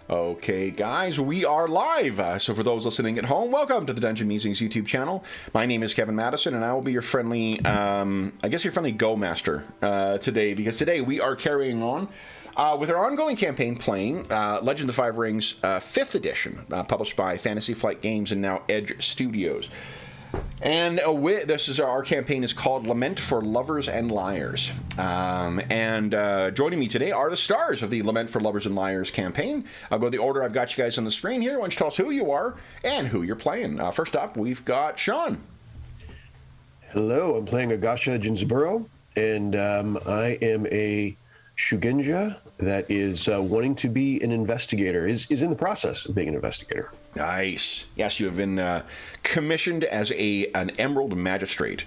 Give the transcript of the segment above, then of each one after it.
Okay, guys, we are live. So for those listening at home, welcome to the Dungeon Musings YouTube channel. My name is Kevin Madison, and I will be your friendly, your friendly Go Master today, because today we are carrying on with our ongoing campaign playing Legend of the Five Rings 5th edition, published by Fantasy Flight Games and now Edge Studios. And our campaign is called Lament for Lovers and Liars. Joining me today are the stars of the Lament for Lovers and Liars campaign. I'll go the order I've got you guys on the screen here. Why don't you tell us who you are and who you're playing? First up, we've got Sean. Hello, I'm playing Agasha Jinzaburo, and I am a Shugenja that is wanting to be an investigator, is in the process of being an investigator. Nice. Yes, you have been commissioned as an Emerald Magistrate.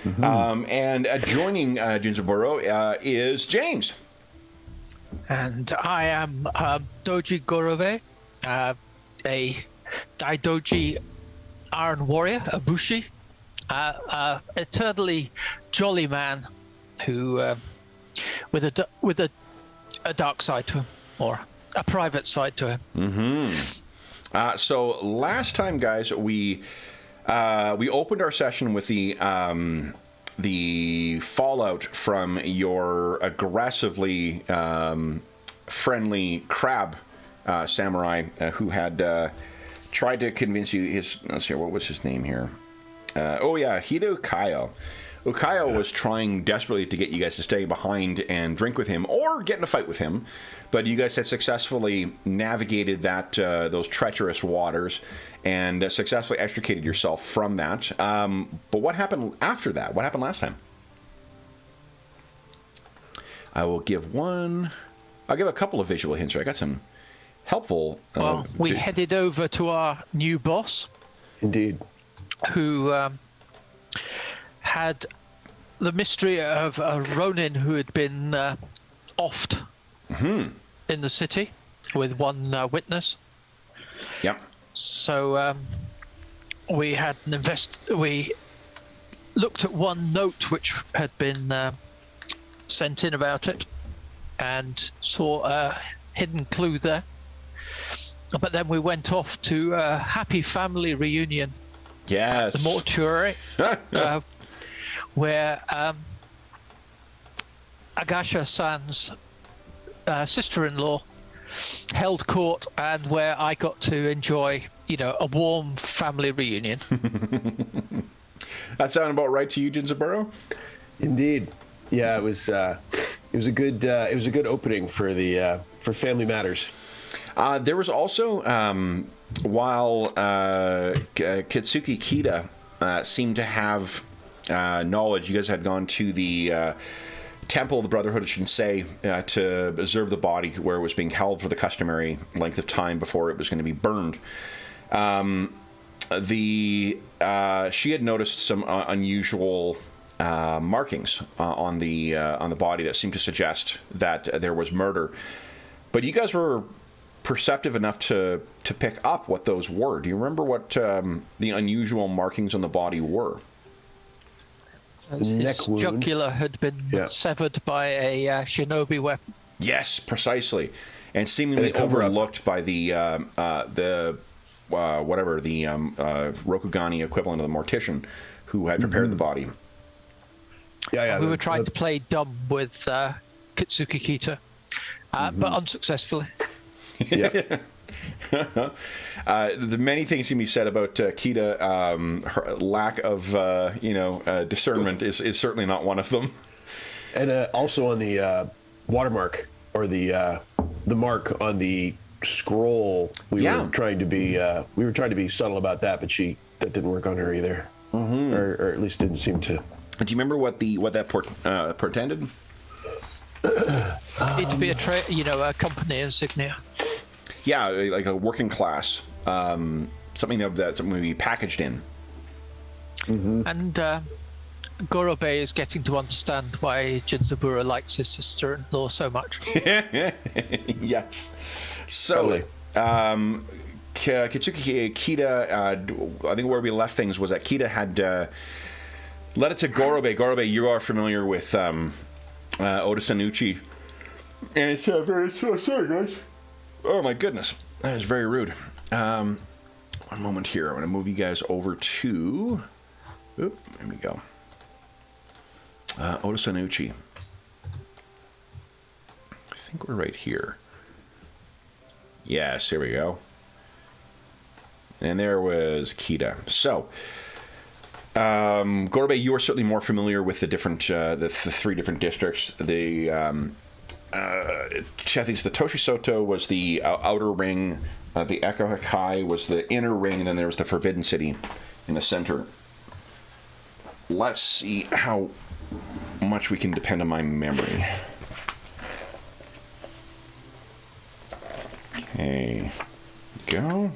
Mm-hmm. Joining Jinzaburo is James. And I am Doji Gorove, a Daidoji Iron Warrior, a Bushi, eternally jolly man who, with a dark side to him, or a private side to him. Mm-hmm. So last time, guys, we opened our session with the fallout from your aggressively friendly crab samurai who had tried to convince you. Let's see, what was his name here? Hide Ukayo. Ukayo was trying desperately to get you guys to stay behind and drink with him or get in a fight with him, but you guys had successfully navigated those treacherous waters and successfully extricated yourself from that. But what happened after that? What happened last time? I'll give a couple of visual hints here. I got some helpful... we headed over to our new boss. Indeed. Who... had the mystery of a Ronin who had been offed in the city with one witness. Yep. So we had we looked at one note which had been sent in about it and saw a hidden clue there. But then we went off to a happy family reunion. Yes. At the mortuary. Where Agasha-san's sister-in-law held court, and where I got to enjoy, a warm family reunion. That sounded about right to you, Jinzaburo? Indeed, yeah. It was a good opening for Family Matters. There was also while Kitsuki Kita seemed to have knowledge. You guys had gone to the Temple of the Brotherhood of Shinsei to observe the body where it was being held for the customary length of time before it was going to be burned. She had noticed some unusual markings on the body that seemed to suggest that there was murder. But you guys were perceptive enough to pick up what those were. Do you remember what the unusual markings on the body were? His jugular had been severed by a shinobi weapon. Yes, precisely, and seemingly overlooked by the Rokugani equivalent of the mortician who had prepared the body. Yeah. We were trying to play dumb with Kitsuki Kita, but unsuccessfully. Yeah. The many things can be said about Kita. Her lack of discernment is certainly not one of them. And also on the watermark, or the mark on the scroll, we were trying to be subtle about that, but that didn't work on her either, or at least didn't seem to. Do you remember what that portended? It'd be a company insignia. Yeah, like a working class, something to be packaged in. And Gorobe is getting to understand why Jinzaburo likes his sister-in-law so much. Yes. So, Kitsuki Kita, I think where we left things was that Kita had led it to Gorobe. Gorobe, you are familiar with Oda Sanucci. And it's very... Sorry, guys. Oh my goodness, that is very rude. One moment here. I'm going to move you guys over to. Oop, there we go. Otis Anucci. I think we're right here. Yes, here we go. And there was Kita. So, Gorbe, you are certainly more familiar with the different, the three different districts. I think it's the Toshisoto was the outer ring, the Echo Hakai was the inner ring, and then there was the Forbidden City in the center. Let's see how much we can depend on my memory. Okay, go.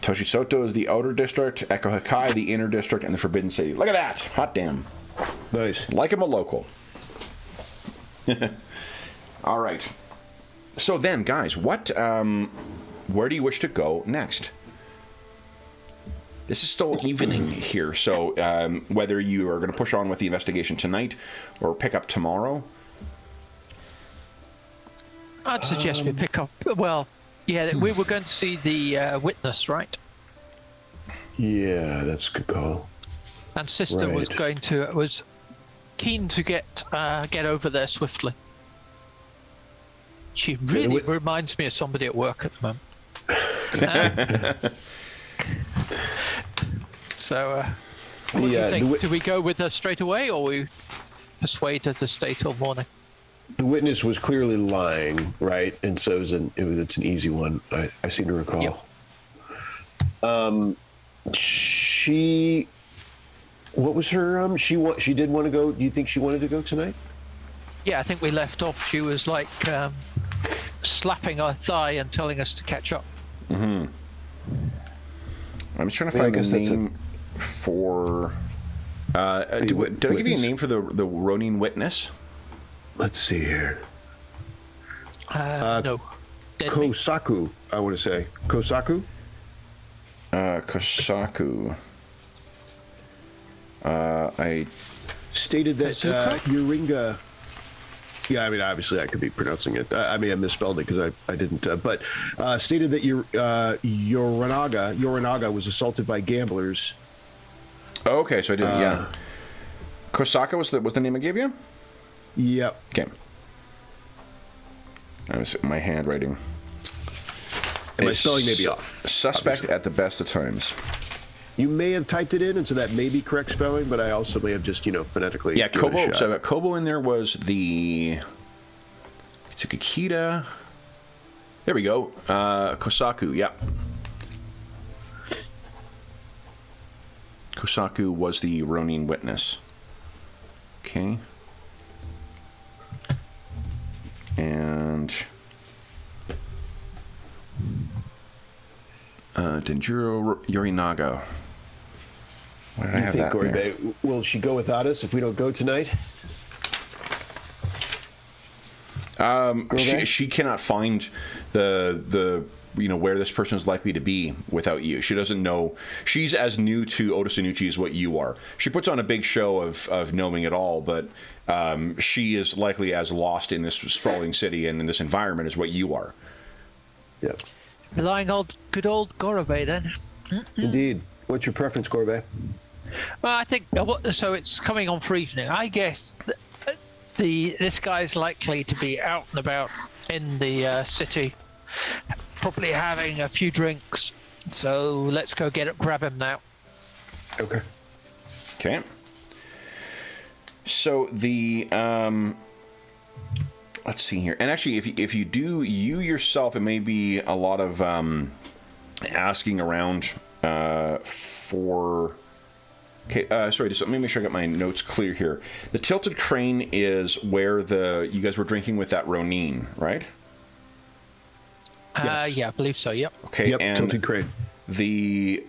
Toshisoto is the outer district, Echo Hakai the inner district, and the Forbidden City. Look at that! Hot damn. Nice. Like I'm a local. All right. So then, guys, what? Where do you wish to go next? This is still evening here, so whether you are going to push on with the investigation tonight or pick up tomorrow. I'd suggest we pick up. Well, yeah, we were going to see the witness, right? Yeah, that's a good call. And Sister was keen to get over there swiftly. She really reminds me of somebody at work at the moment. So, what do you think? Do we go with her straight away, or we persuade her to stay till morning? The witness was clearly lying, right? And so it's an easy one. I seem to recall. Yep. She. What was her? She did want to go. Do you think she wanted to go tonight? Yeah, I think we left off. She was like slapping our thigh and telling us to catch up. Mm-hmm. I'm just trying to find the name for. Did I give you a name for the Ronin witness? Let's see here. No. Kosaku, I want to say. Kosaku? Kosaku. I stated that Yuringa. Yeah, I mean, obviously I could be pronouncing it. I mean, I misspelled it because I didn't. But stated that Yorinaga was assaulted by gamblers. Oh, okay, so I didn't. Yeah. Kosaka was the name I gave you? Yep. Okay. My handwriting. And my spelling may be off. Suspect obviously. At the best of times. You may have typed it in, and so that may be correct spelling, but I also may have just, phonetically. Yeah, Kobo. So I got Kobo in there was the Tsukikita. There we go. Kosaku, yep. Kosaku was the Ronin witness. Okay. And Denjiro Yorinaga. Why did I have that there? Will she go without us if we don't go tonight? She cannot find the where this person is likely to be without you. She doesn't know. She's as new to Otis Anucci as what you are. She puts on a big show of knowing it all, but she is likely as lost in this sprawling city and in this environment as what you are. Yeah. Relying on good old Gorobei then. Indeed. What's your preference, Gorobei? Well, I think so. It's coming on for evening. I guess this guy's likely to be out and about in the city, probably having a few drinks. So let's go grab him now. Okay. Okay. So the let's see here, and actually, if you do you yourself, it may be a lot of asking around for. Okay, sorry, just let me make sure I got my notes clear here. The Tilted Crane is where you guys were drinking with that Ronin, right? Yes. Yeah, I believe so, yep. Okay, yep, and Tilted Crane. The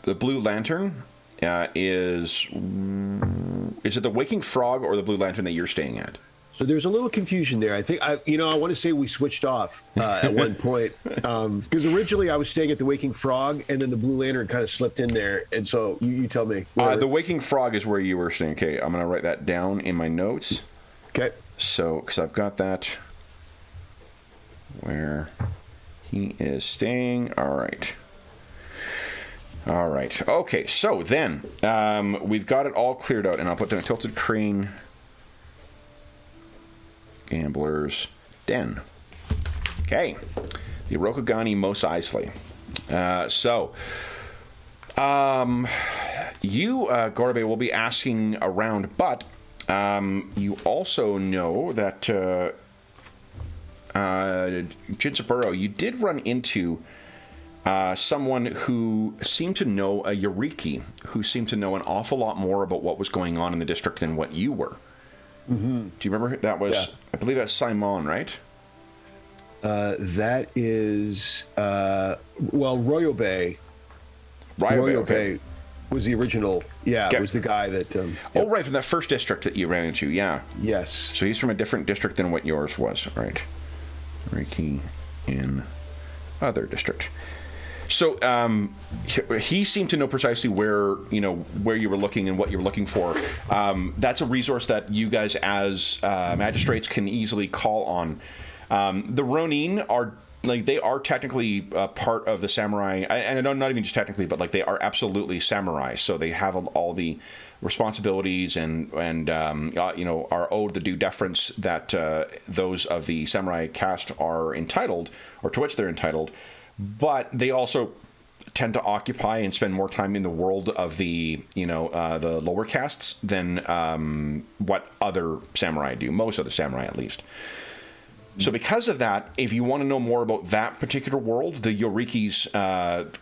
Blue Lantern is it the Waking Frog or the Blue Lantern that you're staying at? So there's a little confusion there. I think I want to say we switched off at one point because originally I was staying at the Waking Frog, and then the Blue Lantern kind of slipped in there. And so you tell me. The Waking Frog is where you were staying. Okay, I'm gonna write that down in my notes. Okay. So, because I've got that where he is staying. All right. Okay. So then we've got it all cleared out, and I'll put down a Tilted Crane. Gambler's Den. Okay. The Rokugani Mos Eisley. You, Gorbe, will be asking around, but you also know that Jinsaburo, you did run into someone who seemed to know a Yoriki, who seemed to know an awful lot more about what was going on in the district than what you were. Mm-hmm. Do you remember that was? Yeah. I believe that's Simon, right? That is Royobe. Okay. Was the original. Yeah, was the guy that. Right, from that first district that you ran into. Yeah. Yes. So he's from a different district than what yours was, right? Reiki in other district. So he seemed to know precisely where you were looking and what you were looking for. That's a resource that you guys as magistrates can easily call on. The Ronin are technically part of the samurai, and not even just technically, but they are absolutely samurai. So they have all the responsibilities and are owed the due deference that those of the samurai caste are entitled, or to which they're entitled. But they also tend to occupy and spend more time in the world of the lower castes than what other samurai do. Most other samurai, at least. So because of that, if you want to know more about that particular world, the Yorikis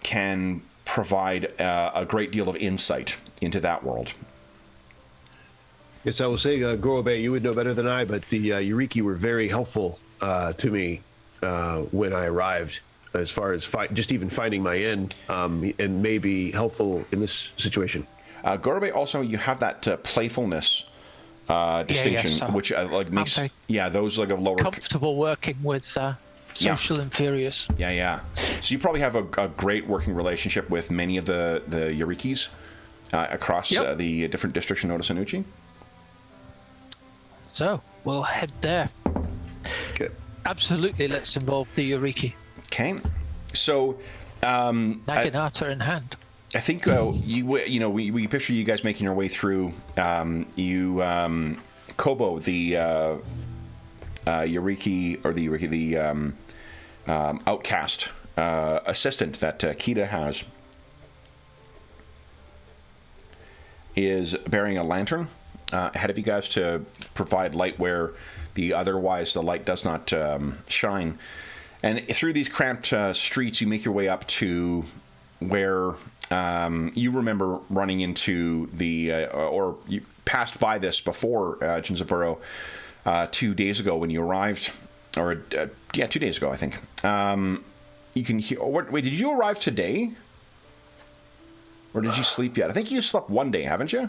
can provide a great deal of insight into that world. Yes, I will say, Gorobe, you would know better than I, but the Yoriki were very helpful to me when I arrived, as far as just even finding my inn, and may be helpful in this situation. Gorobe, also, you have that playfulness distinction, which makes those a lower comfortable working with social inferiors. Yeah. So you probably have a great working relationship with many of the Yorikis across the different districts in Otosanuchi. So we'll head there. Okay. Absolutely, let's involve the Yoriki. Okay. So Naginata in hand. I think we picture you guys making your way through. Kobo, the Yoriki, or the outcast assistant that Kita has, is bearing a lantern ahead of you guys to provide light where otherwise the light does not shine. And through these cramped streets, you make your way up to where you remember running into or you passed by this before, Jinsaburo, 2 days ago when you arrived, or 2 days ago, I think. You can hear. Wait, did you arrive today, or did you sleep yet? I think you slept one day, haven't you?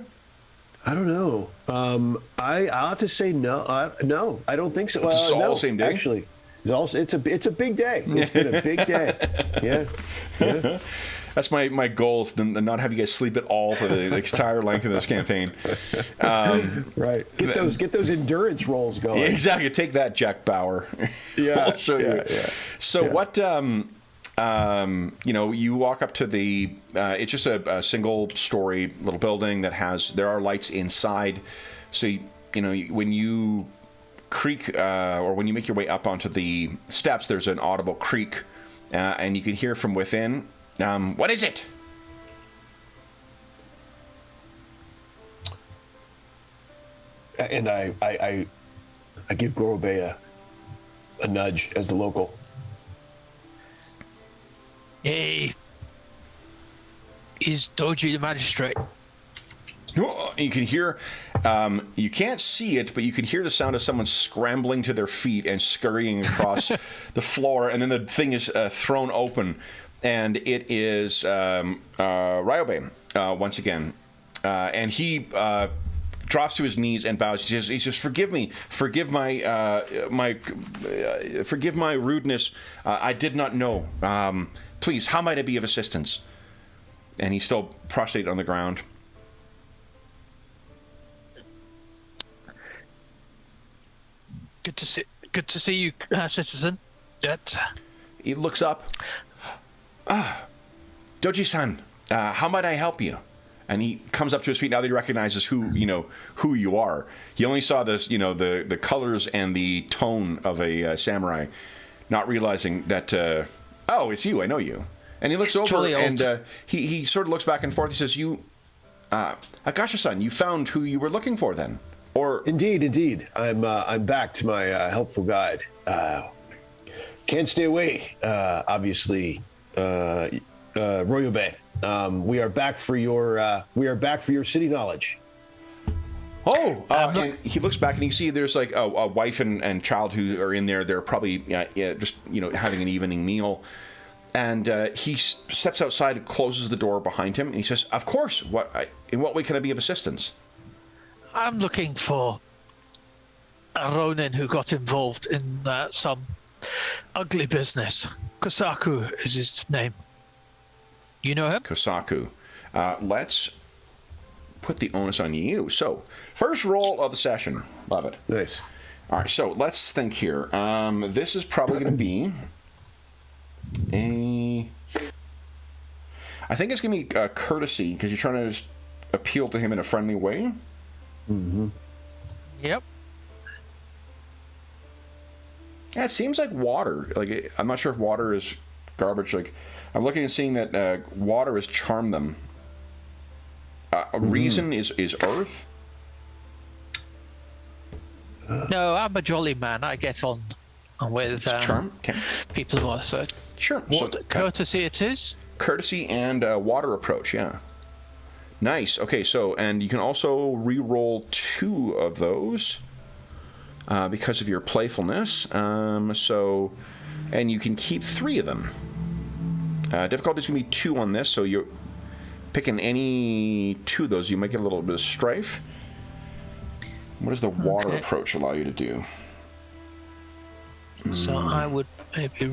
I don't know. I'll have to say no. No, I don't think so. It's all the same day, actually. It's a big day. It's been a big day. Yeah. That's my goal, is to not have you guys sleep at all for the entire length of this campaign. Right. Get those endurance rolls going. Yeah, exactly. Take that, Jack Bauer. Yeah. I'll show you. Yeah. So what? You walk up to the. It's just a single-story little building that there are lights inside. So when you creak, or when you make your way up onto the steps, there's an audible creak, and you can hear from within. What is it? And I give Gorobe a nudge as the local. Hey, is Doji the magistrate? You can hear, you can't see it, but you can hear the sound of someone scrambling to their feet and scurrying across the floor, and then the thing is thrown open, and it is Ryobe once again. And he drops to his knees and bows. He says, "Forgive me. Forgive my forgive my rudeness. I did not know. Please, how might I be of assistance?" And he's still prostrate on the ground. Good to see you, citizen. He looks up. Doji-san, how might I help you? And he comes up to his feet now that he recognizes who you are. He only saw this, the colors and the tone of a samurai, not realizing that, it's you, I know you. And he looks over and he sort of looks back and forth. He says, Agasha-san, you found who you were looking for then? Or Indeed. I'm back to my helpful guide. Can't stay away, obviously, Royobe. We are back for your city knowledge. And he looks back and you see there's like a wife and child who are in there. They're probably just having an evening meal. And he steps outside and closes the door behind him. And he says, "Of course. In what way can I be of assistance?" I'm looking for a Ronin who got involved in some ugly business. Kosaku is his name. You know him? Kosaku. Let's put the onus on you. So, first roll of the session. Love it. Nice. All right, so let's think here. This is probably going to be I think it's going to be a courtesy, because you're trying to just appeal to him in a friendly way. Mm-hmm. Yep. Yeah, it seems like water. Like, I'm not sure if water is garbage. Like, I'm looking and seeing that water has charmed them. Reason is earth. No, I'm a jolly man. I get on with Charm. Okay. people who are so. Sure. What So, courtesy it is? courtesy and water approach. Yeah. Nice. Okay. So, and you can also re-roll 2 of those because of your playfulness. And you can keep 3 of them. Difficulty is going to be 2 on this, so you're picking any 2 of those. You might get a little bit of strife. What does the water approach allow you to do? So I would maybe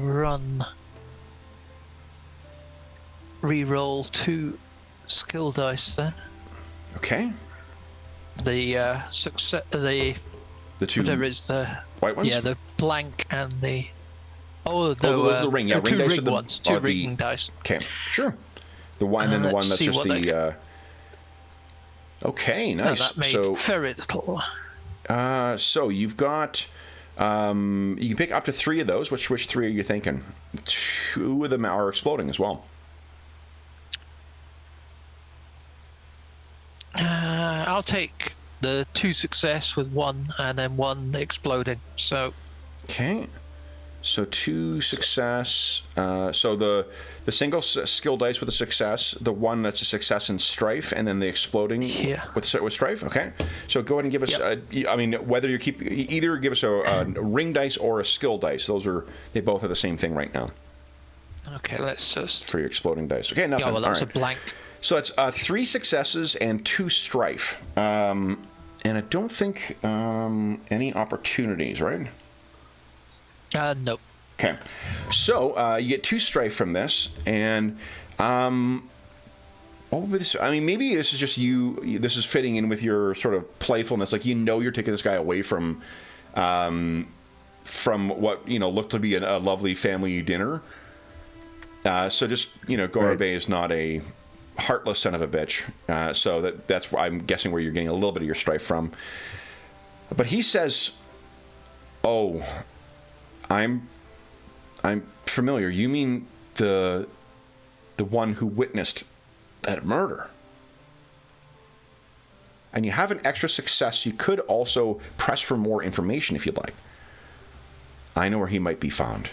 re-roll 2 skill dice then. Okay. The success, the 2 there is the white ones. Yeah, the blank and the those are the ring. Yeah, the 2 ring dice ring ones. 2 ring dice. Okay, sure. The one and the one that's just the. Okay, nice. No, that made very little. So you've got. You can pick up to 3 of those. Which 3 are you thinking? 2 of them are exploding as well. I'll take the 2 success with 1 and then 1 exploding. So. Okay. So 2 success. So the single skill dice with a success, the one that's a success in strife, and then the exploding with strife. Okay. So go ahead and give us. Whether you either give us a ring dice or a skill dice. They both are the same thing right now. Okay, let's just. For your exploding dice. Okay, nothing. Yeah, well, that's a blank. So it's 3 successes and 2 strife. And I don't think any opportunities, right? Nope. Okay. So you get 2 strife from this, and what would be this? I mean, maybe this is just you. This is fitting in with your sort of playfulness. Like, you're taking this guy away from what looked to be a lovely family dinner. So just Gorabe is not a heartless son of a bitch. So that's why I'm guessing where you're getting a little bit of your strife from. But he says, "Oh, I'm familiar. You mean the one who witnessed that murder? And you have an extra success. You could also press for more information if you'd like. I know where he might be found."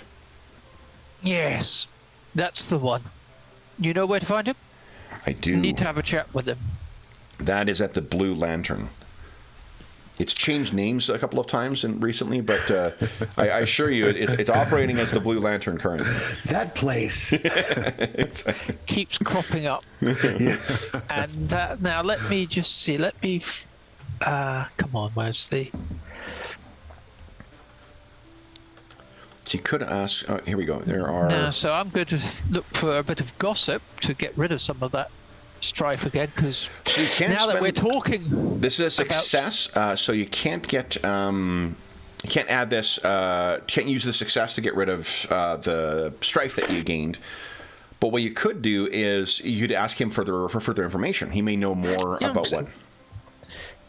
Yes, that's the one. You know where to find him? I do. You need to have a chat with him. That is at the Blue Lantern. It's changed names a couple of times recently, but I assure you, it's operating as the Blue Lantern currently. That place keeps cropping up. Yeah. And now let me just see. Let me Come on, where's the... So you could ask. Oh, here we go. There are. No, so I'm going to look for a bit of gossip to get rid of some of that strife again, because So you can't now that we're spend- talking... This is a success, so you can't get. You can't add this. Can't use the success to get rid of the strife that you gained. But what you could do is you'd ask him for further information. He may know more about what.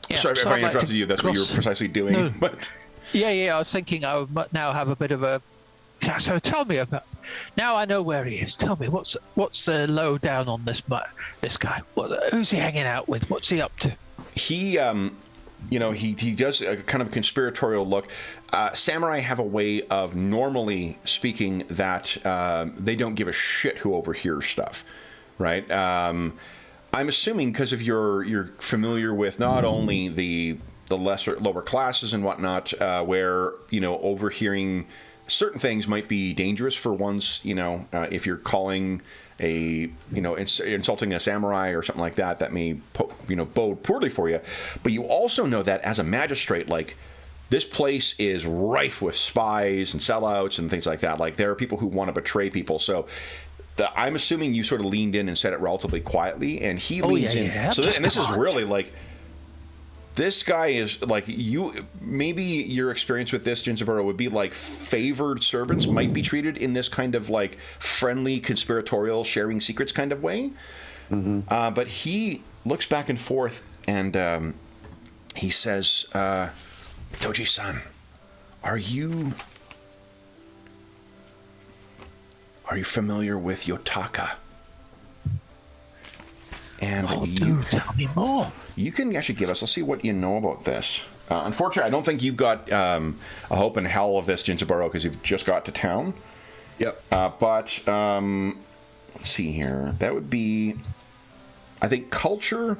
Yeah, Sorry if so I I'd like interrupted to you. That's what you were precisely doing. No. But Yeah, I was thinking I would now have a bit of a... So tell me about... Now I know where he is. Tell me, what's the lowdown on this guy? Who's he hanging out with? What's he up to? he, he does a kind of conspiratorial look. Samurai have a way of normally speaking that they don't give a shit who overhears stuff, right? I'm assuming because if you're familiar with not only the lower classes and whatnot, where overhearing certain things might be dangerous for one's, if you're calling insulting a samurai or something like that, that may bode poorly for you. But you also know that as a magistrate, like, this place is rife with spies and sellouts and things like that. Like, there are people who want to betray people. So I'm assuming you sort of leaned in and said it relatively quietly, and he leans in. Yeah. So this is really like, this guy is like, maybe your experience with this, Jinzaburo, would be like favored servants might be treated in this kind of like friendly, conspiratorial, sharing secrets kind of way. Mm-hmm. But he looks back and forth and he says, Doji-san, are you familiar with Yotaka? And tell me more. You can actually give us. Let's see what you know about this. Unfortunately, I don't think you've got a hope in hell of this, Jinzaburo, because you've just got to town. Yep. But let's see here. That would be, I think, culture.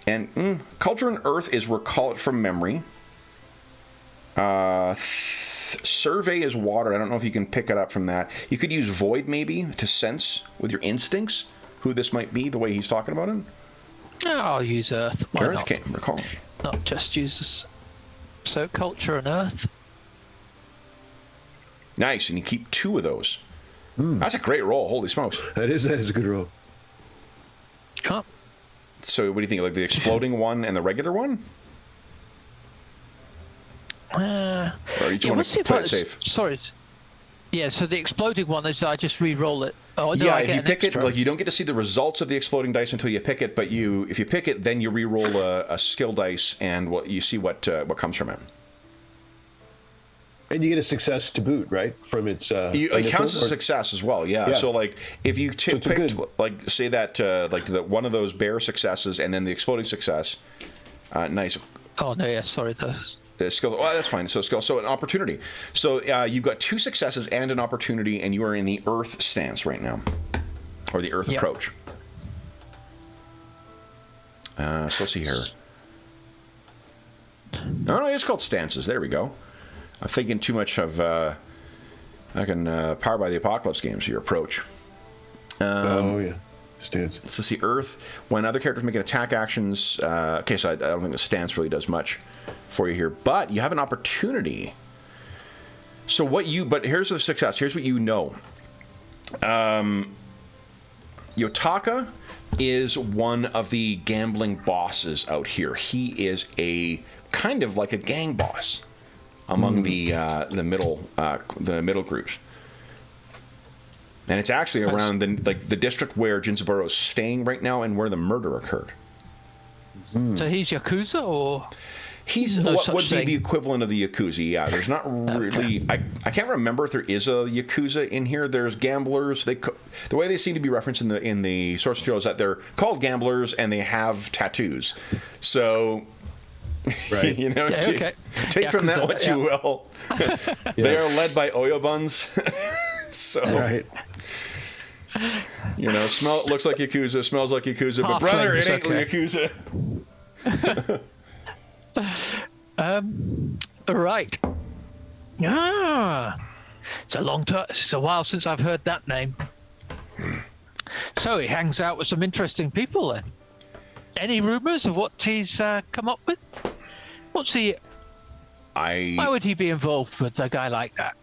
And culture and earth is recall it from memory. Survey is water. I don't know if you can pick it up from that. You could use void maybe to sense with your instincts who this might be, the way he's talking about it. I'll use earth. Why Earth not? can't recall. Not just use this. So culture and earth. Nice, and you keep 2 of those. That's a great roll. Holy smokes! That is a good roll. Huh? So, what do you think? Like the exploding one and the regular one? Or you just want to play it safe? Sorry. Yeah, so the exploding one is I just re-roll it. Oh, no, Yeah, I if get you an pick extra. it, like you don't get to see the results of the exploding dice until you pick it. But if you pick it, then you re-roll a skill dice, and you see what comes from it. And you get a success to boot, right? From its It counts as a success as well. Yeah. Yeah. So like if you it's a picked good- like say that like one of those bear successes and then the exploding success, nice. Oh, no, yeah, sorry. Skill. Oh, that's fine. So an opportunity. So you've got 2 successes and an opportunity, and you are in the Earth stance right now, or the Earth approach. So let's see here. No, it's called stances. There we go. I'm thinking too much of Power by the Apocalypse games. Your approach. Oh yeah, stance. So let's see. Earth. When other characters make attack actions. Okay, so I don't think the stance really does much for you here, but you have an opportunity. So but here's the success. Here's what you know. Yotaka is one of the gambling bosses out here. He is a kind of like a gang boss among the middle groups. And it's actually around the district where Jinzaburo is staying right now and where the murder occurred. So he's Yakuza, or... He's No what such would be thing. the equivalent of the Yakuza. Yeah, there's not really. I can't remember if there is a Yakuza in here. There's gamblers. The way they seem to be referenced in the source material is that they're called gamblers and they have tattoos. So, Right. take from that Yakuza, what you will. They are led by Oyobuns. So, Right. looks like Yakuza, smells like Yakuza, but Half brother, it flavors, ain't okay. Yakuza. Right. It's a long time. It's a while since I've heard that name. So he hangs out with some interesting people then. Any rumours of what he's come up with? What's he? Why would he be involved with a guy like that?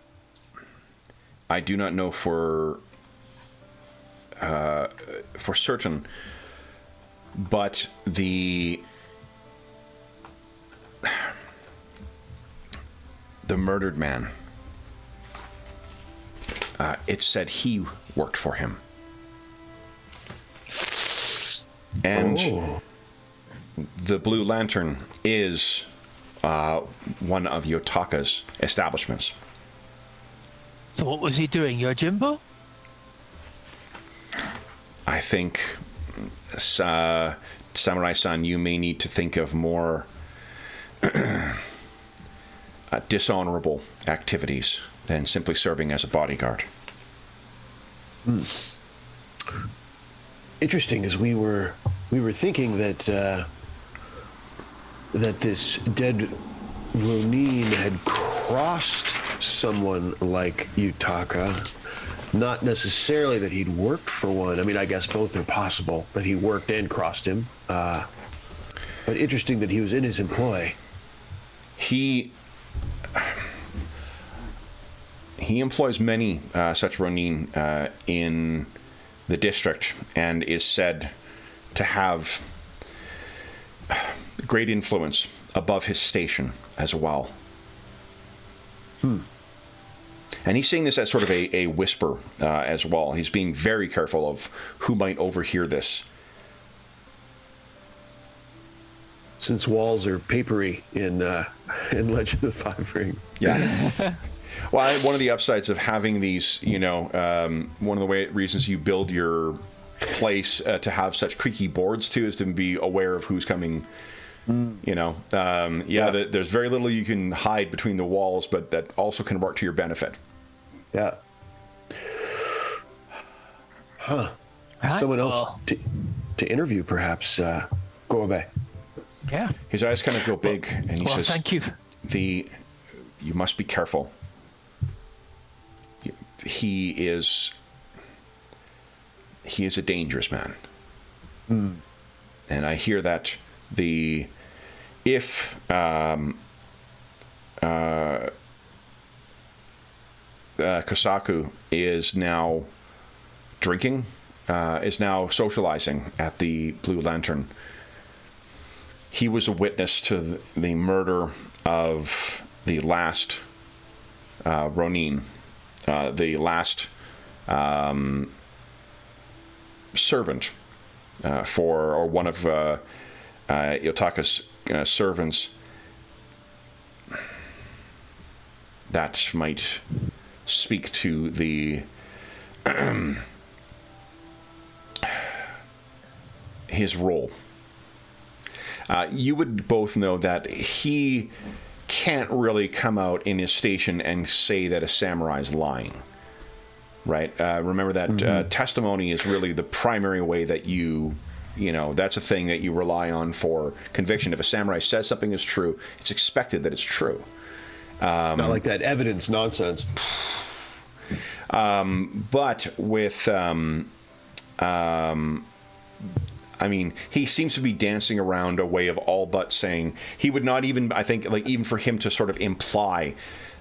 I do not know for certain, but the murdered man. It said he worked for him, and the Blue Lantern is one of Yotaka's establishments. So what was he doing? Yojimbo? I think, Samurai-san, you may need to think of more dishonorable activities than simply serving as a bodyguard. Interesting, as we were thinking that that this dead Ronin had crossed someone like Yutaka. Not necessarily that he'd worked for one. I mean, I guess both are possible, that he worked and crossed him. But interesting that he was in his employ. He employs many such Ronin in the district, and is said to have great influence above his station as well. And he's saying this as sort of a whisper as well. He's being very careful of who might overhear this. Since walls are papery in Legend of the Five Rings. Yeah. Well, one of the upsides of having these, one of the reasons you build your place to have such creaky boards too is to be aware of who's coming. There's very little you can hide between the walls, but that also can work to your benefit. Yeah. Huh. Right. Someone else to interview, perhaps. Go away. Yeah. His eyes kind of go big, and he says, "Thank you. You must be careful. He is a dangerous man." And I hear that if Kosaku is now drinking, is now socializing at the Blue Lantern, he was a witness to the murder of the last Ronin, the last servant or one of Yotaka's servants. That might speak to his role. You would both know that he can't really come out in his station and say that a samurai is lying, right? Remember that testimony is really the primary way that that's a thing that you rely on for conviction. If a samurai says something is true, it's expected that it's true. Not like that evidence nonsense. But with, he seems to be dancing around a way of all but saying he would not even, I think, even for him to sort of imply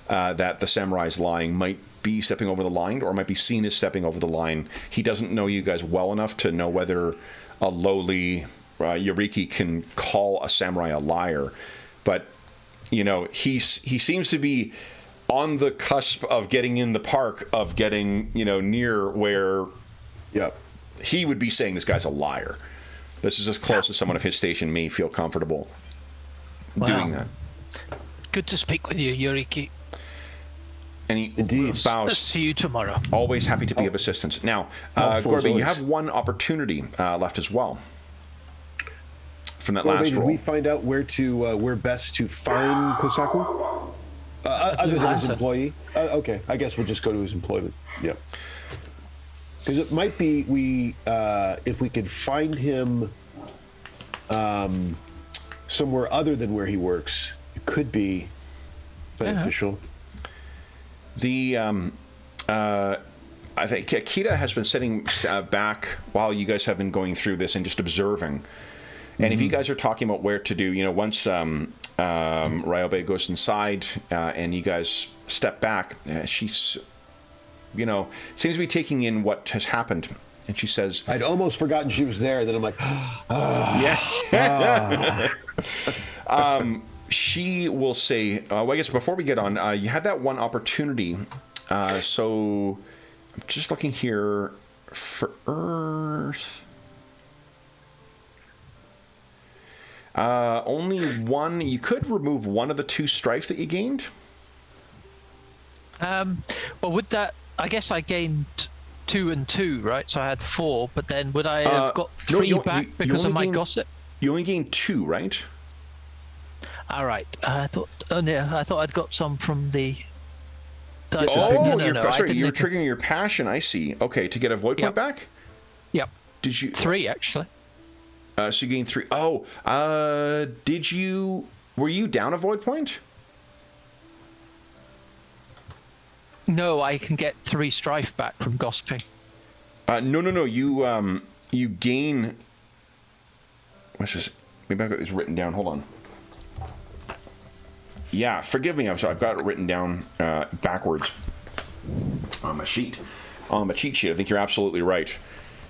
that the samurai's lying might be stepping over the line, or might be seen as stepping over the line. He doesn't know you guys well enough to know whether a lowly Yoriki can call a samurai a liar. But, he seems to be on the cusp of getting in the park, of getting, near where he would be saying this guy's a liar. This is as close as someone of his station may feel comfortable doing that. Good to speak with you, Yoriki. And he Indeed. bows. Let's see you tomorrow. Always happy to be of assistance. Now, Gorby, you have one opportunity left as well from that last roll. Did we find out where best to find Kosaku? Other than his employee? Okay, I guess we'll just go to his employment. Yeah. Because it might be if we could find him somewhere other than where he works, it could be beneficial. I think Akita has been sitting back while you guys have been going through this and just observing. And if you guys are talking about where to do, once Ryobe goes inside and you guys step back, she's, seems to be taking in what has happened. And she says, I'd almost forgotten she was there. Then I'm like, yeah. She will say, well, I guess before we get on, you had that one opportunity. So I'm just looking here for Earth. Only one. You could remove one of the 2 strife that you gained. Well, would that? I guess I gained 2 and 2, right? So I had 4, but then would I have got 3 back because of my gossip? You only gained 2, right? All right. I thought I'd got some from the. Sorry, you were triggering your passion. I see. Okay, to get a void point back. Yep. Did you 3 actually? So you gained 3. Oh, did you? Were you down a void point? No, I can get 3 strife back from gossiping. No. You gain. What's this? Maybe I've got this written down. Hold on. Yeah, forgive me. I've got it written down backwards on my sheet, on my cheat sheet. I think you're absolutely right.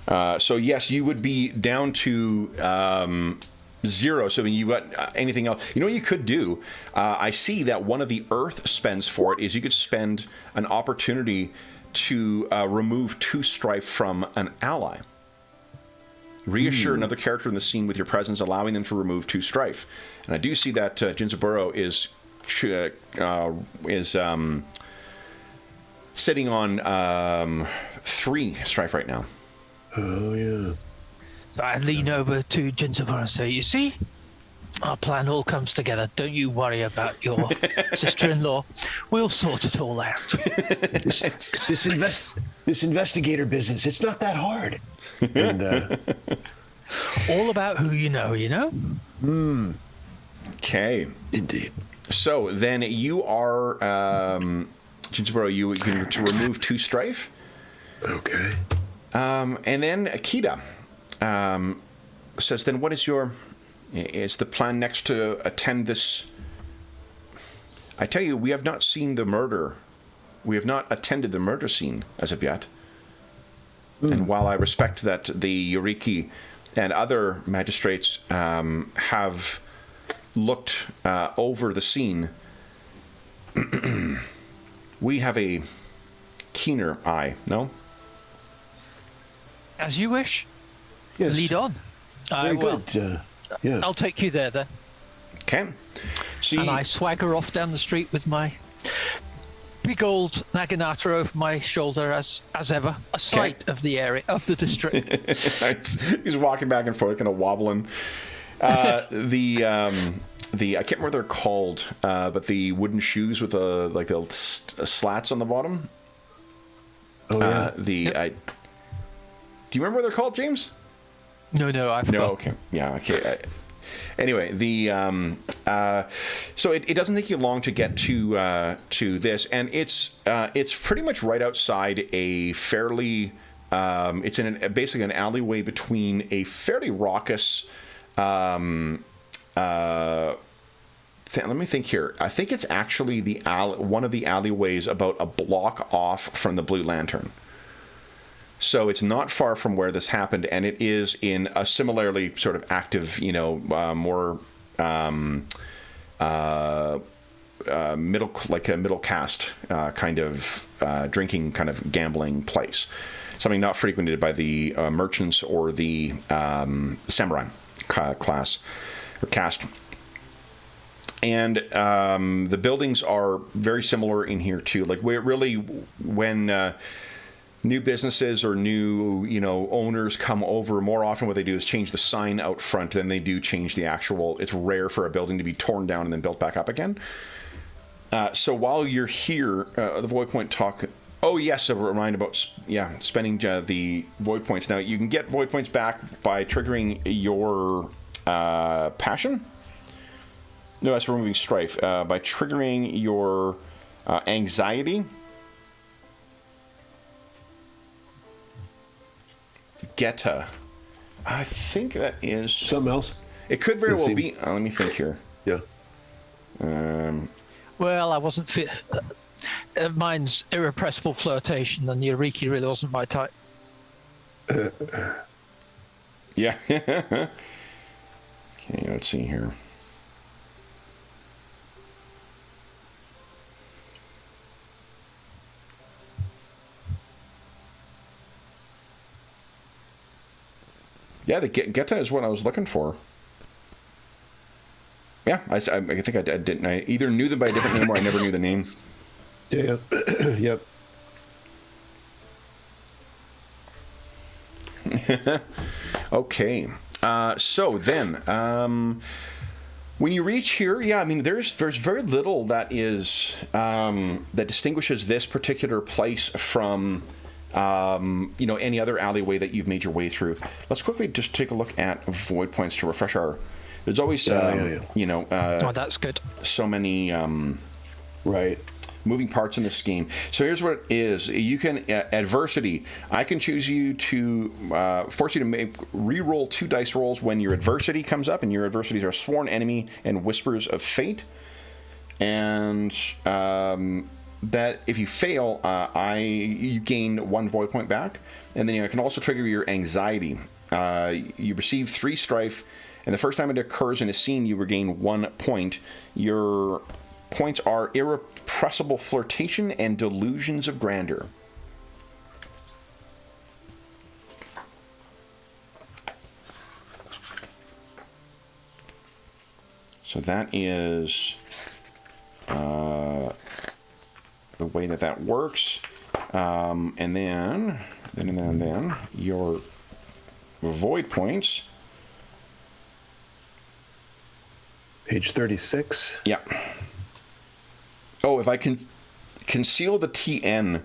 So yes, you would be down to 0. So when you got anything else, what you could do? I see that one of the Earth spends for it is you could spend an opportunity to remove 2 strife from an ally. Reassure another character in the scene with your presence, allowing them to remove 2 strife. And I do see that Jinzaburo is sitting on 3 strife right now. oh yeah. I lean over to Jinzaburo and say, "You see, our plan all comes together. Don't you worry about your sister-in-law. We'll sort it all out." This investigator business, it's not that hard. And All about who you know. Okay. Indeed. So then you are Jinzaburo. You can to remove 2 strife. Okay. And then Akita says, then what is the plan next to attend this? I tell you, we have not seen the murder. We have not attended the murder scene as of yet. And while I respect that the Yoriki and other magistrates have looked over the scene, we have a keener eye, no? As you wish. Yes. Lead on. Very good. Yeah. I'll take you there then. Okay. So And I swagger off down the street with my big old Naginata over my shoulder as ever, a sight of the area, of the district. He's walking back and forth, kind of wobbling. The I can't remember what they're called, but the wooden shoes with the slats on the bottom. Oh yeah. Do you remember what they're called, James? No, I forgot. No, okay. Yeah, okay. Anyway, so it doesn't take you long to get to this, and it's pretty much right outside a fairly it's in basically an alleyway between a fairly raucous let me think here. I think it's actually one of the alleyways about a block off from the Blue Lantern. So it's not far from where this happened, and it is in a similarly sort of active, more middle caste kind of drinking, kind of gambling place. Something not frequented by the merchants or the samurai class or caste. And the buildings are very similar in here too. Like when new businesses or new, owners come over, more often what they do is change the sign out front than they do change the actual. It's rare for a building to be torn down and then built back up again. So while you're here, the Void Point talk. Oh yes, a reminder about spending the Void Points. Now you can get Void Points back by triggering your passion. No, that's removing strife. By triggering your anxiety. Geta. I think that is... Something else? It could very well be. Let me think here. Yeah. Well, I wasn't fit. Mine's irrepressible flirtation, and Eureka really wasn't my type. Yeah. Okay, let's see here. Yeah, the Geta is what I was looking for. Yeah, I think I didn't. I either knew them by a different name or I never knew the name. Yeah. Yep. Okay. So then, when you reach here, yeah, I mean, there's very little that is that distinguishes this particular place from any other alleyway that you've made your way through. Let's quickly just take a look at void points to refresh our. There's always Oh, that's good. so many Right. moving parts in this game. So here's what it is. You can adversity. I can choose you to force you to re-roll 2 dice rolls when your adversity comes up, and your adversities are sworn enemy and whispers of fate. And that if you fail, you gain 1 void point back, and then I can also trigger your anxiety. You receive 3 strife, and the first time it occurs in a scene, you regain 1 point. Your points are irrepressible flirtation and delusions of grandeur. So that is the way that works. And then your void points. Page 36. Yeah. Oh, if I can conceal the TN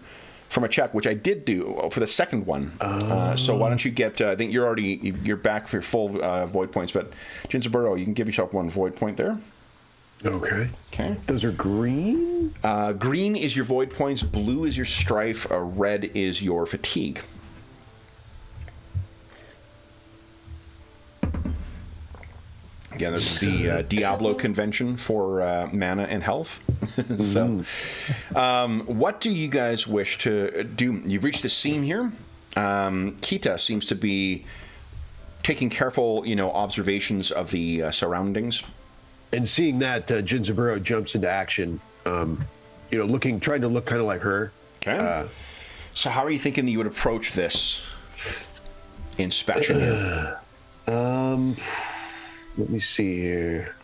from a check, which I did do for the second one. So why don't you get? I think you're back for your full void points, but Ginzaburo, you can give yourself 1 void point there. Okay. Okay. Those are green? Green is your void points. Blue is your strife. Red is your fatigue. Again, this is the Diablo convention for mana and health. So, what do you guys wish to do? You've reached the scene here. Kita seems to be taking careful, observations of the surroundings. And seeing that, Ginzaburo jumps into action, trying to look kind of like her. Okay. So how are you thinking that you would approach this inspection here? Let me see here.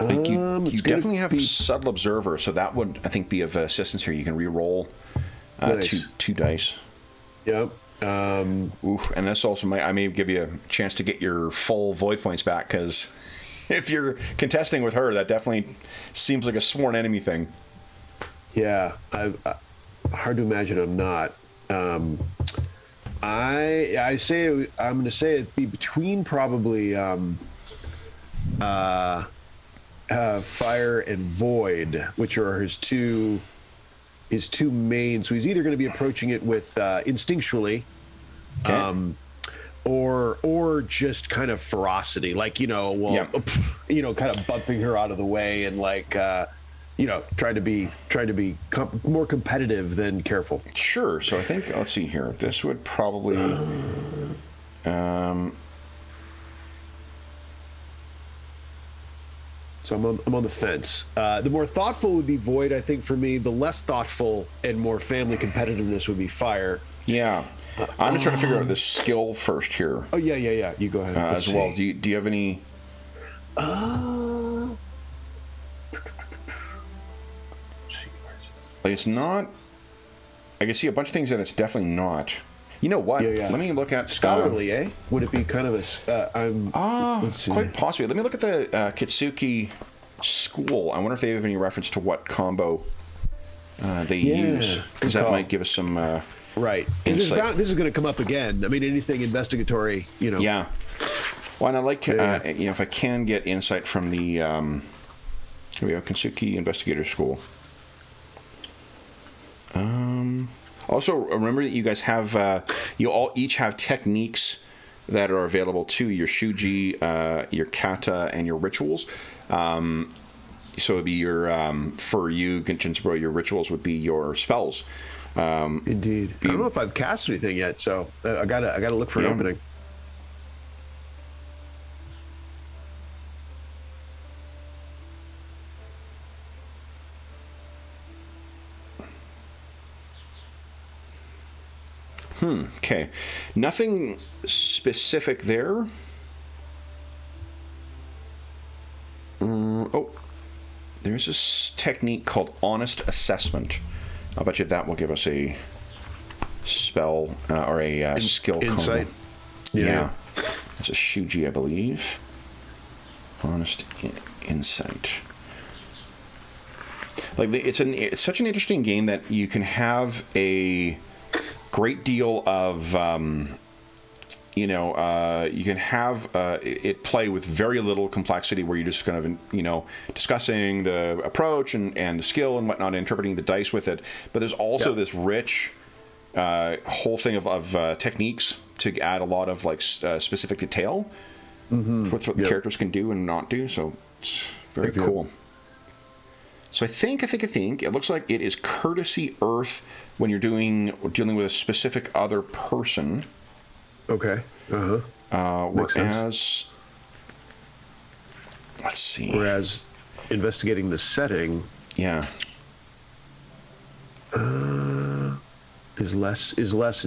I think you definitely have subtle observer, so that would, I think, be of assistance here. You can re-roll Nice. two dice. Yep. Oof, and this also I may give you a chance to get your full void points back, because if you're contesting with her, that definitely seems like a sworn enemy thing. Yeah. Hard to imagine I'm not. I'm going to say it'd be between probably fire and void, which are his two main. So he's either going to be approaching it with instinctually, Okay. or just kind of ferocity, like kind of bumping her out of the way and trying to be more competitive than careful. Sure. So I think, let's see here. This would probably So I'm on the fence. The more thoughtful would be void, I think, for me. The less thoughtful and more family competitiveness would be fire. yeah. I'm just trying to figure out the skill first here. Oh yeah. You go ahead. As well. Do you have any? Like, it's not. I can see a bunch of things that it's definitely not. You know what? Yeah. Let me look at Scholarly, eh? Would it be kind of a? Let's see. Quite possibly. Let me look at the Kitsuki school. I wonder if they have any reference to what combo they use, because that might give us some right. insight. This is going to come up again. I mean, anything investigatory, Yeah. Well, and I like if I can get insight from the here we go, Kitsuki Investigator School. Also, remember that you guys have you all each have techniques that are available to your shuji, your kata, and your rituals. So it'd be your for you, Genshinburo, your rituals would be your spells. Indeed. I don't know if I've cast anything yet, so I gotta look for an opening. Okay. Nothing specific there. There's this technique called honest assessment. I'll bet you that will give us a spell or a skill insight. combo. Yeah. That's a shuji, I believe. Honest insight. Like it's such an interesting game that you can have a great deal of you can have it play with very little complexity, where you're just kind of discussing the approach and the skill and whatnot, interpreting the dice with it. But there's also this rich whole thing of techniques to add a lot of specific detail with what the characters can do and not do. So it's very cool. So I think it looks like it is courtesy Earth when you're dealing with a specific other person. Okay. Whereas, let's see. Whereas investigating the setting, is less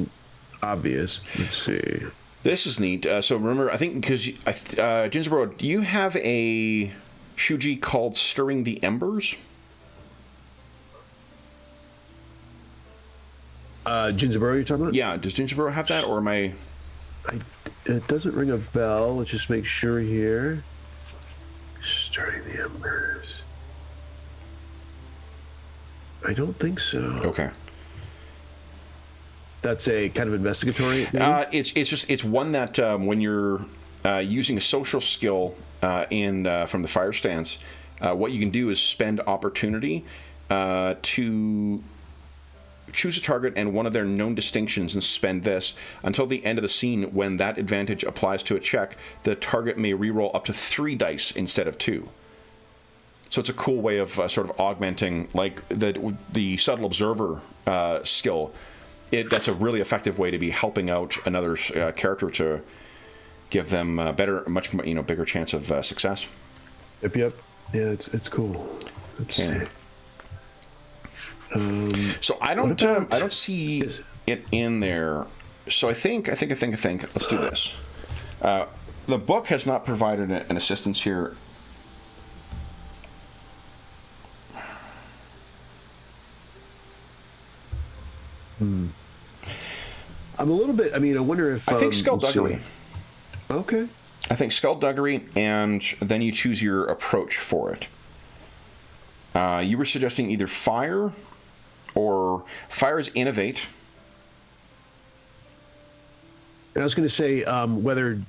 obvious. Let's see. This is neat. So remember, I think because Genshinburo, do you have a shuji called Stirring the Embers? Genshinburo, you're talking about? Yeah. Does Genshinburo have that, or am I? It doesn't ring a bell. Let's just make sure here. Stirring the Embers. I don't think so. Okay. That's a kind of investigatory. It's one that when you're using a social skill from the fire stance, what you can do is spend opportunity to choose a target and one of their known distinctions and spend this until the end of the scene. When that advantage applies to a check, the target may reroll up to 3 dice instead of 2. So it's a cool way of sort of augmenting, like the subtle observer skill. That's a really effective way to be helping out another character to give them much bigger chance of success. Yep. Yeah, it's cool. Okay. So I don't see it in there. So I think. Let's do this. The book has not provided an assistance here. I'm a little bit. I wonder if I think skullduggery. Okay. I think skullduggery, and then you choose your approach for it. You were suggesting either fire. Or fire is innovate. And I was going to say whether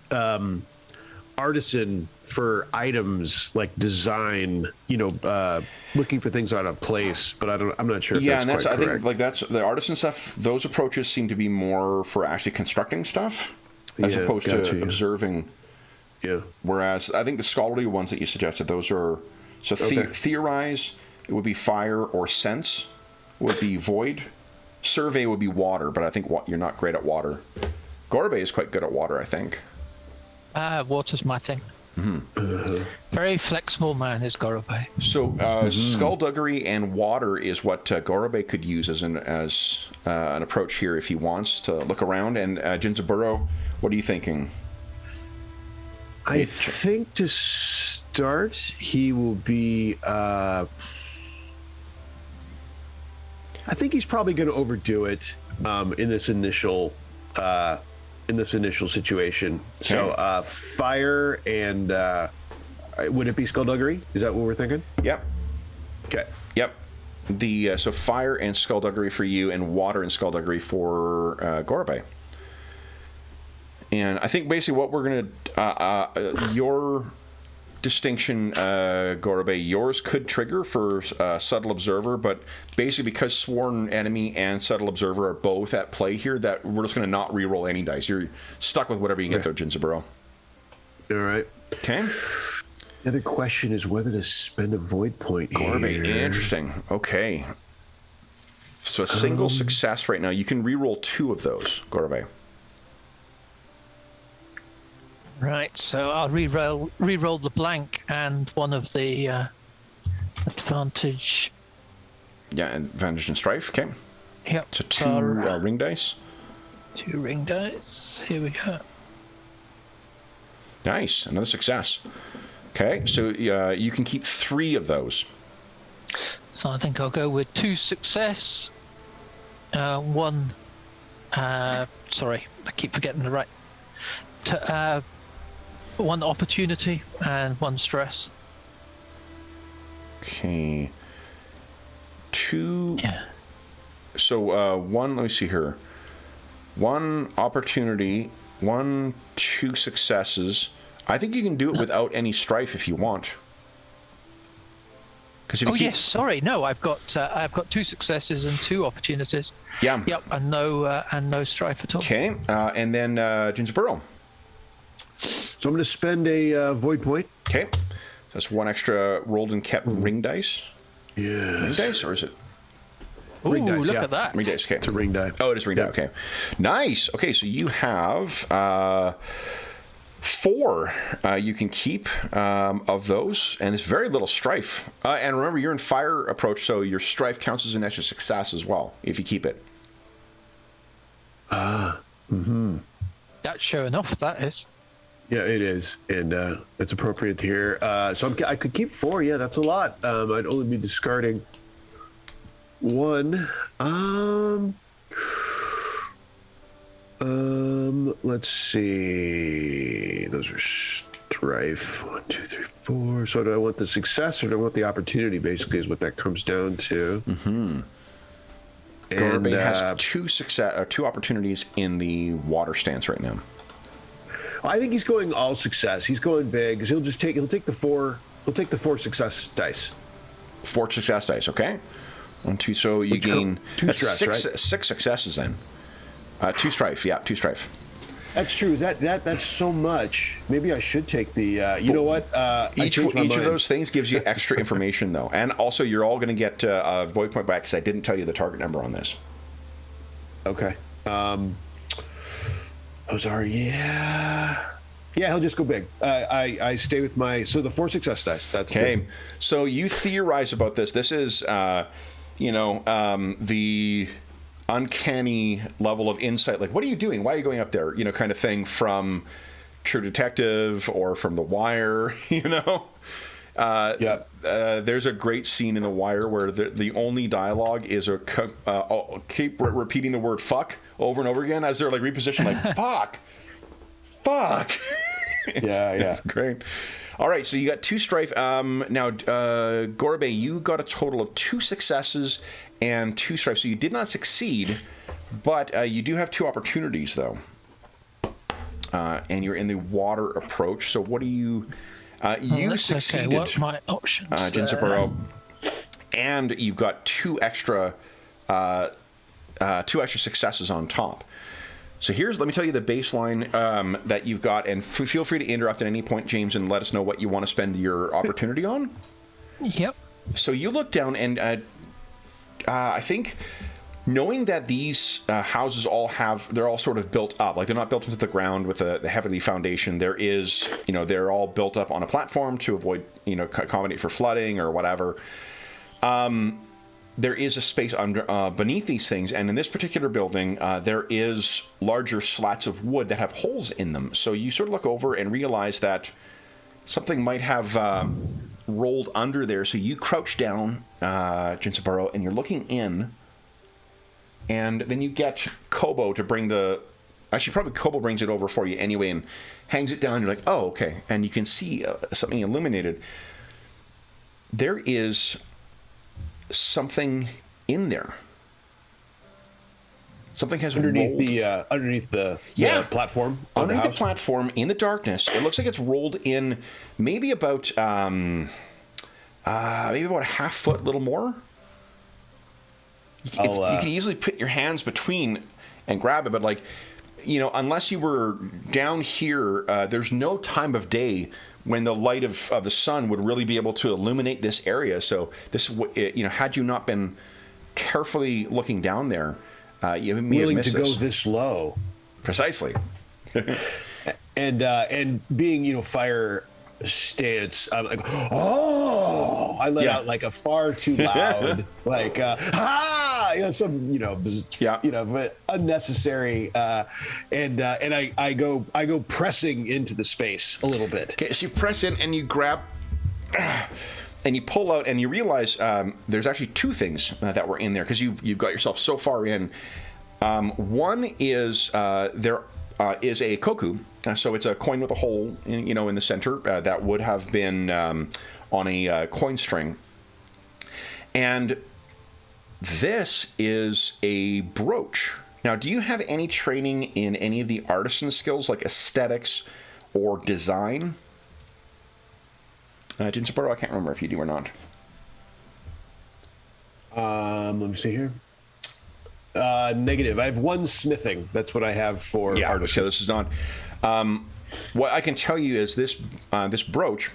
artisan for items like design, looking for things out of place, but I'm not sure if that's quite correct. I think that's the artisan stuff. Those approaches seem to be more for actually constructing stuff as opposed to observing. Yeah. Whereas I think the scholarly ones that you suggested, those are theorize. It would be fire, or sense would be void. Survey would be water, but I think you're not great at water. Gorbe is quite good at water, I think. Water's my thing. Very flexible man is Gorbe. So skullduggery and water is what Gorbe could use as an approach here if he wants to look around. And Genshinburo, what are you thinking? I think to start, he will be. I think he's probably going to overdo it in this initial situation. Okay. So fire and would it be skullduggery? Is that what we're thinking? Yep. Okay. Yep. So fire and skullduggery for you, and water and skullduggery for Gorbe. And I think basically what we're going to distinction, Gorbe. Yours could trigger for Subtle Observer, but basically because Sworn Enemy and Subtle Observer are both at play here, that we're just going to not re-roll any dice. You're stuck with whatever you get there, Jinsaburo. All right. Okay. The other question is whether to spend a void point Gorbe, here. interesting. Okay. So a single success right now. You can re-roll 2 of those, Gorbe. Right, so I'll re-roll the blank and one of the advantage. Yeah, advantage and strife. Okay. Yep. So 2 ring dice. 2 ring dice. Here we go. Nice, another success. Okay, so you can keep 3 of those. So I think I'll go with 2 success, 1. Sorry, I keep forgetting the right. 1 opportunity and 1 stress. Okay. 2. Yeah. So 1. Let me see here. 1 opportunity. 1, 2 successes. I think you can do it without any strife if you want. If you Yes. Sorry. No, I've got 2 successes and 2 opportunities. Yeah. Yep. And no strife at all. Okay. And then Jinsaburo. So I'm going to spend a void point. Okay. That's 1 extra rolled and kept ring dice. Yes. Ring dice, or is it? Ooh, Ring dice, look yeah. at that. Ring dice, okay. It's a ring die. Oh, it is ring die, okay. Nice. Okay, so you have 4 you can keep of those, and it's very little strife. And remember, you're in fire approach, so your strife counts as an extra success as well, if you keep it. That's sure enough, that is. Yeah, it is, and it's appropriate here. So I could keep 4. Yeah, that's a lot. I'd only be discarding 1. Let's see. Those are strife. 1, 2, 3, 4. So do I want the success or do I want the opportunity? Basically, is what that comes down to. Mm-hmm. Gorbe has 2 opportunities in the water stance right now. I think he's going all success. He's going big. He'll take the 4 success dice. 4 success dice, okay. 1, 2. So you gain 2 stress, right? 6 successes then. 2 strife, yeah, 2 strife. That's true. That's so much. Maybe I should take the. You know what? Each of those things gives you extra information though, and also you're all going to get a void point back because I didn't tell you the target number on this. Okay. Those are Yeah, he'll just go big. I stay with my. So the 4 success dice. That's okay. So you theorize about this. This is, the uncanny level of insight. Like, what are you doing? Why are you going up there? Kind of thing from True Detective or from The Wire. There's a great scene in The Wire where the only dialogue is keep repeating the word "fuck" over and over again as they're like repositioned, like fuck. Yeah. It's great. All right, so you got 2 strife. Now, Gorbe, you got a total of 2 successes and 2 strife. So you did not succeed, but you do have 2 opportunities, though. And you're in the water approach. So what do you... you succeeded. Okay. What are my options? Jinsaburo. And you've got 2 extra successes on top. So let me tell you the baseline that you've got, and feel free to interrupt at any point, James, and let us know what you want to spend your opportunity on. Yep. So you look down, and I think knowing that these houses they're all sort of built up, like they're not built into the ground with the heavy foundation. They're all built up on a platform to avoid, accommodate for flooding or whatever. There is a space beneath these things, and in this particular building, there is larger slats of wood that have holes in them. So you sort of look over and realize that something might have rolled under there. So you crouch down, Jinsaburo, and you're looking in, and then you get Kobo to bring probably Kobo brings it over for you anyway and hangs it down. You're like, oh, okay. And you can see something illuminated. There is something in there. Something has underneath rolled. underneath the platform. Underneath the platform in the darkness. It looks like it's rolled in maybe about a half foot, a little more. You can easily put your hands between and grab it, but like, unless you were down here, there's no time of day when the light of the sun would really be able to illuminate this area. So this, had you not been carefully looking down there, you may have willing missed to go this low. Precisely. and being fire stance, I'm like, oh, I let out like a far too loud like but unnecessary and I go pressing into the space a little bit. Okay, so you press in and you grab and you pull out and you realize there's actually two things that were in there, because you've got yourself so far in. One is there is a koku, so it's a coin with a hole in the center that would have been on a coin string, and this is a brooch. Now, do you have any training in any of the artisan skills like aesthetics or design? Jinsaburro, I can't remember if you do or not. Let me see here. Negative. I have one smithing. That's what I have for artisan. So this is not. What I can tell you is this brooch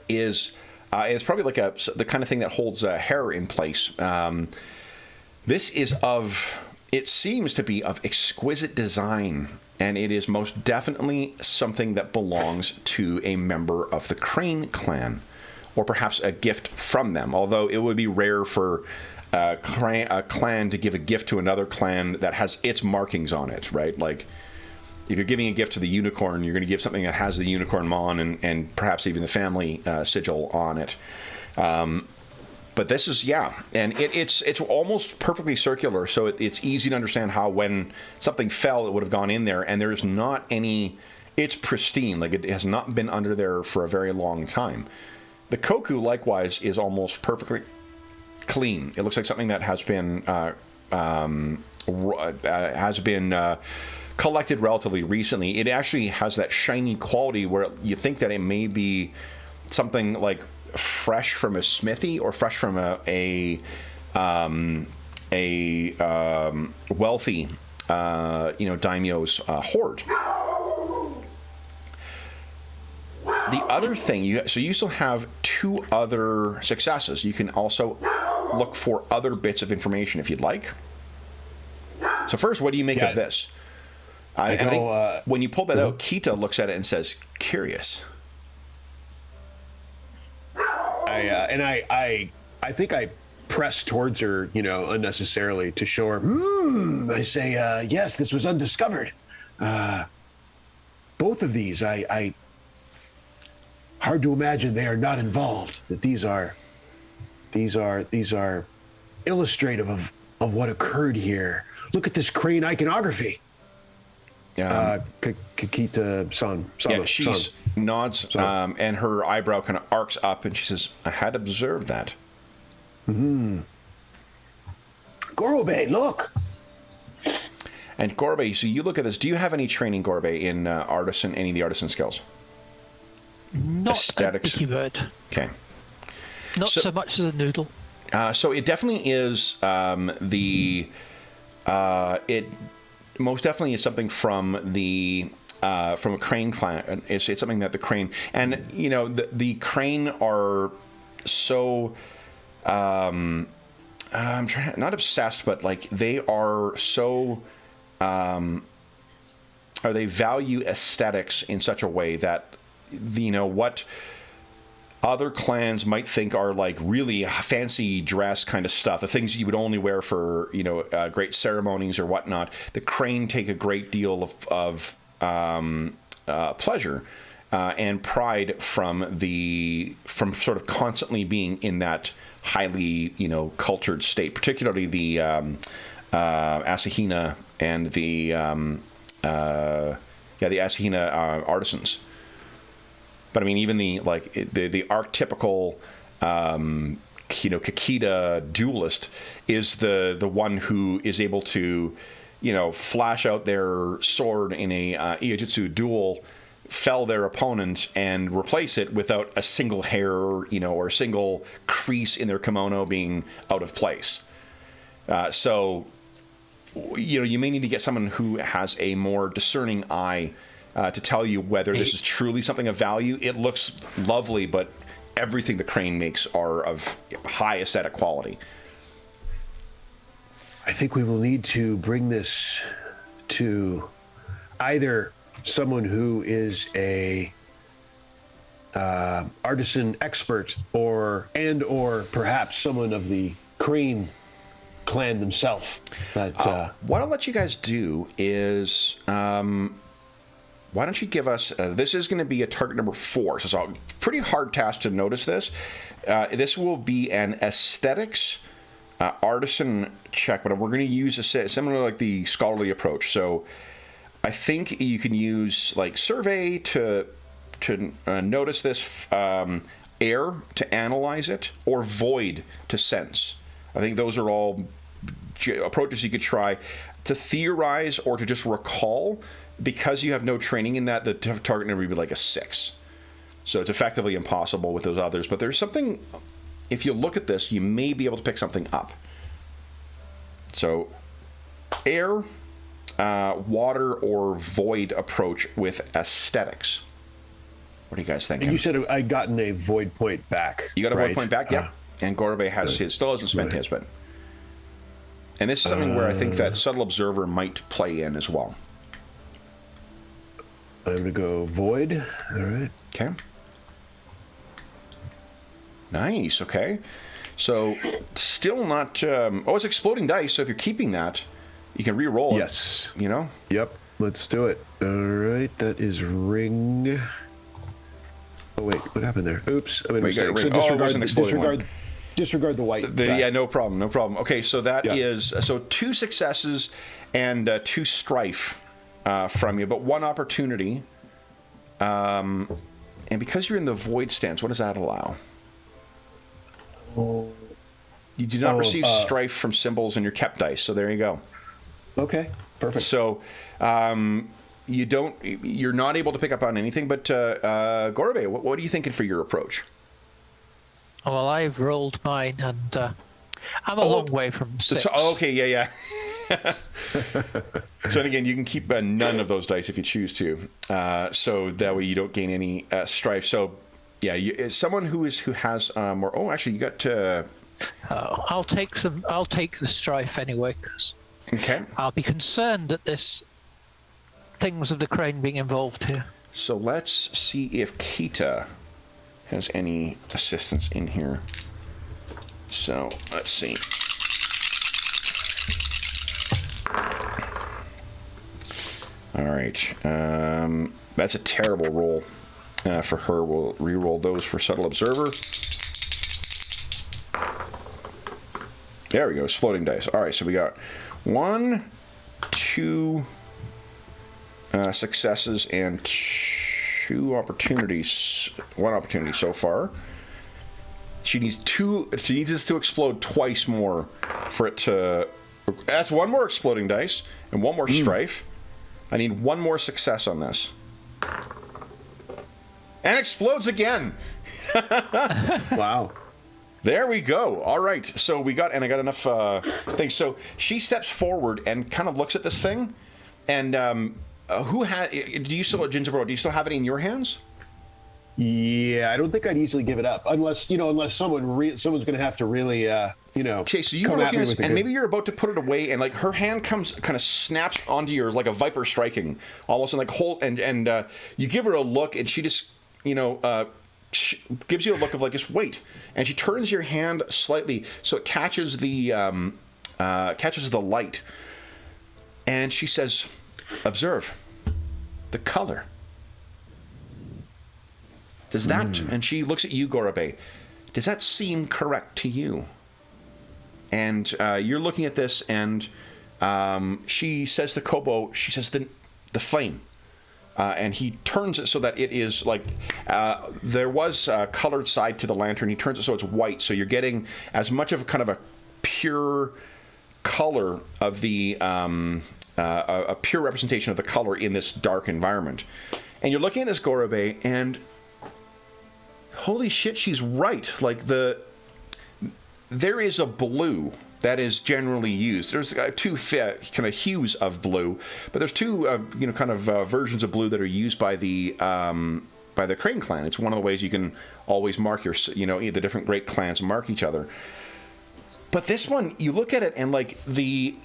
is it's probably like the kind of thing that holds hair in place. This is it seems to be of exquisite design, and it is most definitely something that belongs to a member of the Crane clan, or perhaps a gift from them, although it would be rare for a clan to give a gift to another clan that has its markings on it, right? Like, if you're giving a gift to the unicorn, you're going to give something that has the unicorn mon and perhaps even the family sigil on it. But this is, and it's almost perfectly circular, so it's easy to understand how when something fell, it would have gone in there, and there's not any, it's pristine, like it has not been under there for a very long time. The koku, likewise, is almost perfectly clean. It looks like something that has been collected relatively recently. It actually has that shiny quality where you think that it may be something like fresh from a smithy or fresh from a wealthy daimyo's hoard. The other thing, you still have two other successes. You can also look for other bits of information if you'd like. So first, what do you make of this? I think when you pull that out, Kita looks at it and says, "Curious." I think I press towards her, unnecessarily to show her. I say, yes, this was undiscovered. Both of these, I hard to imagine they are not involved. That these are illustrative of what occurred here. Look at this Crane iconography. Kakita-san. Yeah, she nods, and her eyebrow kind of arcs up, and she says, "I had observed that." Gorobe, look. And Gorobe, so you look at this. Do you have any training, Gorobe, in any of the artisan skills? Not aesthetics. A picky bird. Okay. Not so much as a noodle. So it definitely is it most definitely is something from a Crane clan. It's something that the Crane, and the Crane are so I'm trying, not obsessed, but like they are so or they value aesthetics in such a way that what other clans might think are like really fancy dress kind of stuff, the things you would only wear for great ceremonies or whatnot. The Crane take a great deal of pleasure and pride from sort of constantly being in that highly cultured state, particularly the Asahina and the Asahina artisans. But I mean, even the archetypical Kakita duelist is the one who is able to, flash out their sword in a Iijutsu duel, fell their opponent, and replace it without a single hair, or a single crease in their kimono being out of place. So, you may need to get someone who has a more discerning eye to tell you whether this is truly something of value. It looks lovely, but everything the crane makes are of high aesthetic quality. I think we will need to bring this to either someone who is a artisan expert, or perhaps someone of the crane clan themselves. But what I'll let you guys do is, why don't you give us, this is going to be a target number 4, so it's a pretty hard task to notice this. This will be an aesthetics artisan check, but we're going to use similar like the scholarly approach. So I think you can use like survey to notice this, air to analyze it, or void to sense. I think those are all approaches you could try to theorize or to just recall. Because you have no training in that, the target number would be like a 6. So it's effectively impossible with those others. But there's something, if you look at this, you may be able to pick something up. So air, water, or void approach with aesthetics. What are you guys thinking? And you said I'd gotten a void point back. You got a void point back? Yeah. And Gorbe has his, still hasn't spent his, but... And this is something where I think that Subtle Observer might play in as well. I'm going to go void. All right. Okay. Nice. Okay. So, still not... it's exploding dice, so if you're keeping that, you can re-roll it. Yes. Yep. Let's do it. All right. That is ring... Oh, wait. What happened there? Oops. I made a mistake. So disregard the white. Yeah, no problem. Okay, so that is... So 2 successes and 2 strife. From you, but 1 opportunity. And because you're in the void stance, what does that allow? You do not receive strife from symbols in your kept dice, so there you go. Okay, perfect. So you're not able to pick up on anything, but Gorbe, what are you thinking for your approach? Well, I've rolled mine, and I'm a long way from 6. Okay, yeah. So again, you can keep none of those dice if you choose to, so that way you don't gain any strife. So yeah, someone who has more. Oh, actually, you got. I'll take the strife anyway, because I'll be concerned that this things of the crane being involved here. So let's see if Kita has any assistance in here. So let's see. All right. That's a terrible roll for her. We'll re-roll those for Subtle Observer. There we go. It's floating dice. All right. So we got 1, 2 successes and 2 opportunities. 1 opportunity so far. She needs 2. She needs this to explode twice more for it to. That's 1 more exploding dice and 1 more strife. I need 1 more success on this. And explodes again. Wow. There we go. All right. So I got enough things. So she steps forward and kind of looks at this thing. And do you still have it in your hands? Yeah, I don't think I'd easily give it up unless someone's going to have to really, Okay, so you were looking at this, and maybe you're about to put it away, and like her hand kind of snaps onto yours like a viper striking, almost, and like and you give her a look, and she just, gives you a look of like, just wait, and she turns your hand slightly so it catches the light, and she says, "Observe the color." Does that, and she looks at you, Gorbe, does that seem correct to you? And you're looking at this, and she says to Kobo, she says, the flame. and he turns it so that it is like there was a colored side to the lantern. He turns it so it's white, so you're getting as much of a kind of a pure color of the a pure representation of the color in this dark environment. And you're looking at this Gorobe, and holy shit, she's right. Like there is a blue that is generally used. There's two kind of hues of blue, but there's two versions of blue that are used by the Crane clan. It's one of the ways you can always mark your the different great clans mark each other. But this one, you look at it and like the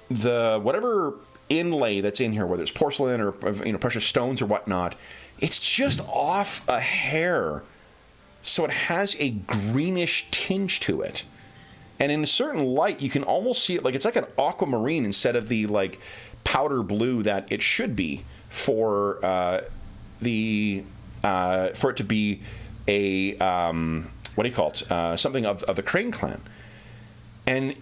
whatever inlay that's in here, whether it's porcelain or precious stones or whatnot, it's just off a hair. So it has a greenish tinge to it. And in a certain light, you can almost see it like it's like an aquamarine instead of the like powder blue that it should be for for it to be a what do you call it? Something of the Crane clan. And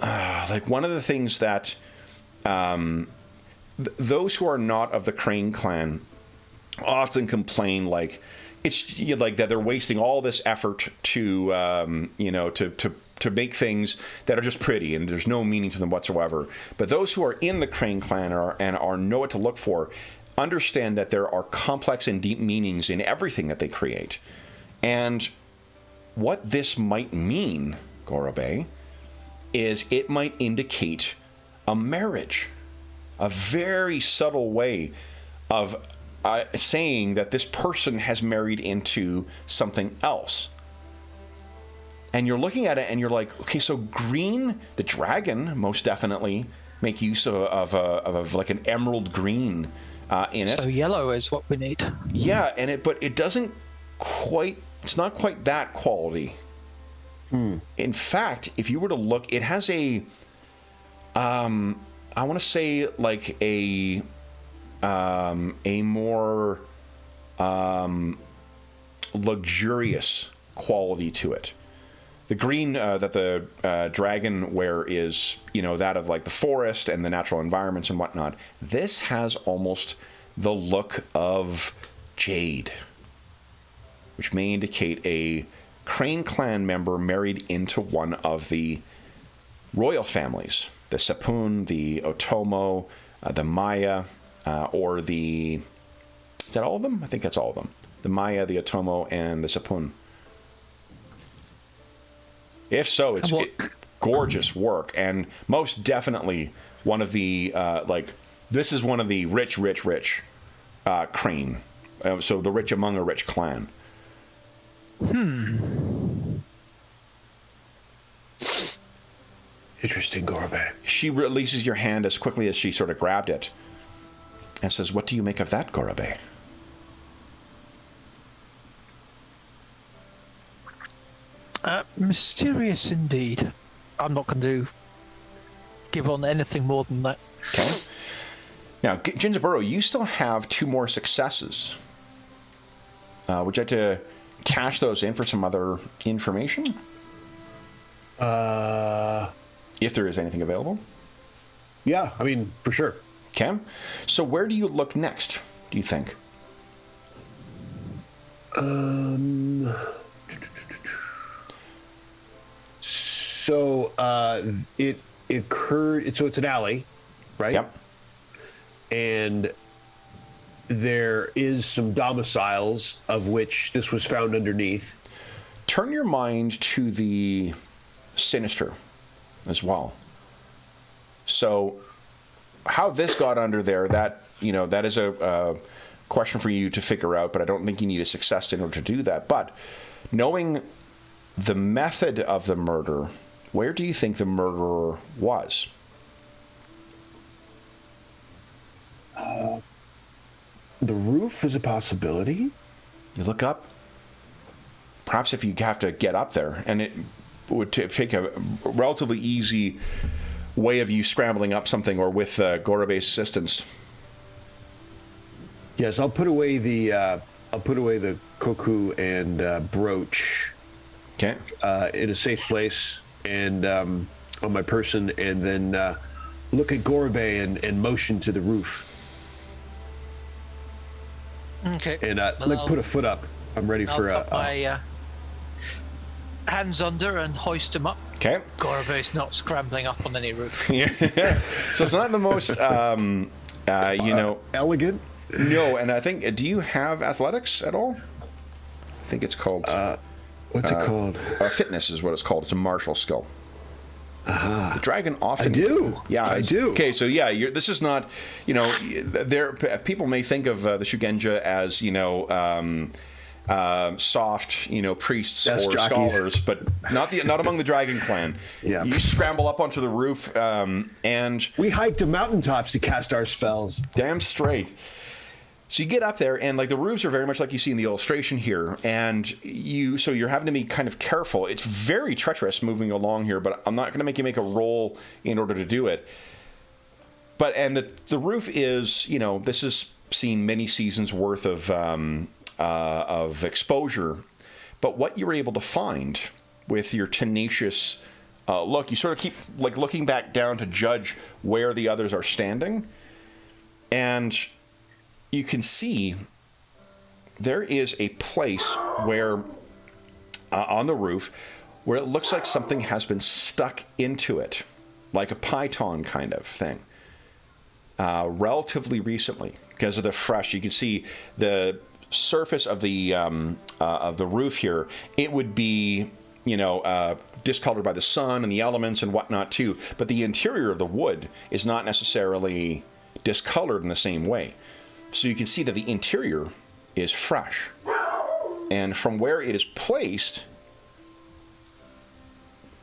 like one of the things that those who are not of the Crane clan often complain like it's like that they're wasting all this effort to to make things that are just pretty and there's no meaning to them whatsoever. But those who are in the Crane clan and know what to look for understand that there are complex and deep meanings in everything that they create. And what this might mean, Gorobe, is it might indicate a marriage, a very subtle way of saying that this person has married into something else. And you're looking at it and you're like, okay, so green, the dragon most definitely make use of like an emerald green in it. So yellow is what we need. Yeah, but it doesn't quite, it's not quite that quality. In fact, if you were to look, it has a, I want to say like a more luxurious quality to it. The green that the dragon wear is, that of like the forest and the natural environments and whatnot. This has almost the look of jade, which may indicate a Crane clan member married into one of the royal families. The Sapun, the Otomo, the Maya, or the... Is that all of them? I think that's all of them. The Maya, the Otomo, and the Sapun. If so, it's gorgeous work, and most definitely one of the, this is one of the rich Crane. So the rich among a rich clan. Interesting, Gorobe. She releases your hand as quickly as she sort of grabbed it and says, "What do you make of that, Gorobe?" Mysterious indeed. I'm not going to give on anything more than that. Okay. Now, Ginzaburo, you still have 2 more successes. Would you like to cash those in for some other information? If there is anything available. Yeah, I mean, for sure. Okay. So where do you look next, do you think? So it occurred. So it's an alley, right? Yep. And there is some domiciles of which this was found underneath. Turn your mind to the sinister as well. So how this got under there, that is a question for you to figure out, but I don't think you need a success in order to do that. But knowing the method of the murder, where do you think the murderer was? The roof is a possibility. You look up. Perhaps if you have to get up there, and it would take a relatively easy way of you scrambling up something, or with Gorobe's assistance. Yes, I'll put away the koku and brooch. Okay. In a safe place and on my person, and then look at Gorobe and motion to the roof. Okay. And Well, put a foot up. I'm ready I'll for put my hands under and hoist him up. Okay. Gorbe's not scrambling up on any roof. Yeah. So it's not the most, elegant. No, and I think, do you have athletics at all? I think it's called... What's it called? Fitness is what it's called. It's a martial skill. The dragon often... I do. Yeah, I do. Okay, so yeah, this is not, people may think of the Shugenja as, soft, priests Yes, or jockeys. scholars, but not among the Dragon Clan. Yeah. You scramble up onto the roof, and... We hiked to mountaintops to cast our spells. Damn straight. So you get up there, and like the roofs are very much like you see in the illustration here, and you're having to be kind of careful. It's very treacherous moving along here, but I'm not going to make you make a roll in order to do it. And the roof is, this has seen many seasons worth of exposure, but what you were able to find with your tenacious look, you sort of keep like looking back down to judge where the others are standing, and you can see there is a place where on the roof where it looks like something has been stuck into it, like a python kind of thing, relatively recently. Because of the fresh, you can see the surface of the roof here. It would be discolored by the sun and the elements and whatnot too, but the interior of the wood is not necessarily discolored in the same way. So you can see that the interior is fresh. And from where it is placed,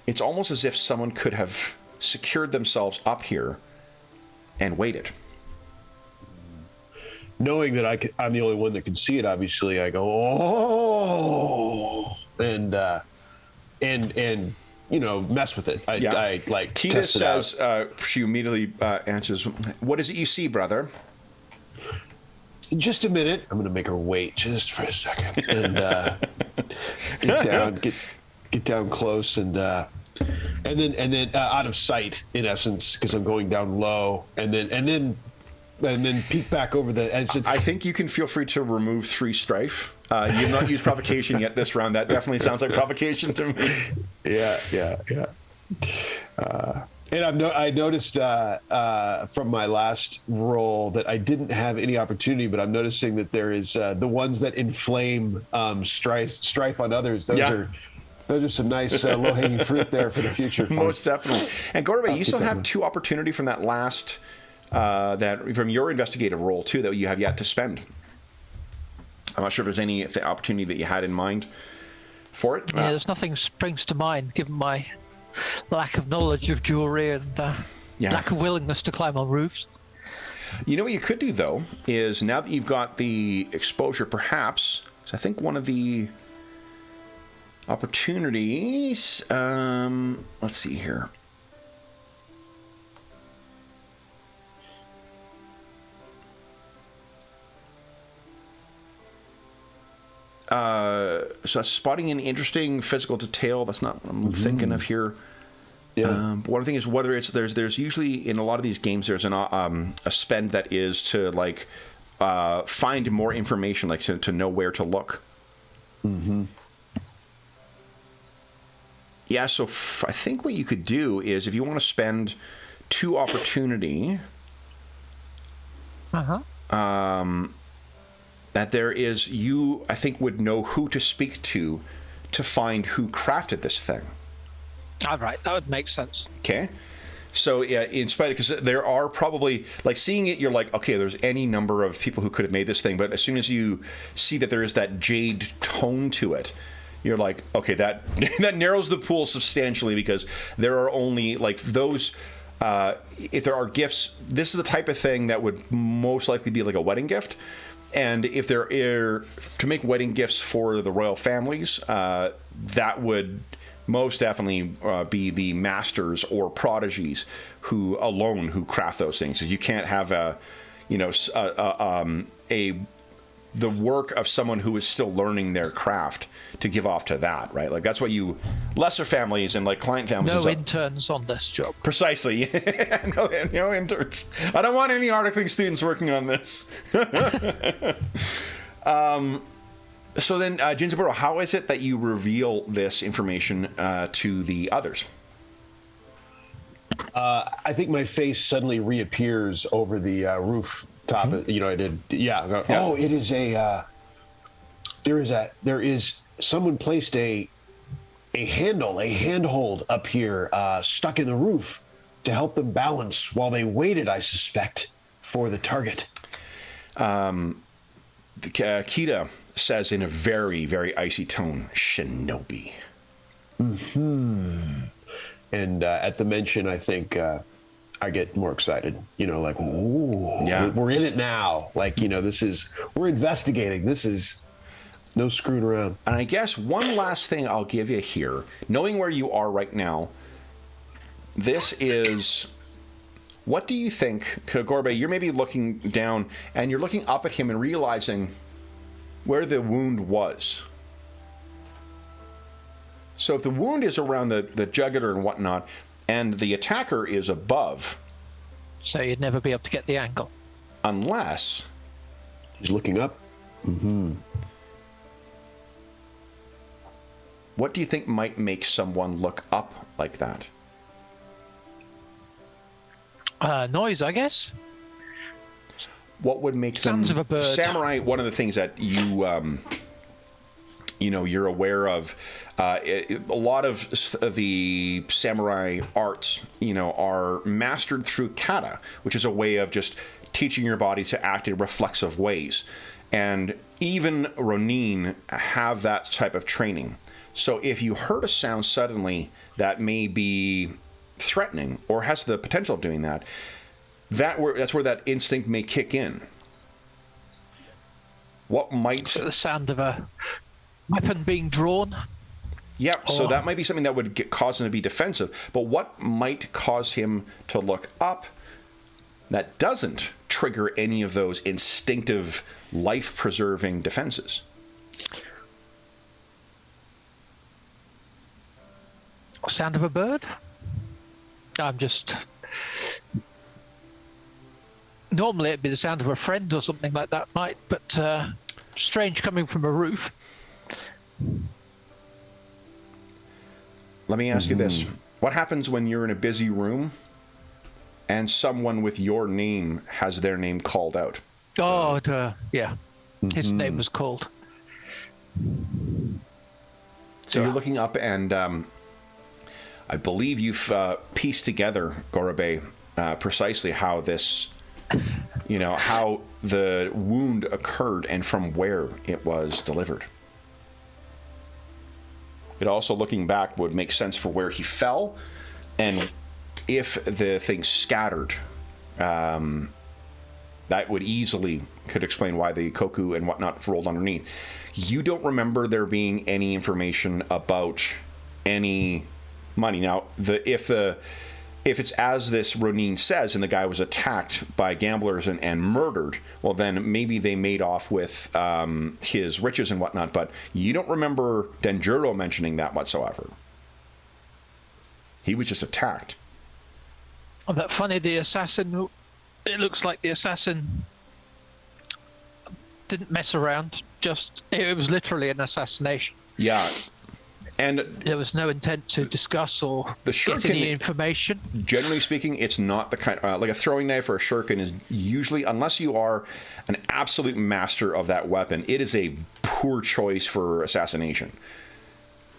it's almost as if someone could have secured themselves up here and waited. Knowing that I'm the only one that can see it, obviously, I go, oh, and mess with it. I like Kita test it says, out. she immediately answers, "What is it you see, brother?" Just a minute. I'm going to make her wait just for a second and get down close and then out of sight in essence because I'm going down low and then peek back over the edge. I think you can feel free to remove 3 strife. You've not used provocation yet this round. That definitely sounds like provocation to me. Yeah. And I noticed from my last roll that I didn't have any opportunity, but I'm noticing that there is the ones that inflame strife on others. Those are some nice low-hanging fruit there for the future. Most definitely. And Gorbe, you still have 2 opportunity from that last from your investigative role too that you have yet to spend. I'm not sure if there's any opportunity that you had in mind for it. Yeah, there's nothing springs to mind given my lack of knowledge of jewelry and lack of willingness to climb on roofs. You know what you could do though is now that you've got the exposure, perhaps. So I think one of the opportunities. Let's see here. So spotting an interesting physical detail. That's not what I'm thinking of here. Yeah. But one thing is whether it's there's usually in a lot of these games there's a spend that is to like find more information, like to know where to look. Mm-hmm. Yeah. So I think what you could do is if you want to spend 2 opportunity. That there is, you, I think, would know who to speak to find who crafted this thing. All right, that would make sense. Okay. So, yeah, in spite of, because there are probably, like, seeing it, you're like, okay, there's any number of people who could have made this thing, but as soon as you see that there is that jade tone to it, you're like, okay, that narrows the pool substantially because there are only, like, those... if there are gifts, this is the type of thing that would most likely be like a wedding gift. And if there are to make wedding gifts for the royal families, that would most definitely be the masters or prodigies who craft those things. So you can't have the work of someone who is still learning their craft to give off to that, right? Like that's what lesser families and like client families. No interns on this job. Precisely. no interns. I don't want any articling students working on this. So then, Jinzaburo, how is it that you reveal this information to the others? I think my face suddenly reappears over the rooftop. Mm-hmm. I did. Yeah. Oh, it is a. There is someone placed a handhold up here, stuck in the roof, to help them balance while they waited. I suspect for the target. Kita says in a very, very icy tone, "Shinobi." And at the mention, I think I get more excited. Like, ooh, yeah, we're in it now. Like, we're investigating. This is no screwing around. And I guess one last thing I'll give you here, knowing where you are right now, this is. What do you think, Kagorbe? You're maybe looking down and you're looking up at him and realizing where the wound was. So if the wound is around the jugular and whatnot, and the attacker is above. So you'd never be able to get the angle. Unless. He's looking up. Mm-hmm. What do you think might make someone look up like that? Noise, I guess. What would make Sounds them of a bird. Samurai? One of the things that you're aware of, a lot of the samurai arts, are mastered through kata, which is a way of just teaching your body to act in reflexive ways. And even Ronin have that type of training. So if you heard a sound suddenly that may be threatening or has the potential of doing that, that's where that instinct may kick in. What might... So the sound of a weapon being drawn? Yep, so that might be something that would cause him to be defensive. But what might cause him to look up that doesn't trigger any of those instinctive, life-preserving defenses? Sound of a bird? I'm just... Normally it'd be the sound of a friend or something like that, but strange coming from a roof. Let me ask you this. What happens when you're in a busy room and someone with your name has their name called out? Oh, yeah. His name was called. So you're looking up and I believe you've pieced together, Gorobe, precisely how this, how the wound occurred and from where it was delivered. It also, looking back, would make sense for where he fell, and if the thing scattered, that would could explain why the koku and whatnot rolled underneath. You don't remember there being any information about any money. Now, if it's as this Ronin says, and the guy was attacked by gamblers and murdered, well, then maybe they made off with his riches and whatnot, but you don't remember Denjuro mentioning that whatsoever. He was just attacked. Oh, but funny, the assassin, it looks like the assassin didn't mess around, it was literally an assassination. Yeah. And there was no intent to discuss or get any information. Generally speaking, it's not the kind like a throwing knife or a shuriken is usually, unless you are an absolute master of that weapon, it is a poor choice for assassination.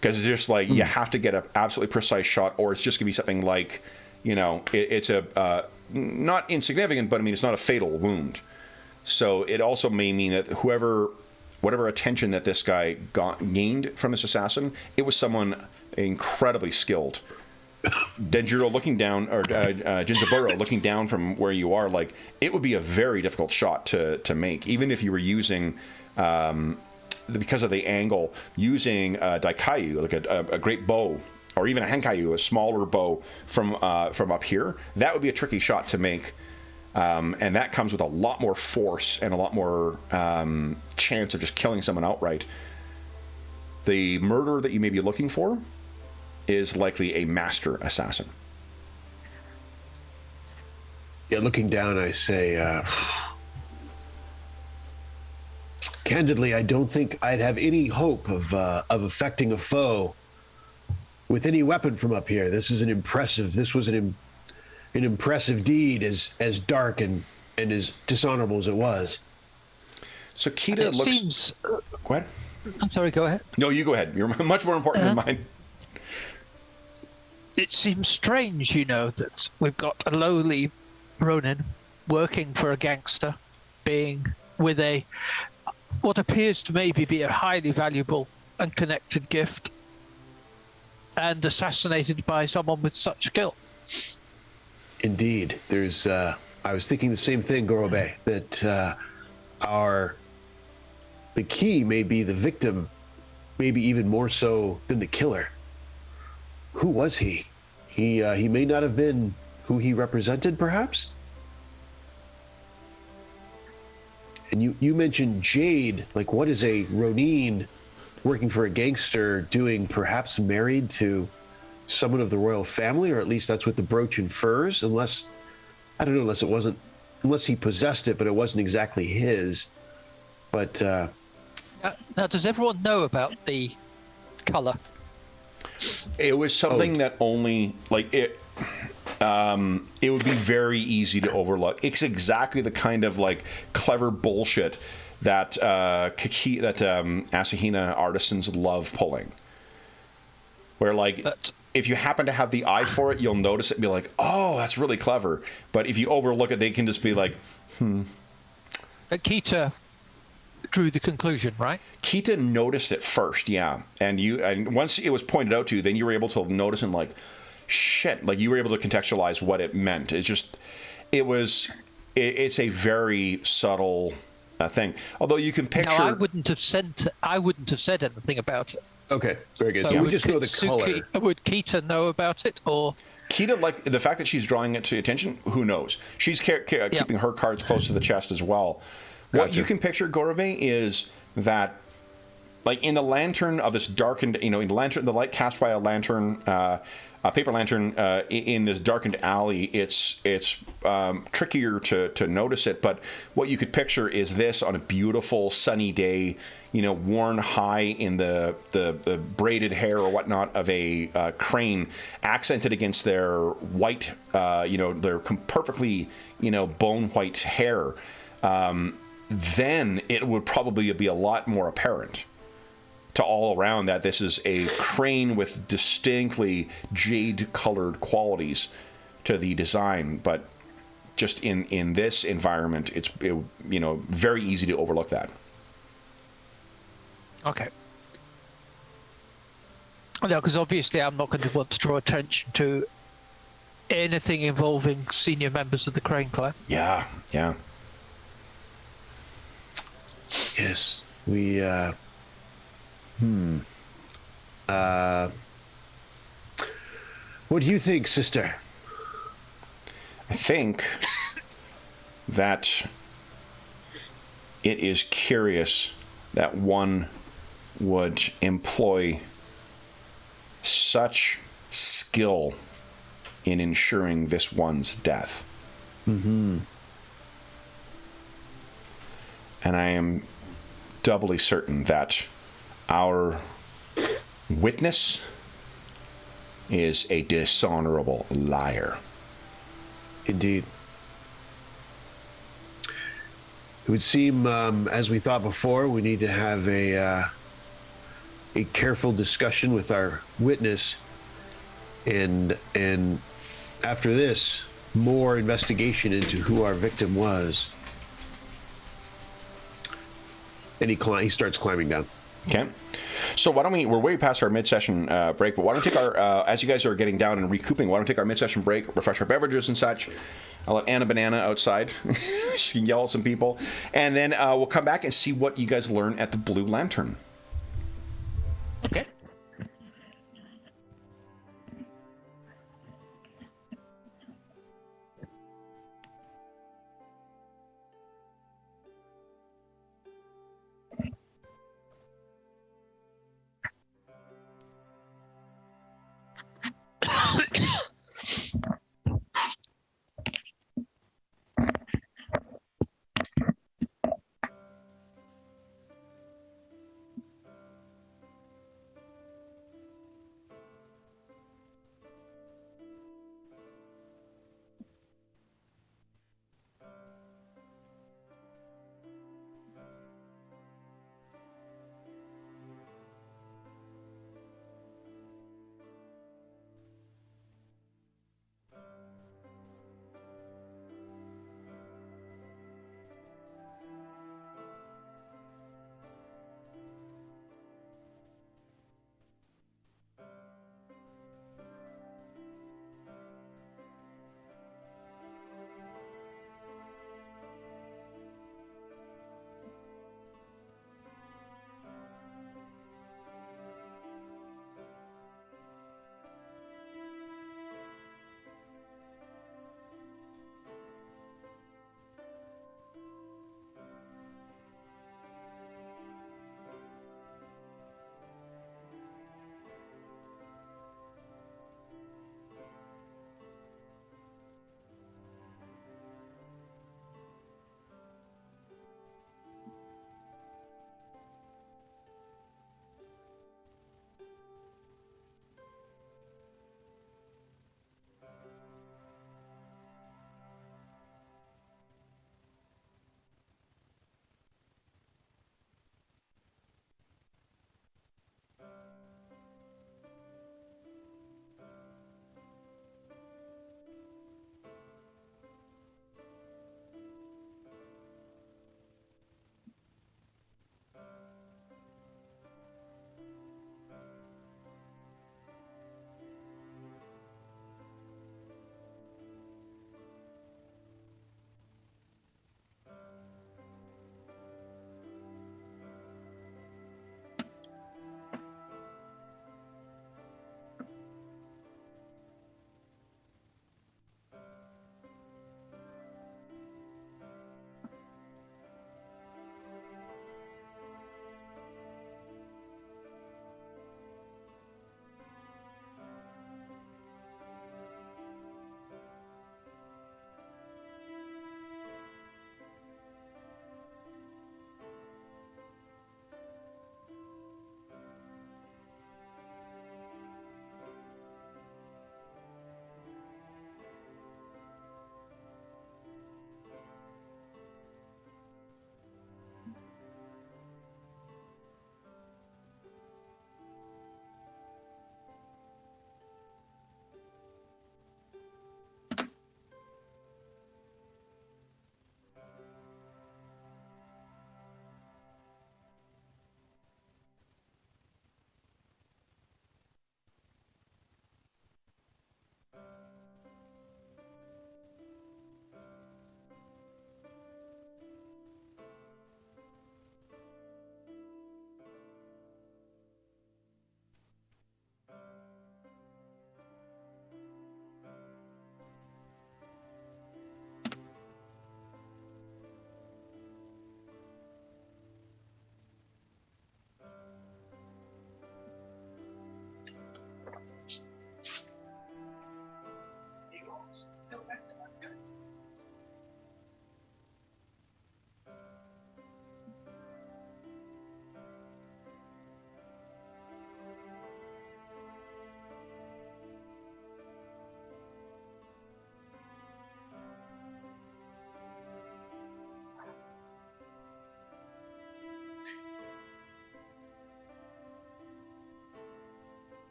Because it's just like you have to get an absolutely precise shot, or it's just going to be something like, it's a not insignificant, but I mean it's not a fatal wound. So it also may mean that whatever attention that this guy gained from this assassin, it was someone incredibly skilled. Denjuro looking down, or Jinzaburo looking down from where you are, like, it would be a very difficult shot to make, even if you were using, because of the angle, using daikayu, like a great bow, or even a henkayu, a smaller bow from up here. That would be a tricky shot to make. And that comes with a lot more force and a lot more chance of just killing someone outright. The murderer that you may be looking for is likely a master assassin. Yeah, looking down, I say, Candidly, I don't think I'd have any hope of affecting a foe with any weapon from up here. This was an impressive deed, as dark and as dishonorable as it was. So Kita looks. Seems. Go ahead. I'm sorry. Go ahead. No, you go ahead. You're much more important than mine. It seems strange, that we've got a lowly Ronin working for a gangster, being with what appears to maybe be a highly valuable and connected gift, and assassinated by someone with such skill. Indeed, there's. I was thinking the same thing, Gorobe, that the key may be the victim, maybe even more so than the killer. Who was he? He may not have been who he represented, perhaps? And you mentioned Jade. Like, what is a Ronin working for a gangster doing, perhaps married to someone of the royal family, or at least that's what the brooch infers, unless he possessed it, but it wasn't exactly his. But now, does everyone know about the color? It was something that only it would be very easy to overlook. It's exactly the kind of clever bullshit that Asahina artisans love pulling. Where if you happen to have the eye for it, you'll notice it and be like, oh, that's really clever. But if you overlook it, they can just be like, But Kita drew the conclusion, right? Kita noticed it first, yeah. And once it was pointed out to you, then you were able to notice and shit. You were able to contextualize what it meant. It's a very subtle thing. Although you can picture. No, I wouldn't have said anything about it. Okay, very good. So we just know the color. Would Kita know about it, or Kita, the fact that she's drawing it to attention? Who knows? She's keeping her cards close to the chest as well. What you can picture, Gorove, is that, in the lantern of this darkened, in the lantern, the light cast by a lantern, a paper lantern, in this darkened alley, it's trickier to notice it. But what you could picture is this on a beautiful sunny day, worn high in the braided hair or whatnot of a crane, accented against their white, their perfectly, bone white hair. Then it would probably be a lot more apparent to all around that this is a crane with distinctly jade-colored qualities to the design. But just in this environment, it's very easy to overlook that. Okay. No, because obviously I'm not going to want to draw attention to anything involving senior members of the Crane Clan. Yeah. Yes, we. What do you think, sister? I think that it is curious that one would employ such skill in ensuring this one's death. Mm-hmm. And I am doubly certain that our witness is a dishonorable liar. Indeed. It would seem, as we thought before, we need to have a careful discussion with our witness, and after this, more investigation into who our victim was. And he starts climbing down. Okay. So why don't we're way past our mid-session break, but why don't we take our, as you guys are getting down and recouping, why don't we take our mid-session break, refresh our beverages and such. I'll let Anna Banana outside. She can yell at some people. And then we'll come back and see what you guys learn at the Blue Lantern. Okay.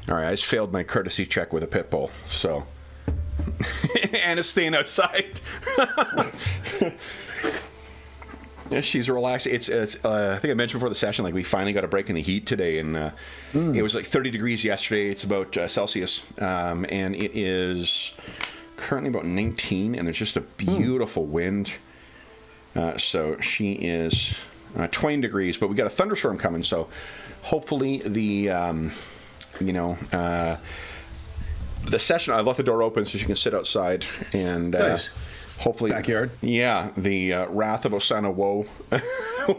All right, I just failed my courtesy check with a pit bull, so Anna's staying outside. Yeah, she's relaxed. It's I think I mentioned before the session, like we finally got a break in the heat today, and it was like 30 degrees yesterday. It's about Celsius, and it is currently about 19, and there's just a beautiful wind. So she is 20 degrees, but we got a thunderstorm coming, so hopefully the the session, I left the door open so she can sit outside and Nice. hopefully Backyard. Yeah, the wrath of Osana Woe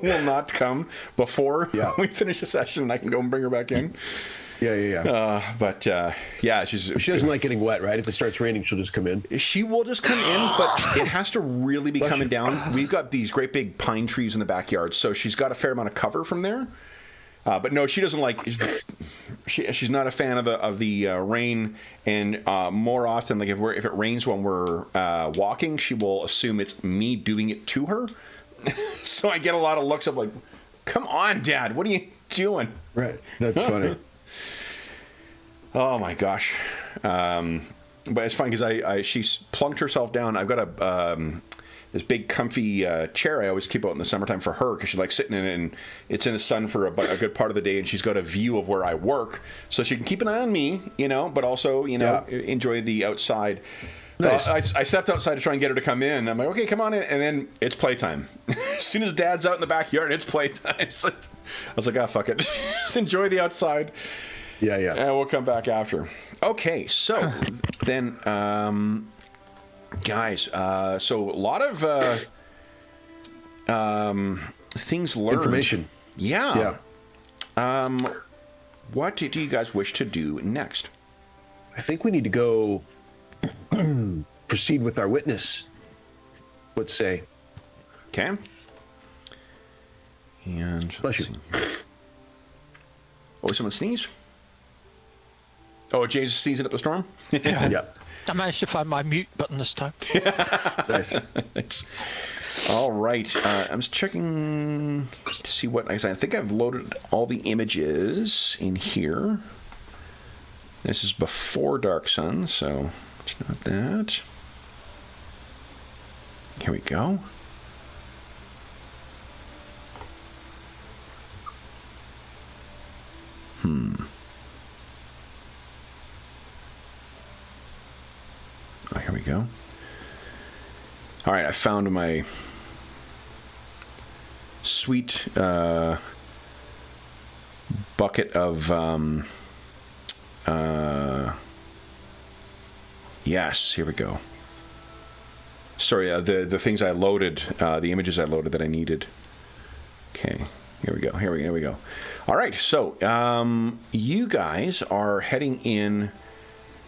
will not come before we finish the session, and I can go and bring her back in. Yeah. But She doesn't like getting wet, right? If it starts raining, she'll just come in. she will just come in, but it has to really be coming down. We've got these great big pine trees in the backyard, so she's got a fair amount of cover from there. But no, she doesn't like. She's not a fan of the rain, and more often, like if it rains when we're walking, she will assume it's me doing it to her. So I get a lot of looks of like, "Come on, Dad, what are you doing?" Right. That's funny. Oh my gosh. But it's fun because she's plunked herself down. I've got this big comfy chair I always keep out in the summertime for her because she likes sitting in it, and it's in the sun for a good part of the day, and she's got a view of where I work, so she can keep an eye on me, but also enjoy the outside. Nice. I stepped outside to try and get her to come in. I'm like, okay, come on in, and then it's playtime. As soon as Dad's out in the backyard, it's playtime. So I was like, fuck it, just enjoy the outside. Yeah. And we'll come back after. Okay, so then, guys, so a lot of things learned. Information. Yeah. What do you guys wish to do next? I think we need to go proceed with our witness. Let's say. Okay. And Bless you. Oh, someone sneeze? Oh, Jay's sneezing up a storm? Yeah. I managed to find my mute button this time. Nice. Thanks. All right. I'm just checking to see what I think I've loaded all the images in here. This is before Dark Sun, so it's not that. Here we go. Oh, here we go. All right, I found my sweet bucket of yes, here we go. Sorry, the things I loaded, the images I loaded that I needed. Okay, here we go. All right, so you guys are heading in,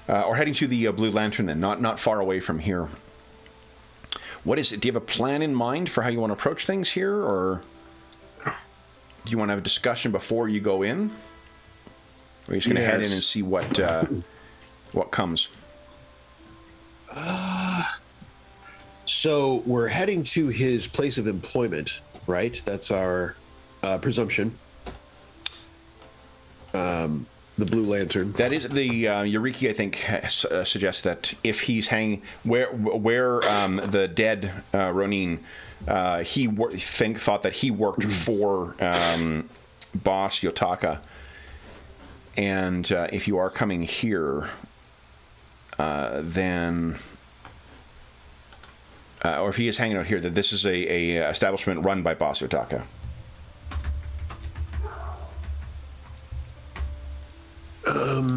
or heading to the Blue Lantern then, not far away from here. What is it? Do you have a plan in mind for how you want to approach things here, or do you want to have a discussion before you go in? Or are you just going to head in and see what comes? So we're heading to his place of employment, right? That's our presumption. The Blue Lantern. That is the Eureki, I think, suggests that if he's hanging where the dead Ronin, he thought that he worked for boss Yotaka, and if you are coming here, then. Or if he is hanging out here, that this is a establishment run by Boss Yotaka.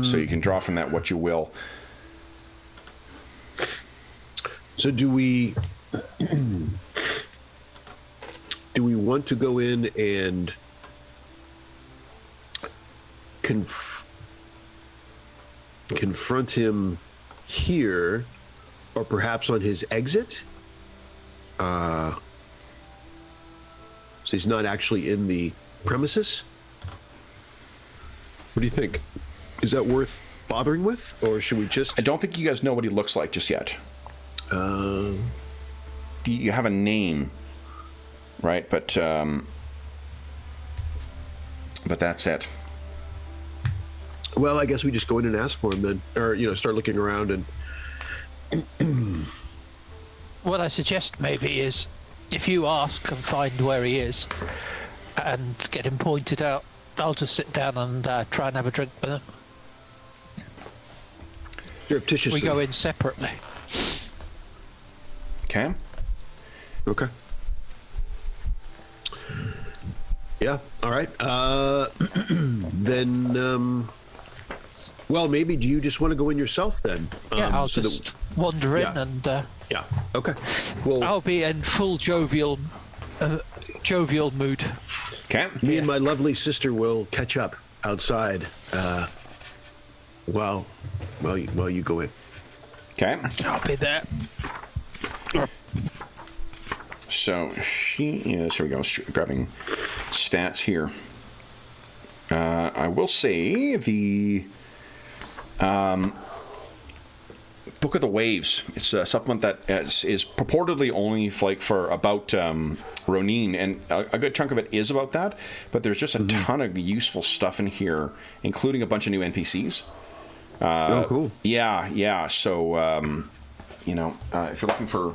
So you can draw from that what you will. So do we want to go in and confront him here, or perhaps on his exit? So he's not actually in the premises? What do you think? Is that worth bothering with, or should we just... I don't think you guys know what he looks like just yet. You have a name, right? But that's it. What Well, I guess we just go in and ask for him then, or start looking around and. What I suggest maybe is, if you ask and find where he is, and get him pointed out, I'll just sit down and try and have a drink with him. Surreptitiously. We go in separately. Okay. Okay. Yeah. All right. Then. Well, maybe do you just want to go in yourself then? Yeah, I'll just wander in and. Yeah. Okay. Well, I'll be in full jovial mood. Okay. me and my lovely sister will catch up outside. While you go in. Okay. I'll be there. So she is. Here we go. Grabbing stats here. I will say the Book of the Waves. It's a supplement that is purportedly only for about Ronin, and a good chunk of it is about that. But there's just a ton of useful stuff in here, including a bunch of new NPCs. Oh, cool. Yeah. So, if you're looking for,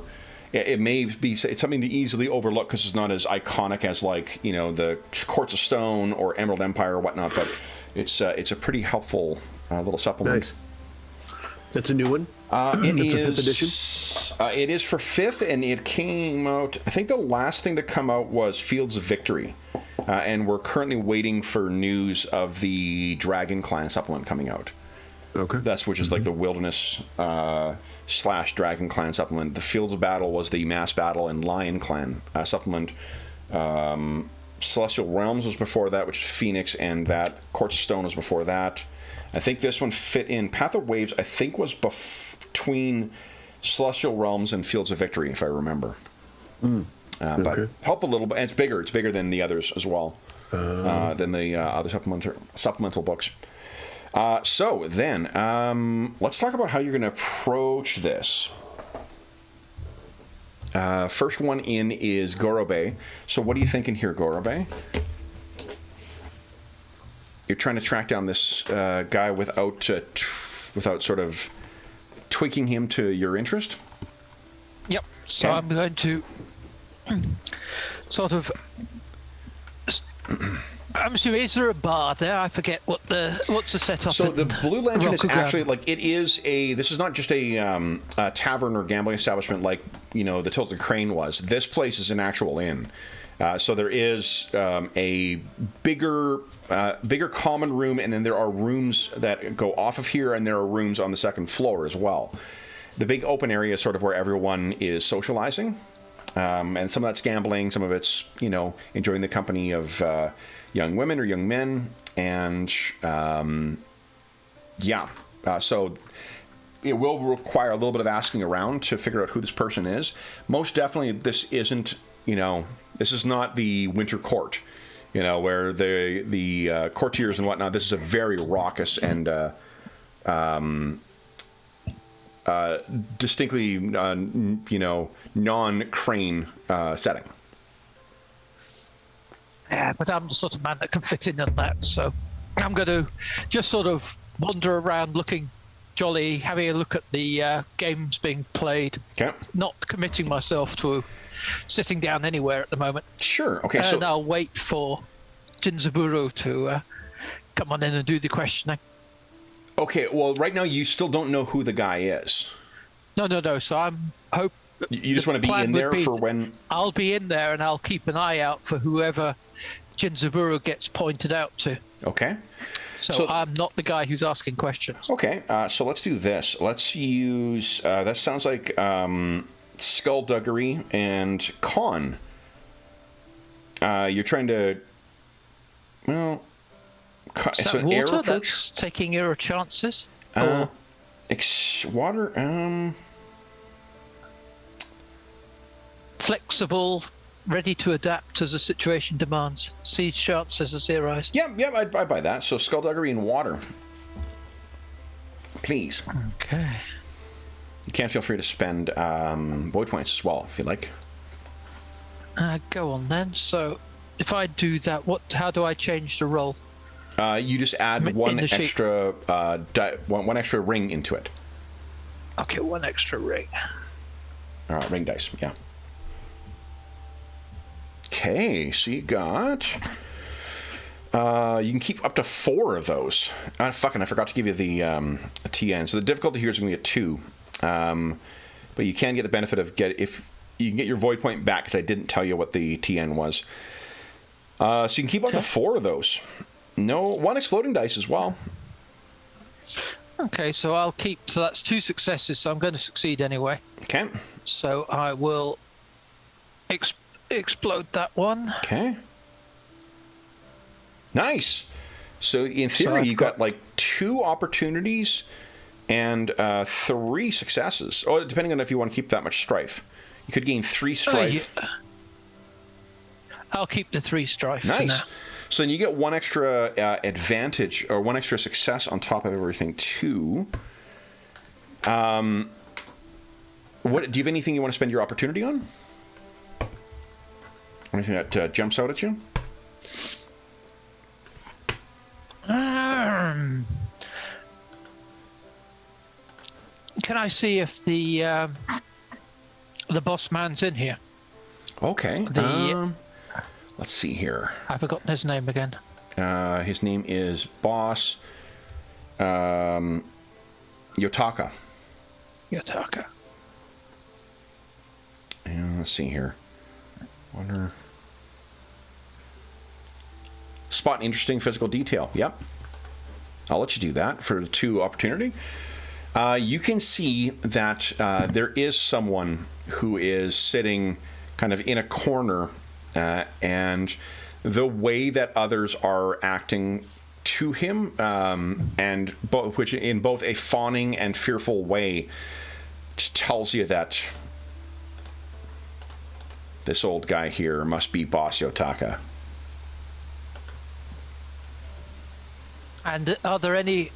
it may be it's something to easily overlook because it's not as iconic as the Courts of Stone or Emerald Empire or whatnot. But it's a pretty helpful little supplement. Nice. That's a new one. It's a 5th edition. It is for 5th, and it came out. I think the last thing to come out was Fields of Victory, and we're currently waiting for news of the Dragon Clan supplement coming out. Okay. Which is like the Wilderness / Dragon Clan supplement. The Fields of Battle was the Mass Battle and Lion Clan supplement. Celestial Realms was before that, which is Phoenix, and that Courts of Stone was before that. I think this one fit in. Path of Waves, I think, was between Celestial Realms and Fields of Victory, if I remember. But helped a little bit. And it's bigger. It's bigger than the others as well, than the other supplemental books. So then, let's talk about how you're going to approach this. First one in is Gorobe. So what are you thinking here, Gorobe? You're trying to track down this guy without sort of tweaking him to your interest? Yep. So I'm going to sort of. I'm assuming, is there a bar there? I forget what's the setup. So the Blue Lantern is actually This is not just a tavern or gambling establishment like the Tilted Crane was. This place is an actual inn. So there is a bigger common room, and then there are rooms that go off of here, and there are rooms on the second floor as well. The big open area is sort of where everyone is socializing, and some of that's gambling, some of it's enjoying the company of young women or young men, and so it will require a little bit of asking around to figure out who this person is. Most definitely, this isn't this is not the Winter Court, where the courtiers and whatnot. This is a very raucous and distinctly non-Crane setting. Yeah, but I'm the sort of man that can fit in on that, so I'm going to just sort of wander around looking jolly, having a look at the games being played. Okay. Not committing myself to sitting down anywhere at the moment. Sure. Okay. And I'll wait for Jinzaburo to come on in and do the questioning. Okay. Well, right now you still don't know who the guy is. No. So I'm hope. You just want to be in there for when. I'll be in there and I'll keep an eye out for whoever Jinzaburo gets pointed out to. Okay. So I'm not the guy who's asking questions. Okay. So let's do this. Let's use. That sounds like skullduggery and con. You're trying to. Well. Is that water that's taking your chances? Water. Flexible, ready to adapt as the situation demands. Siege chances as they arise. Yeah, I'd buy that. So skullduggery and water, please. Okay. You can feel free to spend void points as well if you like. Go on then. So if I do that, how do I change the roll? You just add one extra one extra ring into it. Okay, one extra ring. Ring dice, yeah. Okay, so you got... you can keep up to 4 of those. I forgot to give you the TN. So the difficulty here is going to be a 2. But you can get the benefit of if you can get your void point back, because I didn't tell you what the TN was. So you can keep up to 4 of those. No, 1 exploding dice as well. Okay, so I'll keep... So that's 2 successes, so I'm going to succeed anyway. Okay. So I will explode that one. Okay. Nice. So in theory, you've got like 2 opportunities and 3 successes. Oh, depending on if you want to keep that much strife. You could gain 3 strife. Yeah. I'll keep the 3 strife. Nice. For now. So then you get 1 extra advantage or 1 extra success on top of everything too. What do you have anything you want to spend your opportunity on? Anything that jumps out at you? Can I see if the boss man's in here? Okay. Let's see here. I've forgotten his name again. His name is Boss Yotaka. Yotaka. And let's see here. Wonder. Spot interesting physical detail. Yep. I'll let you do that for the 2 opportunity. You can see that there is someone who is sitting kind of in a corner, and the way that others are acting to him, and which in both a fawning and fearful way, just tells you that this old guy here must be Boss Yotaka. And are there any,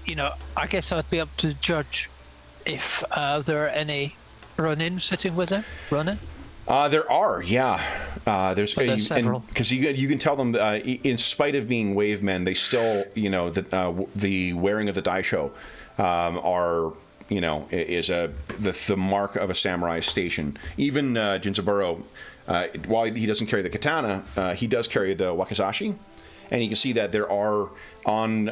I guess I'd be able to judge if there are any Ronin sitting with him? Ronin? There are, yeah. There's several. Because you can tell them, in spite of being wave men, they still, the wearing of the daisho are, is the mark of a samurai station. Even Jinzaburo, while he doesn't carry the katana, he does carry the wakizashi. And you can see that there are on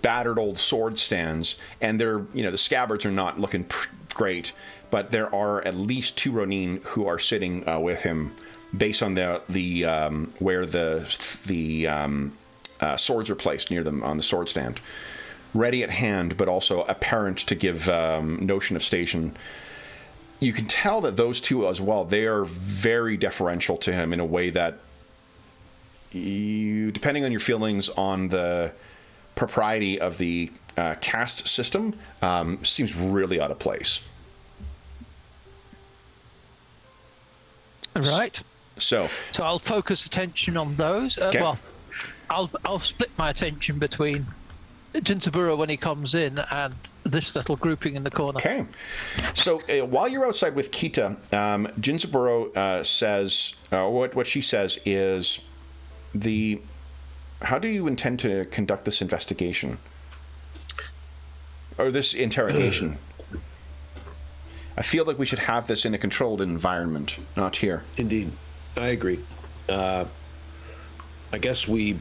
battered old sword stands, and they're the scabbards are not looking great, but there are at least 2 Ronin who are sitting with him, based on the where the swords are placed near them on the sword stand, ready at hand, but also apparent to give notion of station. You can tell that those 2 as well, they are very deferential to him in a way that, depending on your feelings on the propriety of the caste system, seems really out of place. Right. So I'll focus attention on those. Okay. Well, I'll split my attention between Jinzaburo when he comes in and this little grouping in the corner. Okay. So while you're outside with Kita, Jinzaburo says, what she says is, how do you intend to conduct this investigation? Or this interrogation? I feel like we should have this in a controlled environment, not here. Indeed. I agree. I guess we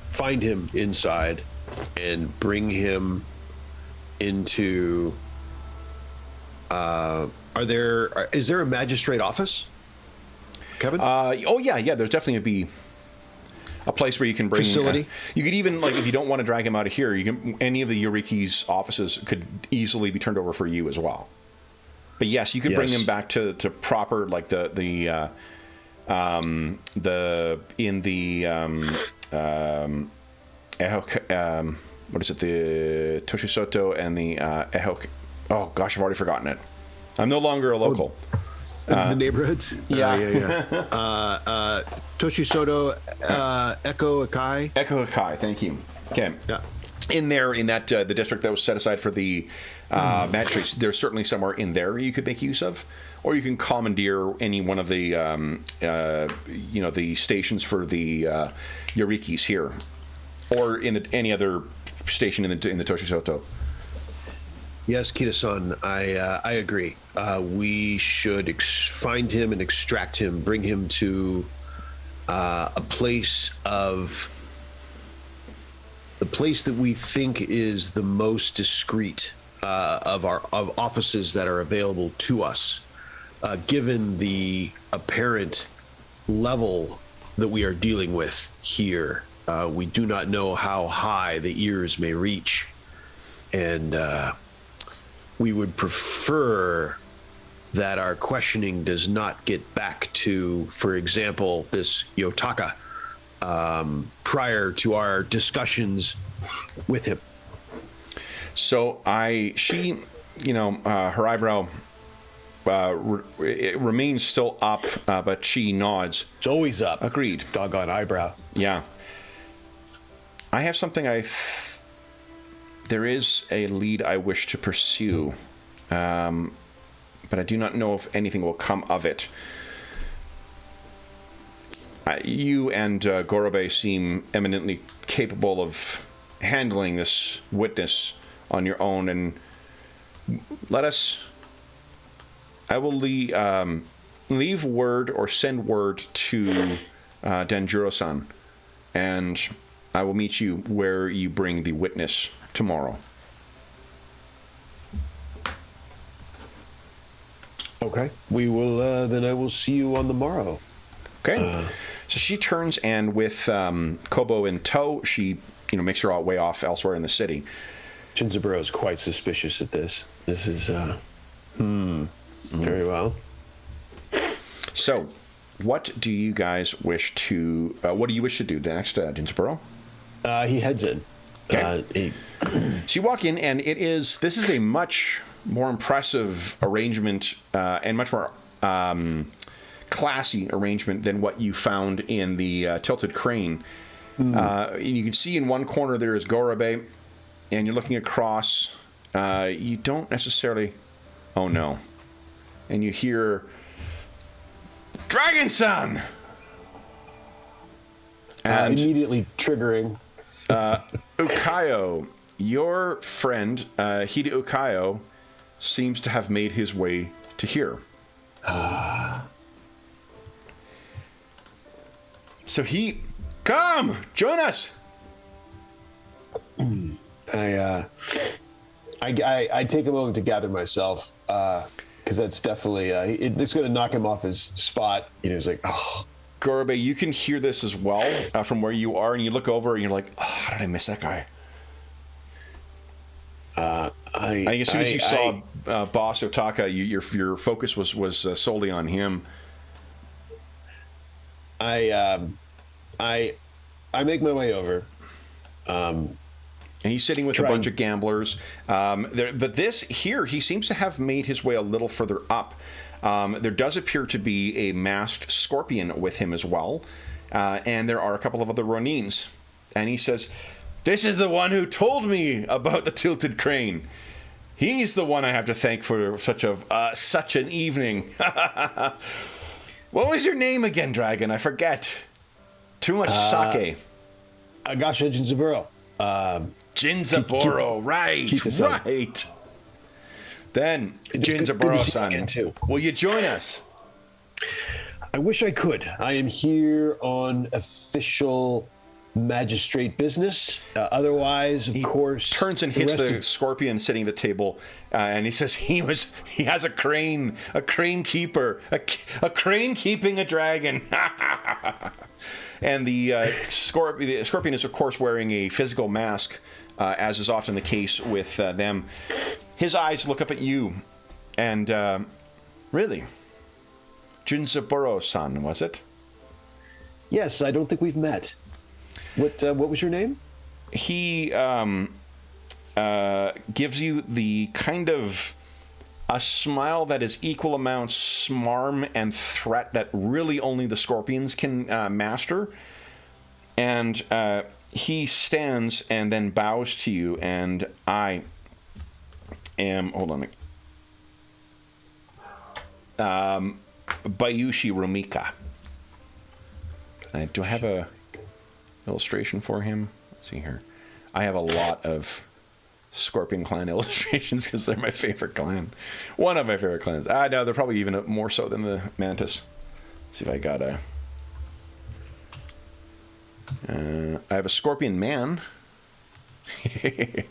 find him inside and bring him into... is there a magistrate office, Kevin? Yeah, there's definitely be a place where you can bring facility. You could even, if you don't want to drag him out of here, any of the Yuriki's offices could easily be turned over for you as well. But yes, you could bring him back to proper, what is it, the Toshisoto and the Ehok. Oh gosh, I've already forgotten it. I'm no longer a local. The neighborhoods? Yeah. Toshisoto, Echo Akai. Echo Akai, thank you. Okay. Yeah. in that the district that was set aside for the magistrates, there's certainly somewhere in there you could make use of, or you can commandeer any one of the the stations for the Yorikis here, or in any other station in the Toshisoto. Yes, Kita-san, I agree. We should find him and extract him, bring him to a place the place that we think is the most discreet of offices that are available to us, given the apparent level that we are dealing with here. We do not know how high the ears may reach, and we would prefer that our questioning does not get back to, for example, this Yotaka, prior to our discussions with him. So her eyebrow it remains still up, but she nods. It's always up. Agreed. Doggone eyebrow. Yeah. I have something there is a lead I wish to pursue, but I do not know if anything will come of it. You and Gorobe seem eminently capable of handling this witness on your own, and I will leave word or send word to Denjiro-san, and I will meet you where you bring the witness tomorrow. Okay. We will, then I will see you on the morrow. Okay. So she turns, and with Kobo in tow, she makes her way off elsewhere in the city. Jinzaburo is quite suspicious at this. This is, very well. So, what do you guys wish to, what do you wish to do next, Jinzaburo? He heads in. Okay. So you walk in, and this is a much more impressive arrangement, and much more classy arrangement than what you found in the Tilted Crane. You can see in one corner there is Gorobe, and you're looking across. You don't necessarily... Oh, no. And you hear... Dragon-san! And immediately triggering. Ukayo, your friend, Hida Ukayo, seems to have made his way to here. So come, join us. I take a moment to gather myself, because that's definitely it's going to knock him off his spot. He's like, oh. Gorobe, you can hear this as well from where you are, and you look over and you're like, oh, how did I miss that guy? I think as soon as you saw Boss Otaka, your focus was solely on him. I make my way over. And he's sitting with a bunch of gamblers. But this here, he seems to have made his way a little further up. There does appear to be a masked scorpion with him as well. And there are a couple of other Ronins. And he says, "This is the one who told me about the Tilted Crane. He's the one I have to thank for such an evening." What was your name again, Dragon? I forget. Too much sake. Agasha Jinzaburo. Jinzaburo, right. Then, Jinzaburo-san, will you join us? I wish I could. I am here on official magistrate business. Otherwise, of course, turns and hits the scorpion sitting at the table, and he says he has a crane keeper, a crane keeping a dragon. And the scorpion is, of course, wearing a physical mask, as is often the case with them. His eyes look up at you, and really, Jinzaburo-san, was it? Yes, I don't think we've met. What was your name? He gives you the kind of a smile that is equal amounts smarm and threat that really only the scorpions can master. And he stands and then bows to you, and I am... Hold on. Bayushi Romika. Do I have a illustration for him? Let's see here. I have a lot of Scorpion Clan illustrations because they're my favorite clan. One of my favorite clans. No, they're probably even more so than the Mantis. Let's see if I got a... I have a Scorpion Man. Let's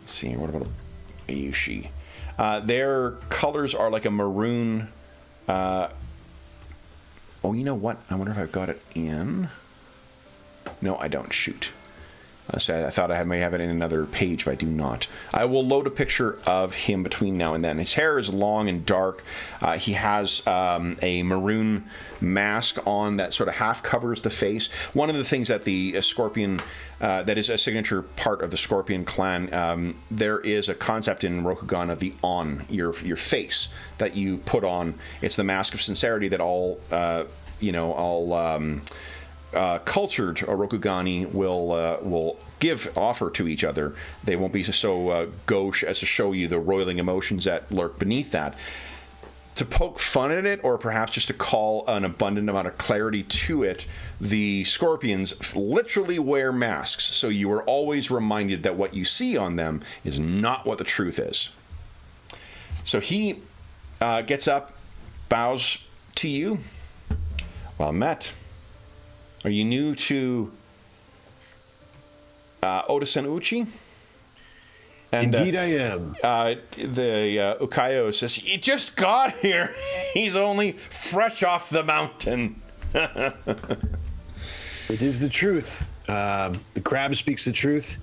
see, what about a Bayushi? Their colors are like a maroon. Oh, you know what? I wonder if I've got it in. No, I don't. Shoot. So I thought I may have it in another page, but I do not. I will load a picture of him between now and then. His hair is long and dark. He has a maroon mask on that sort of half covers the face. One of the things that the Scorpion, that is a signature part of the Scorpion clan, there is a concept in Rokugan of the on, your face that you put on. It's the mask of sincerity that all cultured Rokugani will offer to each other. They won't be so gauche as to show you the roiling emotions that lurk beneath that. To poke fun at it, or perhaps just to call an abundant amount of clarity to it, the Scorpions literally wear masks, so you are always reminded that what you see on them is not what the truth is. So he gets up, bows to you. Well met. Are you new to Otosen Uchi? And, Indeed I am. The Ukayo says, he just got here. He's only fresh off the mountain. It is the truth. The crab speaks the truth.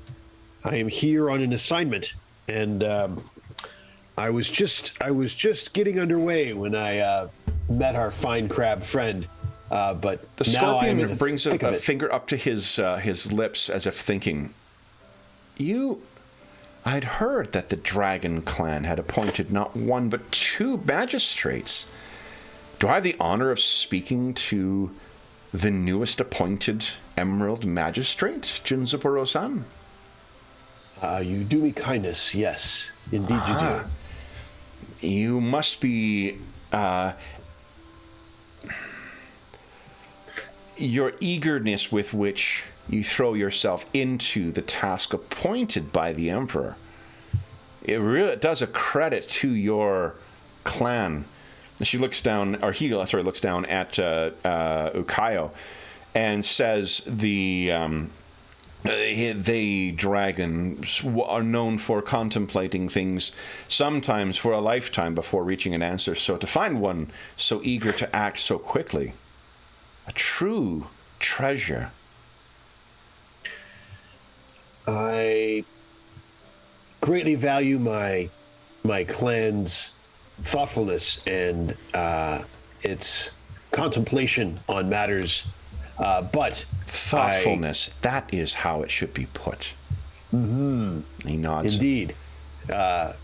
I am here on an assignment, and I was just getting underway when I met our fine crab friend. But the Scorpion brings a finger up to his lips as if thinking, I'd heard that the Dragon Clan had appointed not one but 2 magistrates. Do I have the honor of speaking to the newest appointed Emerald Magistrate, Junzaburo-san? You do me kindness, yes. Indeed you do. You must be... your eagerness with which you throw yourself into the task appointed by the Emperor, it really does a credit to your clan. She looks down, or he, sorry, looks down at Ukayo and says they dragons are known for contemplating things sometimes for a lifetime before reaching an answer. So to find one so eager to act so quickly, a true treasure. I greatly value my clan's thoughtfulness and its contemplation on matters, but thoughtfulness, that is how it should be put. Mm-hmm. He nods. Indeed.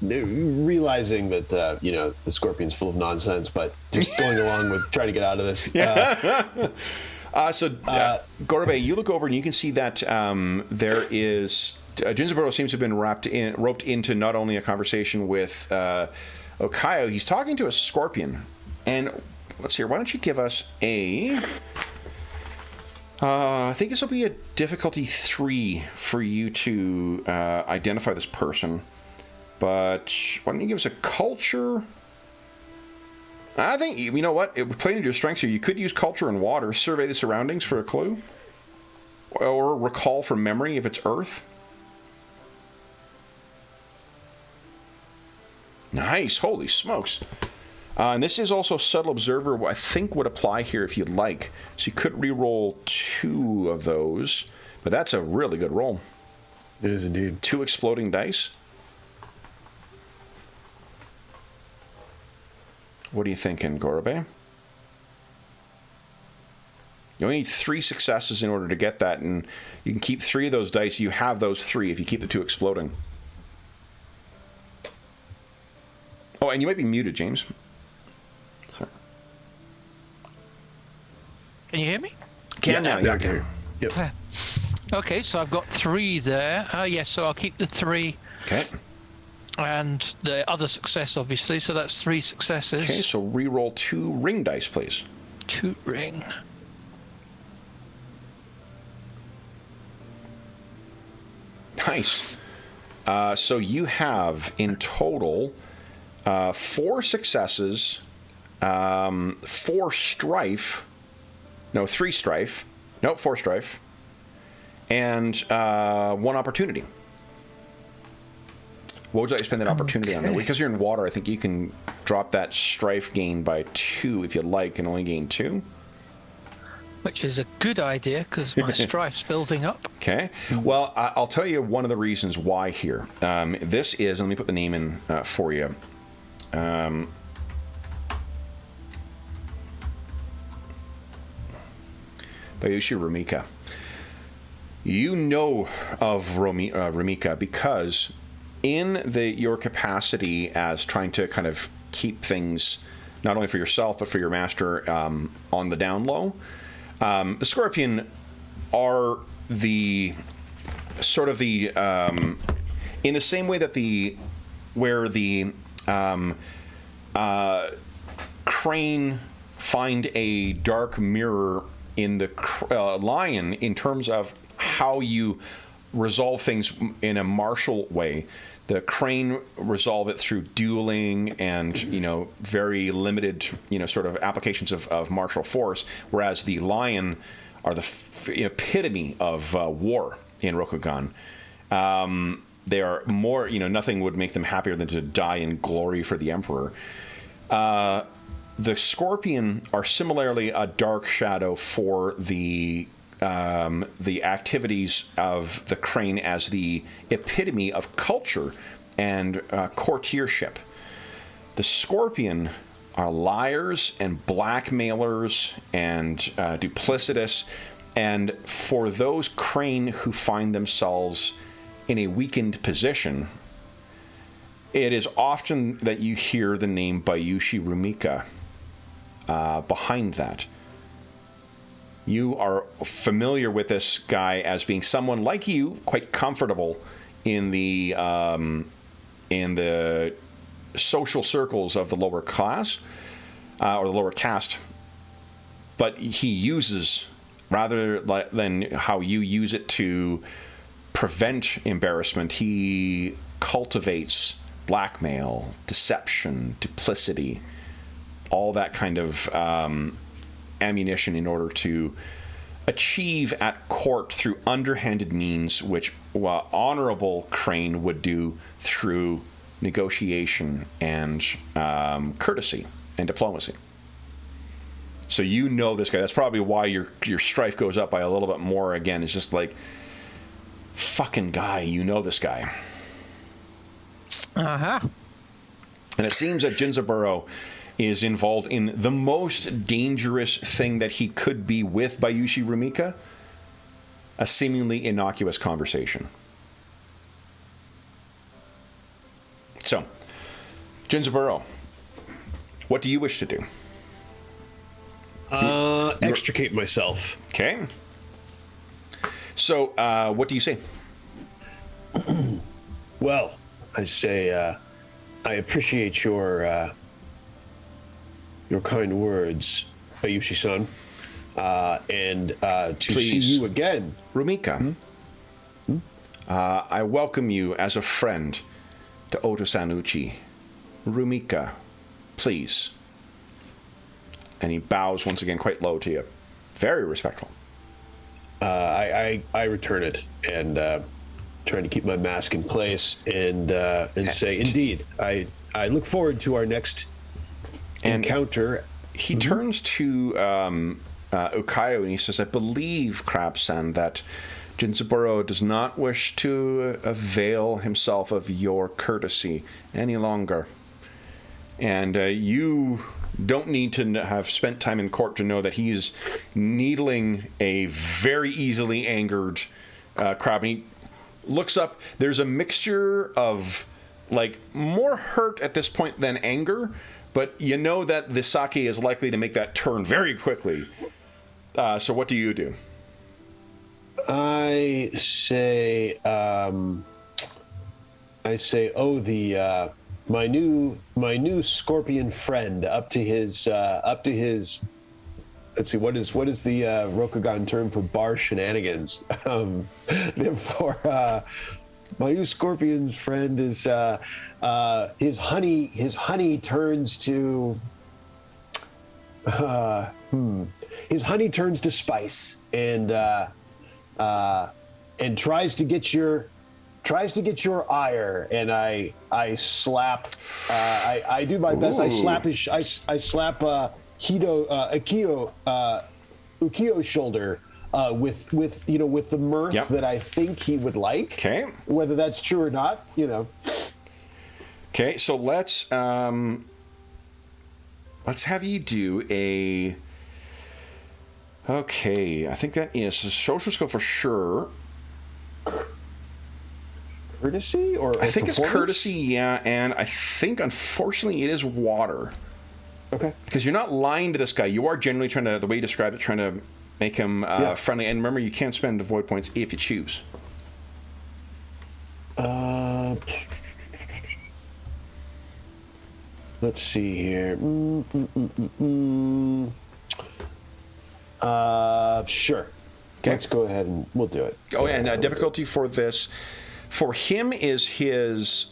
Realizing that the Scorpion's full of nonsense, but just going along with trying to get out of this. Gorbe, you look over and you can see that there is Junzaburo seems to have been roped into not only a conversation with Okayo, he's talking to a Scorpion. And let's see, why don't you give us a... I think this will be a difficulty 3 for you to identify this person. But why don't you give us a culture? I think, you know what? Playing to your strengths here, you could use culture and water. Survey the surroundings for a clue. Or recall from memory if it's earth. Nice. Holy smokes. And this is also subtle observer, what I think would apply here if you'd like. So you could re-roll 2 of those. But that's a really good roll. It is indeed. 2 exploding dice. What are you thinking, Gorobe? You only need 3 successes in order to get that, and you can keep 3 of those dice. You have those 3 if you keep the 2 exploding. Oh, and you might be muted, James. Sorry. Can you hear me? Can now, yeah. yeah. Yep. Okay, so I've got 3 there. Yes, so I'll keep the 3. Okay. And the other success, obviously. So that's 3 successes. Okay, so re-roll 2 ring dice, please. 2 ring. Nice. So you have in total 4 successes, 4 strife. No, 3 strife. No, 4 strife. And 1 opportunity. What would you like to spend that opportunity on? Because you're in water, I think you can drop that strife gain by 2 if you like, and only gain 2. Which is a good idea, because my strife's building up. Okay. Well, I'll tell you one of the reasons why here. This is, let me put the name in for you. Bayushi Rumika. You know of Rumika because in your capacity as trying to kind of keep things, not only for yourself, but for your master on the down low, the Scorpion are the sort of the in the same way that where the crane find a dark mirror in the lion in terms of how you resolve things in a martial way. The crane resolve it through dueling and, very limited, sort of applications of martial force, whereas the lion are the epitome of war in Rokugan. They are more, nothing would make them happier than to die in glory for the Emperor. The Scorpion are similarly a dark shadow for the activities of the crane as the epitome of culture and courtiership. The Scorpion are liars and blackmailers and duplicitous, and for those crane who find themselves in a weakened position, it is often that you hear the name Bayushi Rumika behind that. You are familiar with this guy as being someone like you, quite comfortable in the social circles of the lower class or the lower caste, but he uses, rather than how you use it to prevent embarrassment, he cultivates blackmail, deception, duplicity, all that kind of ammunition in order to achieve at court through underhanded means, which honorable crane would do through negotiation and courtesy and diplomacy. So you know this guy. That's probably why your strife goes up by a little bit more. Again, it's just like, fucking guy, you know this guy. Uh-huh. And it seems that Jinzaburo is involved in the most dangerous thing that he could be with Bayushi Rumika, a seemingly innocuous conversation. So, Jinzaburo, what do you wish to do? Extricate myself. Okay. So, what do you say? Well, I say, I appreciate your kind words, Bayushi-san, and to see Please. you again. Rumika, I welcome you as a friend to Oto-san Uchi. Rumika, please. And he bows once again quite low to you. Very respectful. I return it and trying to keep my mask in place and say, indeed, I look forward to our next encounter. He turns to Ukayo and he says, I believe, Crab-san, that Jinzaburo does not wish to avail himself of your courtesy any longer. And you don't need to have spent time in court to know that he is needling a very easily angered Crab. And he looks up. There's a mixture of, like, more hurt at this point than anger, but you know that the sake is likely to make that turn very quickly. So what do you do? I say, oh, my new scorpion friend up to his. Let's see, what is the Rokugan term for bar shenanigans? Therefore, my new scorpion's friend is his honey. His honey turns to. His honey turns to spice and tries to get your ire, and I slap. I do my best. I slap Ukio's shoulder with the mirth that I think he would like. Okay. Whether that's true or not, Okay, so let's have you do a. Okay, I think that is a social skill for sure. Courtesy or I think it's courtesy, yeah, and I think unfortunately it is water. Okay. Because you're not lying to this guy. You are generally trying to, the way you describe it, trying to make him friendly. And remember, you can't spend void points if you choose. Let's see here. Sure. Okay. Let's go ahead and we'll do it. Oh, and difficulty for this, for him, is his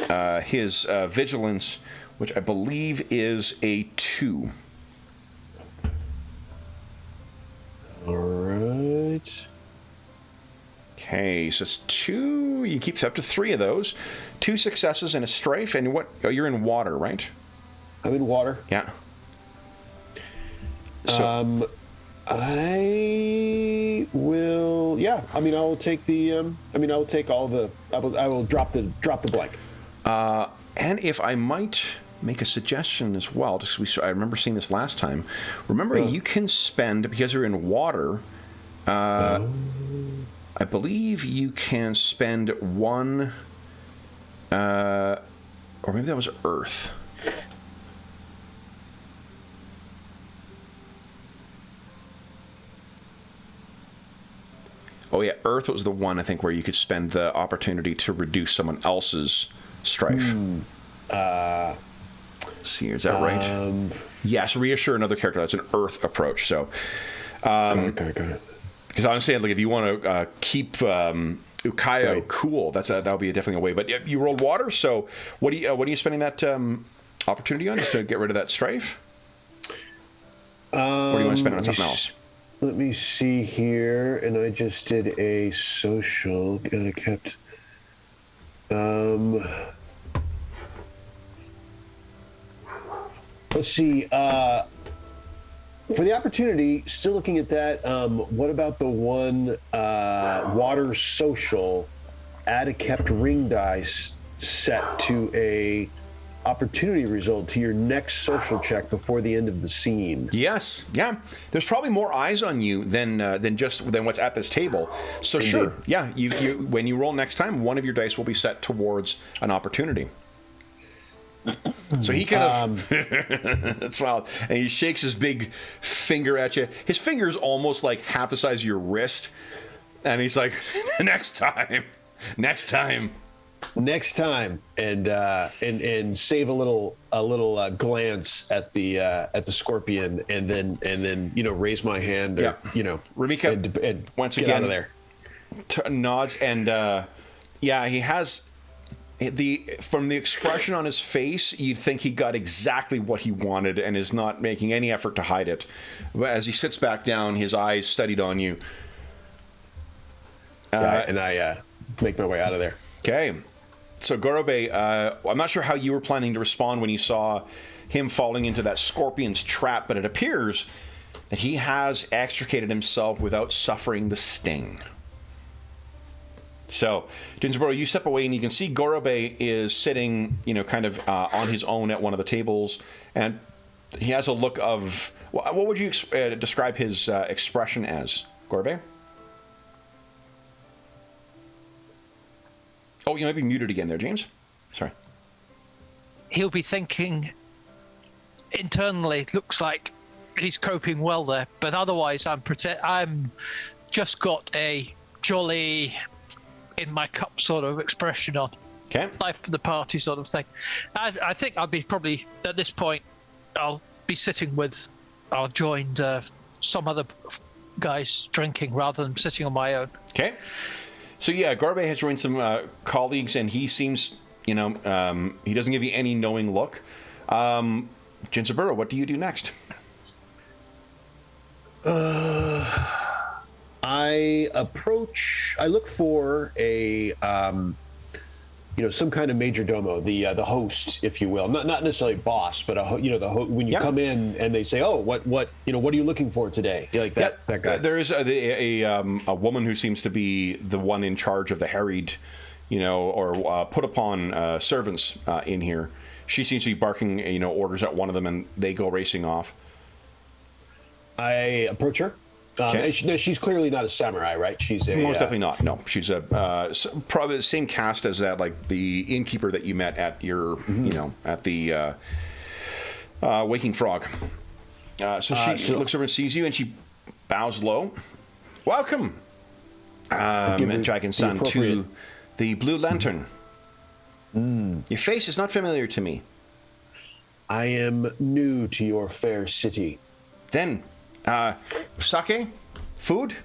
vigilance, which I believe is a 2. All right. Okay, so it's 2. You keep up to 3 of those. 2 successes and a strife. And what? Oh, you're in water, right? I'm in water. Yeah. So, I will. Yeah. I mean, I will take the. I will take all the. I will drop the blank. and if I might make a suggestion as well, just I remember seeing this last time. Remember, you can spend, because you're in water. I believe you can spend 1. Or maybe that was earth. Oh yeah, earth was the one, I think, where you could spend the opportunity to reduce someone else's strife. Let's see, is that right? Yes, reassure another character. That's an earth approach. So, got it. Because honestly, like, if you want to keep Ukayo cool, that'll be definitely a way. But you rolled water, so what are you spending that opportunity on, just to get rid of that strife? Or do you want to spend it on something else? Let me see here, and I just did a social. And I kept. Let's see. For the opportunity, still looking at that. What about the one water social? Add a kept ring dice set to a opportunity result to your next social check before the end of the scene. Yes, yeah. There's probably more eyes on you than what's at this table. So indeed. Sure, yeah. You when you roll next time, one of your dice will be set towards an opportunity. So he kind of that's wild, and he shakes his big finger at you. His finger is almost like half the size of your wrist, and he's like, "Next time." And save a little glance at the scorpion, and then raise my hand, or, Ramika and once get again out of there. Nods, and he has from the expression on his face, you'd think he got exactly what he wanted and is not making any effort to hide it. But as he sits back down, his eyes steadied on you. And I make my way out of there. Okay. So, Gorobe, I'm not sure how you were planning to respond when you saw him falling into that scorpion's trap, but it appears that he has extricated himself without suffering the sting. So, Dinsboro, you step away and you can see Gorobe is sitting, kind of on his own at one of the tables, and he has a look of... What would you describe his expression as, Gorobe? Oh, you might be muted again there, James. Sorry. He'll be thinking internally, looks like he's coping well there. But otherwise, I'm just got a jolly, in my cup sort of expression on. Okay. Life for the party sort of thing. I think I'll be probably at this point. I'll be sitting with. I'll join some other guys drinking rather than sitting on my own. Okay. So yeah, Garbe has joined some colleagues, and he seems, he doesn't give you any knowing look. Jinsaburo, what do you do next? I look for a, some kind of major domo, the host, if you will, not necessarily boss, but when you come in and they say, oh, what are you looking for today? Like that guy. There is a woman who seems to be the one in charge of the harried, or put upon servants in here. She seems to be barking, orders at one of them, and they go racing off. I approach her. She's clearly not a samurai, right? She's most definitely not. No, she's probably the same caste as that, like the innkeeper that you met at your, at the Waking Frog. So she looks over and sees you, and she bows low. Welcome, Dragon-san, to the Blue Lantern. Your face is not familiar to me. I am new to your fair city. Then, sake? Food?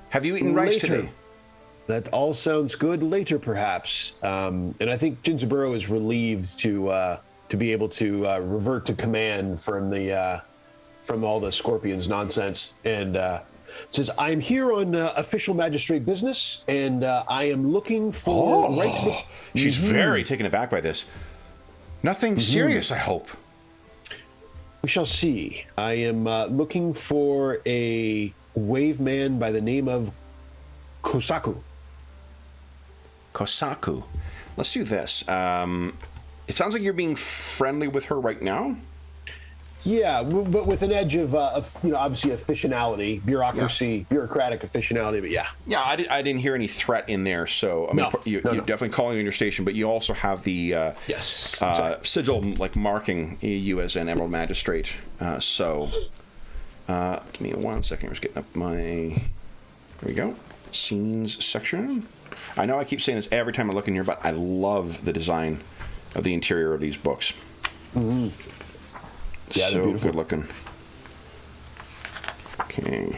Have you eaten rice today? That all sounds good. Later, perhaps. And I think Jinsaburo is relieved to be able to revert to command from all the Scorpions nonsense, and says, "I'm here on official magistrate business, and I am looking for right to the." She's very taken aback by this. Nothing serious, I hope. We shall see. I am looking for a wave man by the name of Kosaku. Kosaku. Let's do this. It sounds like you're being friendly with her right now. Yeah, but with an edge of obviously officiality, bureaucratic officiality, but yeah. Yeah, I didn't hear any threat in there, so you're definitely calling on your station, but you also have the sigil marking you as an Emerald Magistrate. Give me 1 second. I'm just getting up my. There we go. Scenes section. I know I keep saying this every time I look in here, but I love the design of the interior of these books. Mm-hmm. Yeah, so good looking. Okay.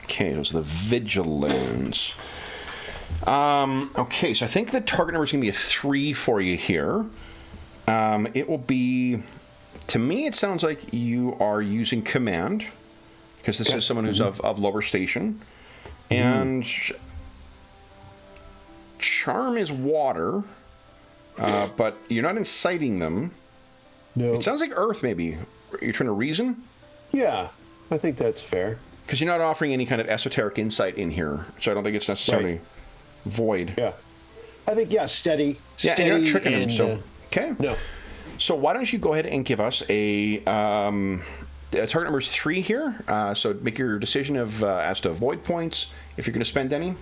Okay, those are the Vigilance. Okay, so I think the target number is going to be a 3 for you here. It will be... To me, it sounds like you are using command, because this is someone who's of lower station. And charm is water, but you're not inciting them. No. It sounds like earth, maybe. You're trying to reason? Yeah, I think that's fair. Because you're not offering any kind of esoteric insight in here, so I don't think it's necessarily void. Yeah. I think, steady. Yeah, steady, and you're not tricking them, so... Okay. No. So why don't you go ahead and give us a... target number is 3 here, so make your decision of as to void points, if you're going to spend any.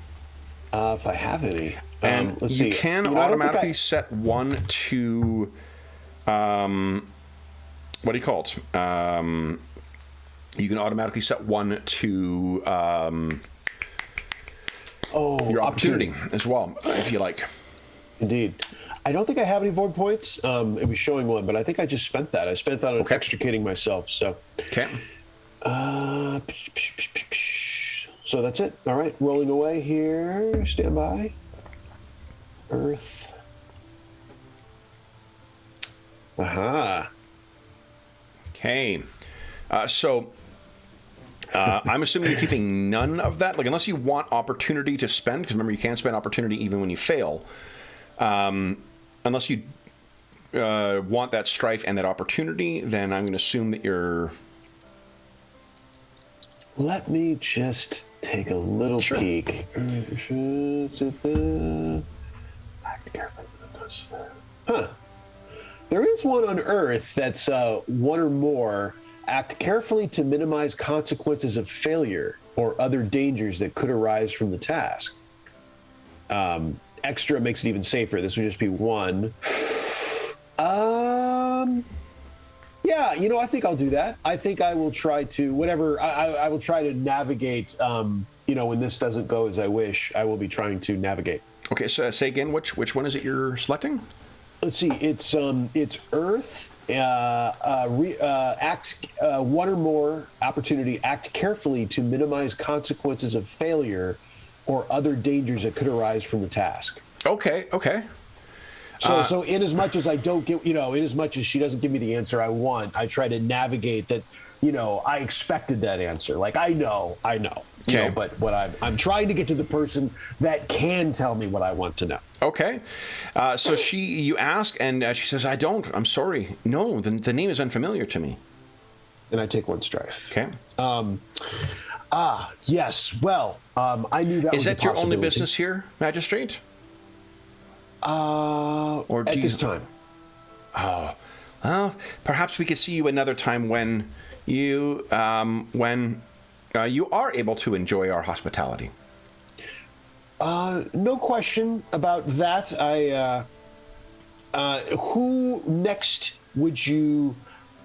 If I have any. And let's see. You can automatically set one to... what do you call it? You can automatically set one to your opportunity as well, if you like. Indeed. I don't think I have any void points. It was showing one, but I think I just spent that. I spent that on extricating myself. So. Okay. So that's it. All right, rolling away here. Stand by. Earth. Aha. Okay. I'm assuming you're keeping none of that, like unless you want opportunity to spend, because remember you can't spend opportunity even when you fail. Unless you want that strife and that opportunity, then I'm going to assume that you're... Let me just take a little peek. Huh. There is one on Earth that's one or more. Act carefully to minimize consequences of failure. or other dangers that could arise from the task. Extra makes it even safer. This would just be 1. Yeah, I think I'll do that. I think I will try to, I will try to navigate, when this doesn't go as I wish, I will be trying to navigate. Okay, so say again, which one is it you're selecting? Let's see, it's Earth, act 1 or more opportunity, act carefully to minimize consequences of failure or other dangers that could arise from the task. Okay. So in as much as I don't get, in as much as she doesn't give me the answer I want, I try to navigate that, I expected that answer. Like, I know. Okay. But what I'm trying to get to the person that can tell me what I want to know. Okay. So you ask, and she says, I'm sorry. No, the name is unfamiliar to me. And I take 1 strife. Okay. Yes. Well, I knew that was a possibility. Is that your only business here, Magistrate? Or at this time. Oh, well, perhaps we could see you another time when you are able to enjoy our hospitality. No question about that. Who next would you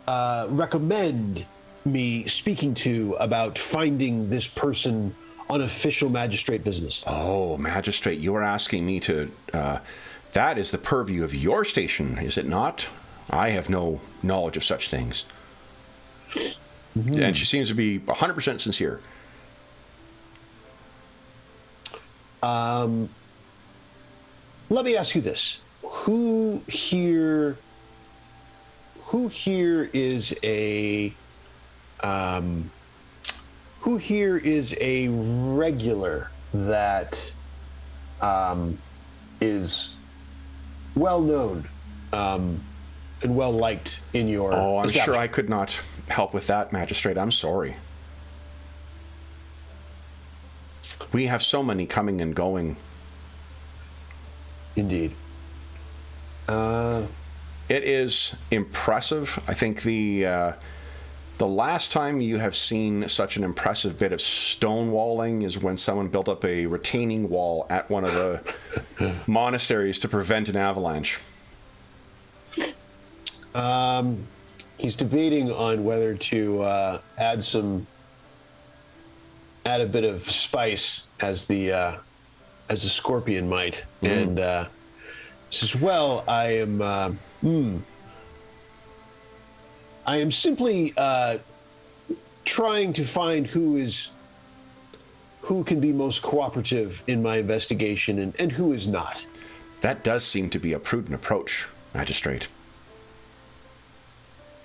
recommend me speaking to about finding this person on official magistrate business? Oh, Magistrate, you are asking me to... that is the purview of your station, is it not? I have no knowledge of such things. Mm-hmm. And she seems to be 100% sincere. Let me ask you this. Who here is a regular that is well known and well liked in your I'm sure I could not help with that, Magistrate. I'm sorry. We have so many coming and going. Indeed. It is impressive. I think the last time you have seen such an impressive bit of stonewalling is when someone built up a retaining wall at one of the monasteries to prevent an avalanche. He's debating on whether to add a bit of spice as a scorpion might, and says, "Well, I am simply trying to find who can be most cooperative in my investigation and who is not." That does seem to be a prudent approach, Magistrate.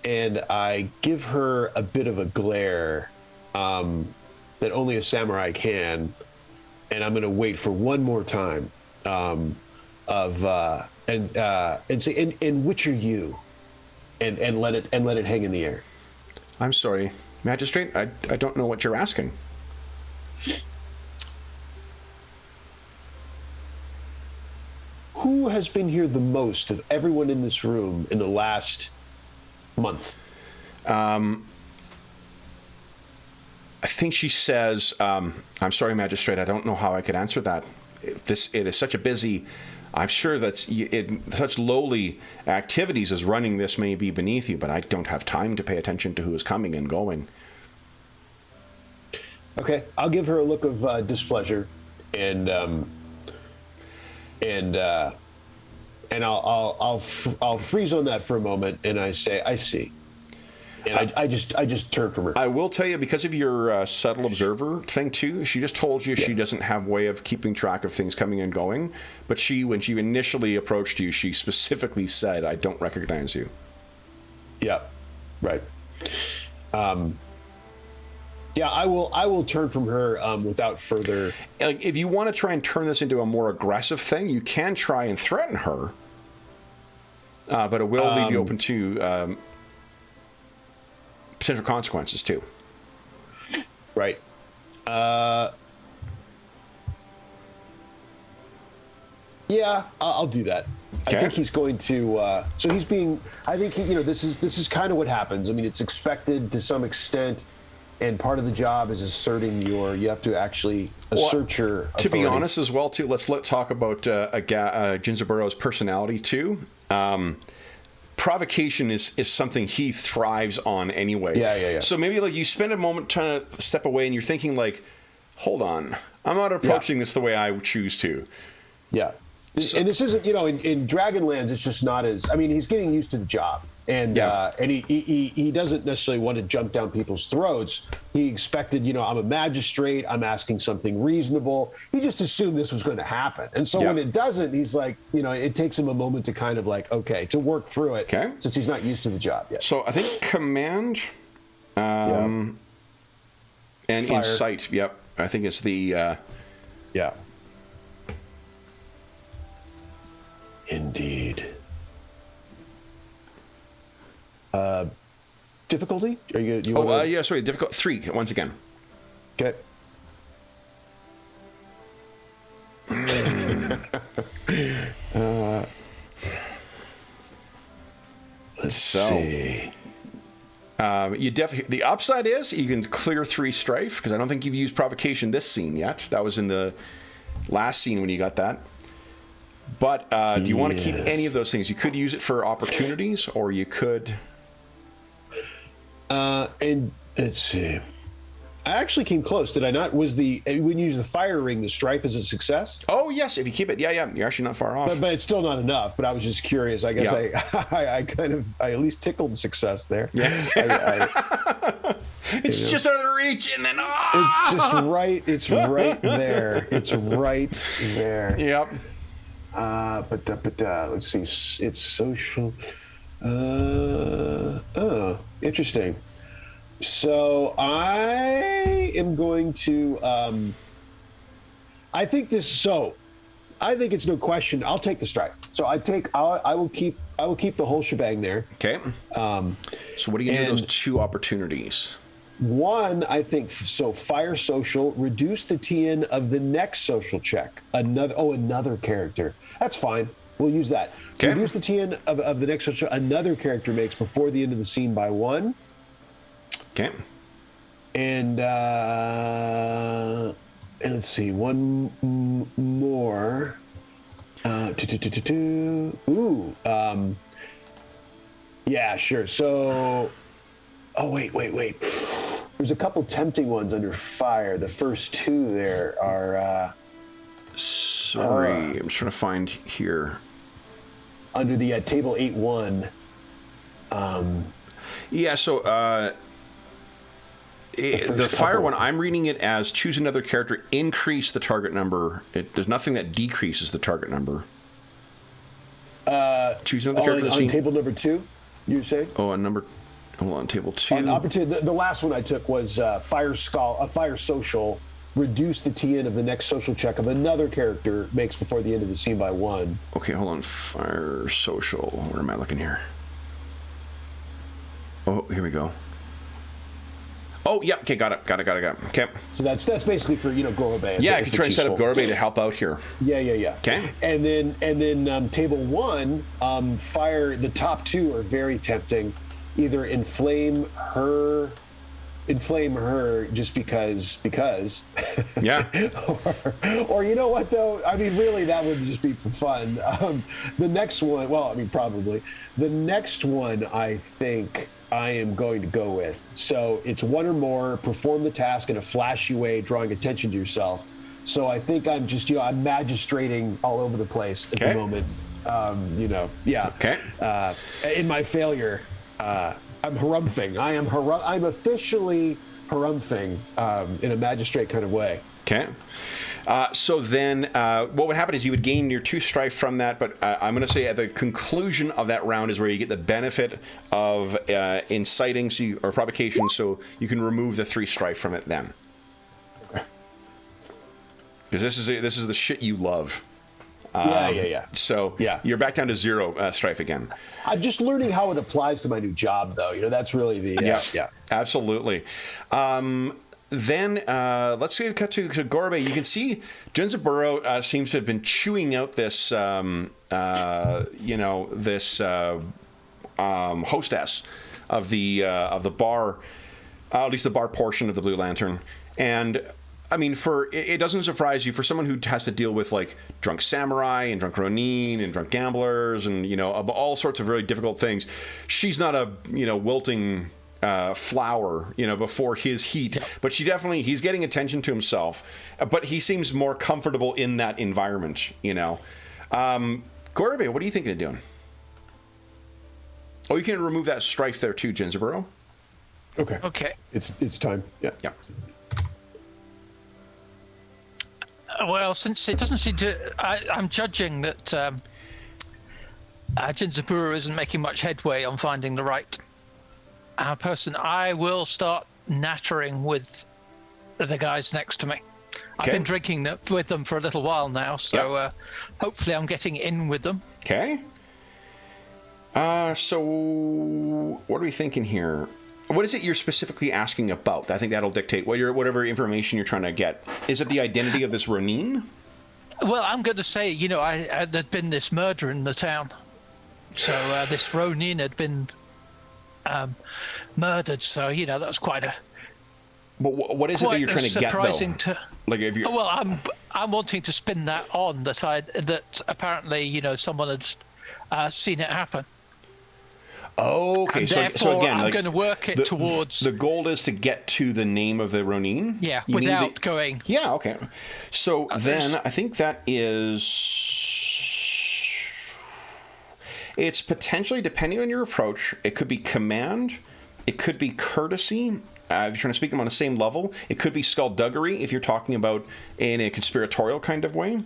And I give her a bit of a glare that only a samurai can, and I'm going to wait for one more time and say, and which are you? And let it hang in the air. I'm sorry, Magistrate. I don't know what you're asking. Who has been here the most of everyone in this room in the last month? I think she says, I'm sorry, Magistrate, I don't know how I could answer that. It is such a busy... I'm sure that such lowly activities as running this may be beneath you, but I don't have time to pay attention to who is coming and going. Okay, I'll give her a look of displeasure, and I'll freeze on that for a moment, and I say, I see. And I just turn from her. I will tell you, because of your subtle observer thing too, she just told you she doesn't have a way of keeping track of things coming and going. But when she initially approached you, she specifically said, "I don't recognize you." Yeah, right. I will turn from her without further. If you want to try and turn this into a more aggressive thing, you can try and threaten her, but it will leave you open to potential consequences too. Right. Yeah, I'll do that. Okay. I think he's going to. So he's being. I think this is kind of what happens. I mean, it's expected to some extent. and part of the job is asserting you have to actually assert your authority. To be honest as well, too, let's talk about Jinzaburo's personality, too. Provocation is something he thrives on anyway. Yeah. So maybe like you spend a moment trying to step away and you're thinking like, hold on, I'm not approaching this the way I choose to. Yeah. And this isn't, in Dragonlands, it's just not as, he's getting used to the job. And and he doesn't necessarily want to jump down people's throats. He expected, I'm a magistrate, I'm asking something reasonable. He just assumed this was going to happen. And so when it doesn't, he's like, it takes him a moment to kind of like, to work through it, since he's not used to the job yet. So I think command and Fire. insight, I think it's the... Yeah. Indeed. Difficulty? Are you sorry, difficult 3 once again. Okay. Let's see. You definitely. The upside is you can clear 3 strife, because I don't think you've used provocation this scene yet. That was in the last scene when you got that. But do you want to keep any of those things? You could use it for opportunities, or you could. And let's see. I actually came close, did I not? When you use the fire ring, the strife is a success? Oh yes, if you keep it, you're actually not far off. But it's still not enough. But I was just curious. I guess I at least tickled success there. Yeah. It's just out of reach, and then it's just right. It's right there. It's right there. Yep. But let's see. It's social. Interesting. So I am going to. I think it's no question. I'll take the strike. So I will keep the whole shebang there. Okay. So what are you going to do with those 2 opportunities? One, I think, so fire social, reduce the TN of the next social check. Another character. That's fine. We'll use that. Okay. Reduce the TN of the next social another character makes before the end of the scene by 1. Okay. And let's see, one more. Yeah, sure. So, wait. There's a couple tempting ones under fire. The first 2 there are. Sorry, I'm just trying to find here. Under the table 8-1. The fire one, I'm reading it as choose another character, increase the target number. There's nothing that decreases the target number. Choose another character. On table number 2, you say? Hold on, table 2. The last one I took was fire social. Reduce the TN of the next social check of another character makes before the end of the scene by 1. Okay, hold on. Fire social. Where am I looking here? Oh, here we go. Oh, yeah. Okay, got it. Okay. So that's basically for Gorobei. Yeah, I could try to set up Gorobei to help out here. Yeah. Okay. And then table 1, fire. The top 2 are very tempting. Either inflame her just because. Yeah. or you know what though? Really that would just be for fun. The next one, probably. The next one I think I am going to go with. So it's 1 or more, perform the task in a flashy way, drawing attention to yourself. So I think I'm just, I'm magistrating all over the place at the moment. Okay. In my failure, I'm harumphing. I'm officially harumphing in a magistrate kind of way. Okay. So then what would happen is you would gain your 2 strife from that, but I'm going to say at the conclusion of that round is where you get the benefit of inciting or provocation, so you can remove the 3 strife from it then. Okay. Because this is the shit you love. Yeah. So you're back down to 0 strife again. I'm just learning how it applies to my new job, though. That's really the yeah. Absolutely. Then let's cut to Gorobei. You can see Jinzaburo seems to have been chewing out this, hostess of the bar. at least the bar portion of the Blue Lantern. And I mean, it doesn't surprise you for someone who has to deal with like drunk samurai and drunk ronin and drunk gamblers and all sorts of really difficult things. She's not a wilting flower before his heat, but he's getting attention to himself, but he seems more comfortable in that environment. Gorby, what are you thinking of doing? Oh, you can remove that strife there too, Ginzerboro. Okay. It's time. Yeah. Well, since it doesn't seem to, I'm judging that Ginzerboro isn't making much headway on finding the right person. I will start nattering with the guys next to me. Okay. I've been drinking with them for a little while now, so hopefully I'm getting in with them. Okay. So what are we thinking here? What is it you're specifically asking about? I think that'll dictate whatever information you're trying to get. Is it the identity of this Ronin? Well, I'm going to say, there'd been this murder in the town. So this Ronin had been murdered. So, that was quite a... But what is it that you're trying to get, though? Like, if you... Well, I'm wanting to spin that on that apparently, someone had seen it happen. Oh, okay. And so again, I'm going to work it towards... The goal is to get to the name of the Ronin? Yeah, without going... Yeah, okay. So then I think that is... It's potentially, depending on your approach, it could be command, it could be courtesy, if you're trying to speak them on the same level. It could be skullduggery, if you're talking about in a conspiratorial kind of way.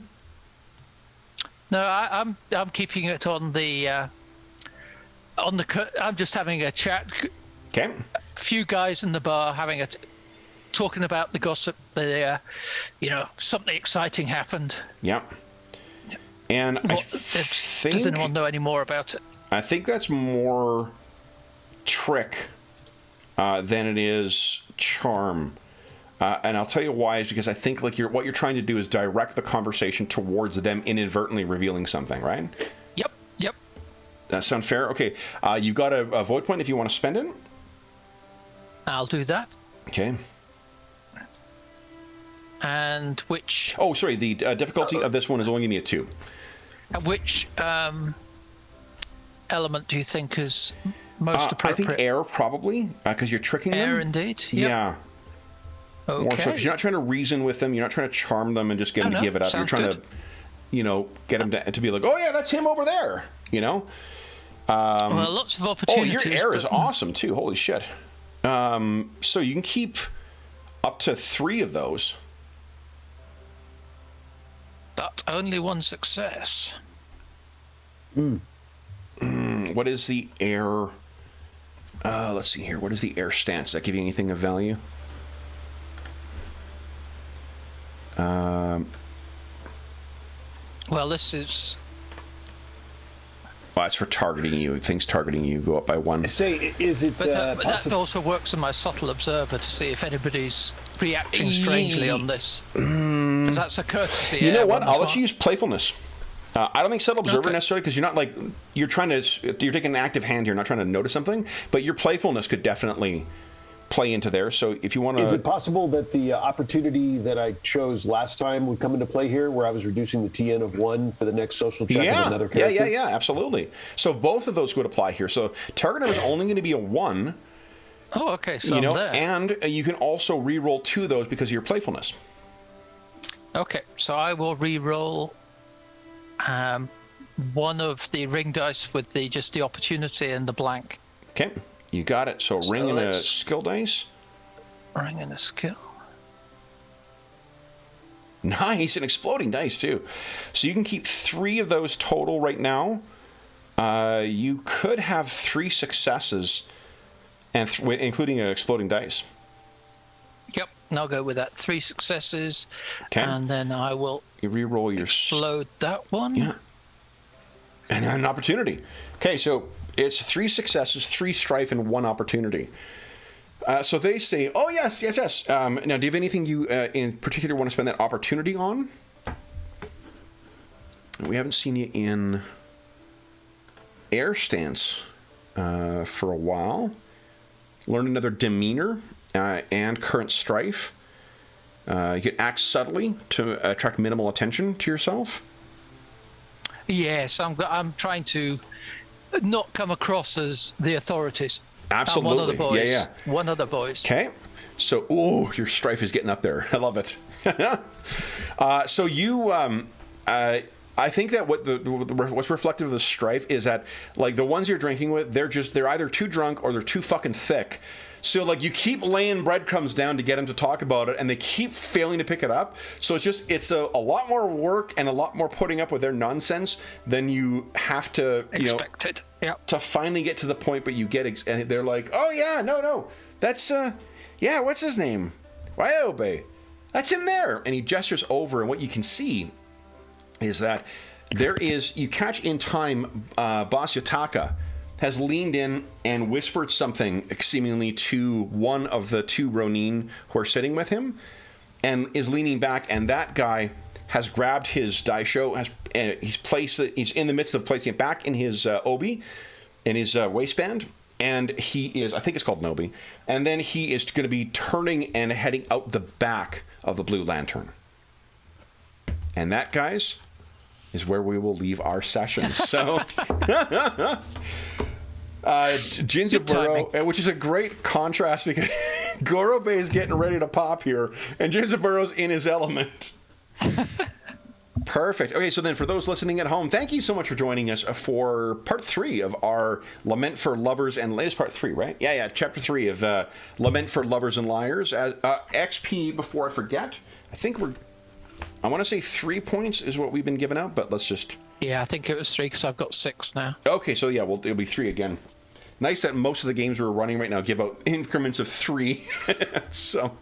No, I'm keeping it on the... I'm just having a chat. Okay. A few guys in the bar talking about the gossip. Something exciting happened. Yeah. And does anyone know any more about it? I think that's more trick than it is charm. And I'll tell you why, is because I think what you're trying to do is direct the conversation towards them inadvertently revealing something, right? Yep. That sound fair? Okay. You've got a void point if you want to spend it. I'll do that. Okay. And which... Oh, sorry. The difficulty of this one is only going to be a 2. Which element do you think is most appropriate? I think air, probably, because you're tricking them. Air, indeed. Yep. Yeah. Okay. More so, because you're not trying to reason with them. You're not trying to charm them and just get them to give it up. You're trying to, get them to be like, oh, yeah, that's him over there, Well, lots of opportunities. Oh, your air is awesome, too. Holy shit. So you can keep up to 3 of those. But only one success. What is the air... let's see here. What is the air stance? Does that give you anything of value? Well, this is... Well, it's for targeting you. Things targeting you go up by 1. Say, is it... But that also works on my subtle observer to see if anybody's reacting strangely on this. Because that's a courtesy. You know what? I'll let you use playfulness. I don't think subtle observer necessarily, because you're not you're taking an active hand here, not trying to notice something, but your playfulness could definitely play into there. So if you want to... Is it possible that the opportunity that I chose last time would come into play here, where I was reducing the TN of 1 for the next social check of another character? Yeah, absolutely. So both of those would apply here. So target is only going to be a 1. Oh, okay. So and you can also re-roll 2 of those because of your playfulness. Okay, so I will re-roll one of the ring dice with just the opportunity and the blank. Okay, you got it. So ring and a skill dice. Ring and a skill. Nice, an exploding dice too. So you can keep 3 of those total right now. You could have 3 successes, and including an exploding dice. Yep, I'll go with that. 3 successes, and then I will re-roll your explode that one. Yeah, and an opportunity. Okay, so it's 3 successes, 3 strife, and 1 opportunity. So they say, "Oh yes." Now, do you have anything you in particular want to spend that opportunity on? We haven't seen you in air stance for a while. Learn another demeanor. and current strife. You can act subtly to attract minimal attention to yourself. Yes, I'm trying to not come across as the authorities. Absolutely. One of the boys. Yeah. One of the boys. Okay. So, your strife is getting up there. I love it. So you, I think that what's reflective of the strife is that, like, the ones you're drinking with, they're either too drunk or they're too fucking thick. So, like, you keep laying breadcrumbs down to get them to talk about it, and they keep failing to pick it up. So it's a lot more work and a lot more putting up with their nonsense than you have to, expected. Yeah. To finally get to the point, but you get, and they're like, oh yeah, no, that's what's his name? Ryobe. That's him there. And he gestures over, and what you can see is that you catch in time, Boss Yataka has leaned in and whispered something seemingly to one of the two Ronin who are sitting with him, and is leaning back, and that guy has grabbed his daisho, and he's in the midst of placing it back in his obi, in his waistband, and he is, I think it's called an obi, and then he is going to be turning and heading out the back of the Blue Lantern. And that, guys, is where we will leave our session. So, Jinzaburo, which is a great contrast because Gorobe is getting ready to pop here, and Jinzaburo's in his element. Perfect. Okay, so then for those listening at home, thank you so much for joining us for part 3 of our Lament for Lovers and Liars. Part 3, right? Yeah, chapter 3 of Lament for Lovers and Liars. XP, before I forget, I want to say 3 points is what we've been giving out, but let's just... Yeah, I think it was 3 because I've got 6 now. Okay, so yeah, it'll be 3 again. Nice that most of the games we're running right now give out increments of 3. So...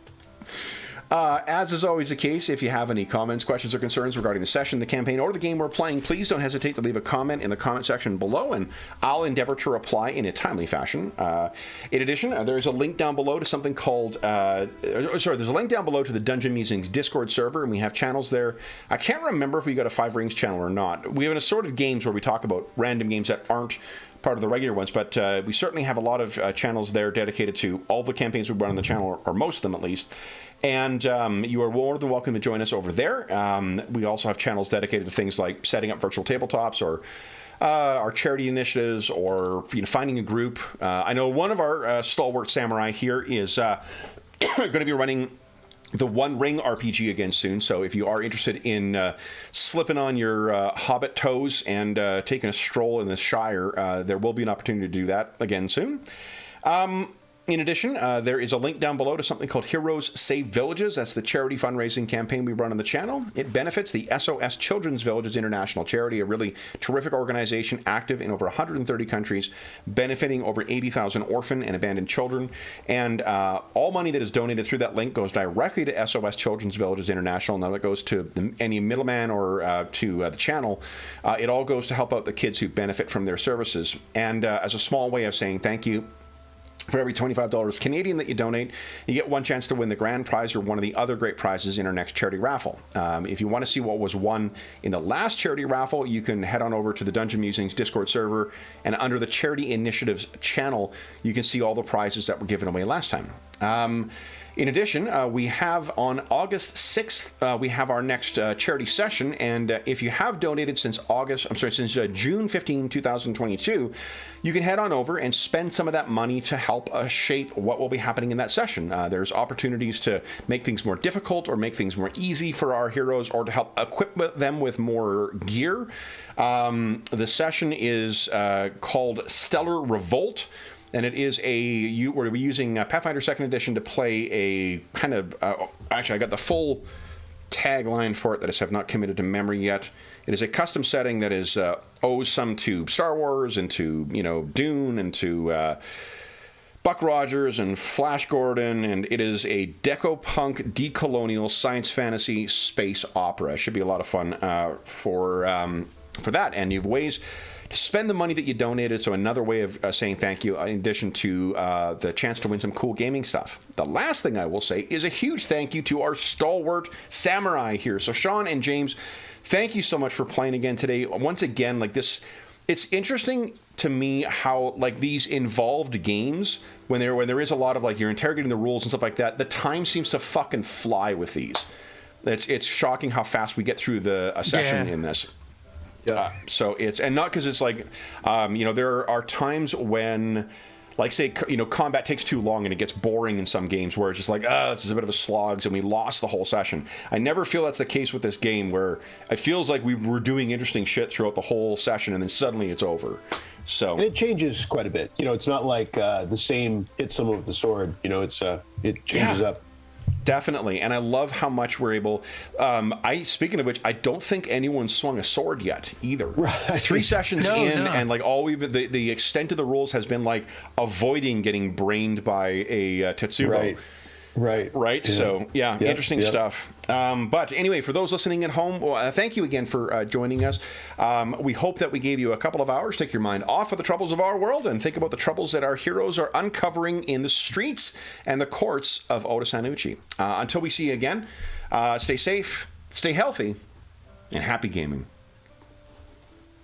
as is always the case, if you have any comments, questions, or concerns regarding the session, the campaign, or the game we're playing, please don't hesitate to leave a comment in the comment section below, and I'll endeavor to reply in a timely fashion. In addition, there's a link down below to something called... there's a link down below to the Dungeon Musings Discord server, and we have channels there. I can't remember if we got a 5 Rings channel or not. We have an assorted games where we talk about random games that aren't part of the regular ones, but we certainly have a lot of channels there dedicated to all the campaigns we run on the channel, or most of them at least. And you are more than welcome to join us over there. We also have channels dedicated to things like setting up virtual tabletops, or our charity initiatives, or finding a group. I know one of our stalwart samurai here is going to be running the One Ring RPG again soon. So if you are interested in slipping on your hobbit toes and taking a stroll in the Shire, there will be an opportunity to do that again soon. In addition, there is a link down below to something called Heroes Save Villages. That's the charity fundraising campaign we run on the channel. It benefits the SOS Children's Villages International Charity, a really terrific organization active in over 130 countries, benefiting over 80,000 orphan and abandoned children. And all money that is donated through that link goes directly to SOS Children's Villages International. Now that goes to any middleman or to the channel. It all goes to help out the kids who benefit from their services. And as a small way of saying thank you, for every $25 Canadian that you donate, you get one chance to win the grand prize or one of the other great prizes in our next charity raffle. If you want to see what was won in the last charity raffle, you can head on over to the Dungeon Musings Discord server, and under the Charity Initiatives channel, you can see all the prizes that were given away last time. In addition, we have on August 6th, we have our next charity session, and if you have donated since June 15, 2022, you can head on over and spend some of that money to help shape what will be happening in that session. There's opportunities to make things more difficult or make things more easy for our heroes, or to help equip them with more gear. The session is called Stellar Revolt. And it is we're using Pathfinder 2nd Edition to play a kind of... actually, I got the full tagline for it that I have not committed to memory yet. It is a custom setting that is owes some to Star Wars, and to, Dune, and to Buck Rogers and Flash Gordon, and it is a deco-punk, decolonial, science fantasy space opera. It should be a lot of fun for that. And you have ways to spend the money that you donated, so another way of saying thank you, in addition to the chance to win some cool gaming stuff. The last thing I will say is a huge thank you to our stalwart samurai here. So Sean and James, thank you so much for playing again today. Once again, like this, it's interesting to me how like these involved games when there is a lot of like you're interrogating the rules and stuff like that, the time seems to fucking fly with these. It's shocking how fast we get through a session in this. Yeah. So it's, and not because it's like, there are times when, like, say, combat takes too long and it gets boring in some games where it's just like, this is a bit of a slog, and we lost the whole session. I never feel that's the case with this game, where it feels like we were doing interesting shit throughout the whole session and then suddenly it's over. So, and it changes quite a bit. It's not like the same hit someone with the sword. It changes up. Definitely, and I love how much we're able. Speaking of which, I don't think anyone swung a sword yet either. Right. 3 sessions and like the extent of the rules has been like avoiding getting brained by a Tetsubo. Right. Yeah. So, interesting stuff. But anyway, for those listening at home, thank you again for joining us. We hope that we gave you a couple of hours to take your mind off of the troubles of our world and think about the troubles that our heroes are uncovering in the streets and the courts of Otosanuchi. Until we see you again, stay safe, stay healthy, and happy gaming.